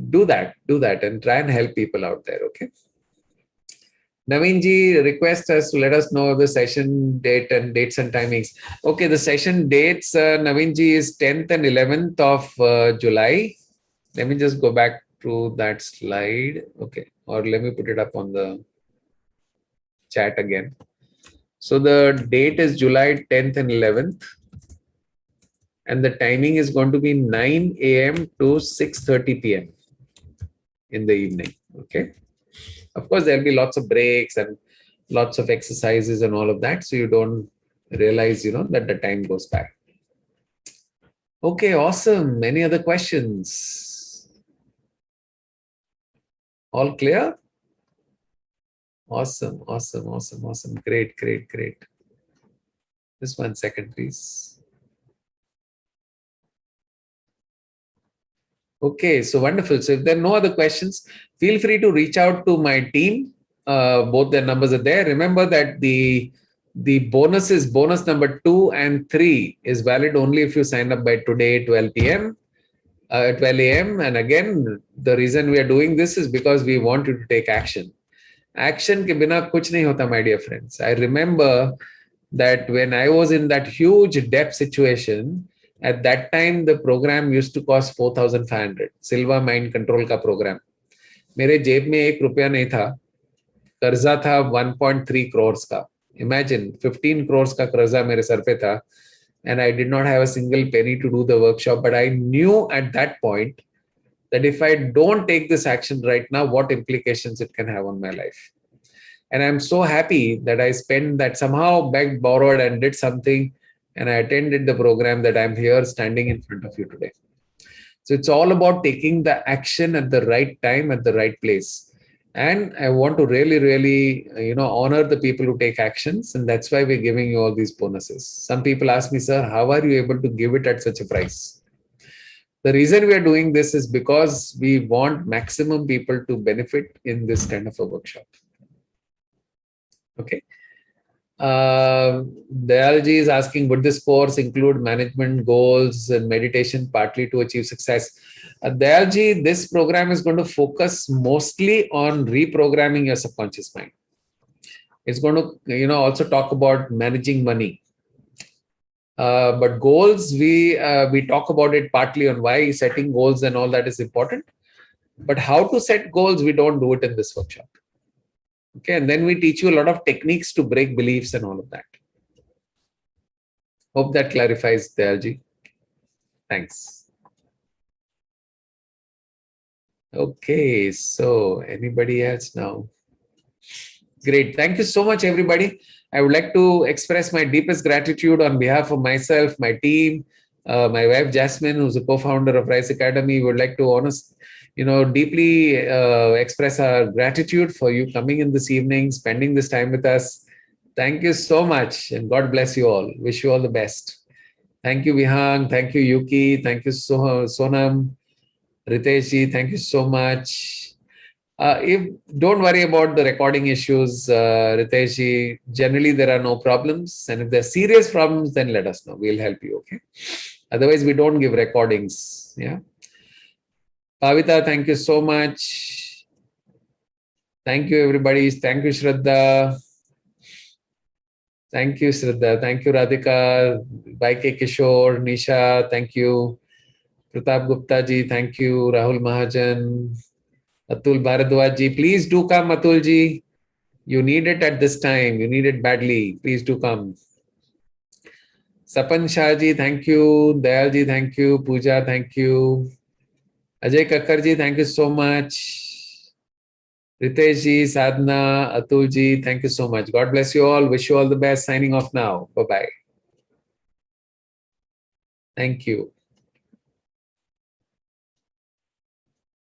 do that and try and help people out there. Okay. Naveen ji request us to let us know the session date and dates and timings. Okay, the session dates, Naveen ji, is 10th and 11th of July. Let me just go back to that slide. Okay, or let me put it up on the chat again. So the date is July 10th and 11th. And the timing is going to be 9 a.m. to 6:30 p.m. in the evening. Okay. Of course, there'll be lots of breaks and lots of exercises and all of that. So you don't realize, that the time goes by. Okay, awesome. Any other questions? All clear? Awesome. Great. Just 1 second, please. Okay, so wonderful. So if there are no other questions, feel free to reach out to my team. Both their numbers are there. Remember that the bonus number 2 and 3 is valid only if you sign up by today, 12 p.m. 12 a.m. And again, the reason we are doing this is because we want you to take action. Action ke bina kuch nahi hota, my dear friends. I remember that when I was in that huge debt situation, at that time, the program used to cost 4,500. Silva Mind Control का program. मेरे जेब में ₹1 नहीं था. कर्जा था 1.3 crores का. Imagine 15 crores का कर्जा मेरे सर पे था. And I did not have a single penny to do the workshop. But I knew at that point that if I don't take this action right now, what implications it can have on my life. And I'm so happy that I spent that, somehow begged, borrowed, and did something. And I attended the program that I'm here standing in front of you today. So it's all about taking the action at the right time, at the right place. And I want to really, honor the people who take actions. And that's why we're giving you all these bonuses. Some people ask me, sir, how are you able to give it at such a price? The reason we are doing this is because we want maximum people to benefit in this kind of a workshop. Okay. Dayalji is asking, would this course include management goals and meditation partly to achieve success? Dayalji, this program is going to focus mostly on reprogramming your subconscious mind. It's going to, also talk about managing money. But goals, we talk about it partly on why setting goals and all that is important. But how to set goals, we don't do it in this workshop. Okay, and then we teach you a lot of techniques to break beliefs and all of that. Hope that clarifies, Dayalji. Thanks. Okay, so anybody else now? Great. Thank you so much, everybody. I would like to express my deepest gratitude on behalf of myself, my team, my wife, Jasmine, who's a co-founder of Rise Academy. Would like to deeply express our gratitude for you coming in this evening, spending this time with us. Thank you so much, and God bless you all. Wish you all the best. Thank you, Vihang. Thank you, Yuki. Thank you, Sonam. Ritesh, thank you so much. Don't worry about the recording issues, Ritesh. Generally, there are no problems. And if there are serious problems, then let us know. We'll help you, okay? Otherwise, we don't give recordings, yeah? Pavita, thank you so much. Thank you, everybody. Thank you, Shraddha. Thank you, Shraddha. Thank you, Radhika. Baike Kishore, Nisha, thank you. Pratap Gupta ji, thank you. Rahul Mahajan. Atul Bharadwaj ji, please do come, Atul ji. You need it at this time. You need it badly. Please do come. Sapan Shah ji, thank you. Dayal ji, thank you. Pooja, thank you. Ajay Kakkar ji, thank you so much. Ritesh ji, Sadhna, Atul ji, thank you so much. God bless you all. Wish you all the best. Signing off now. Bye-bye. Thank you.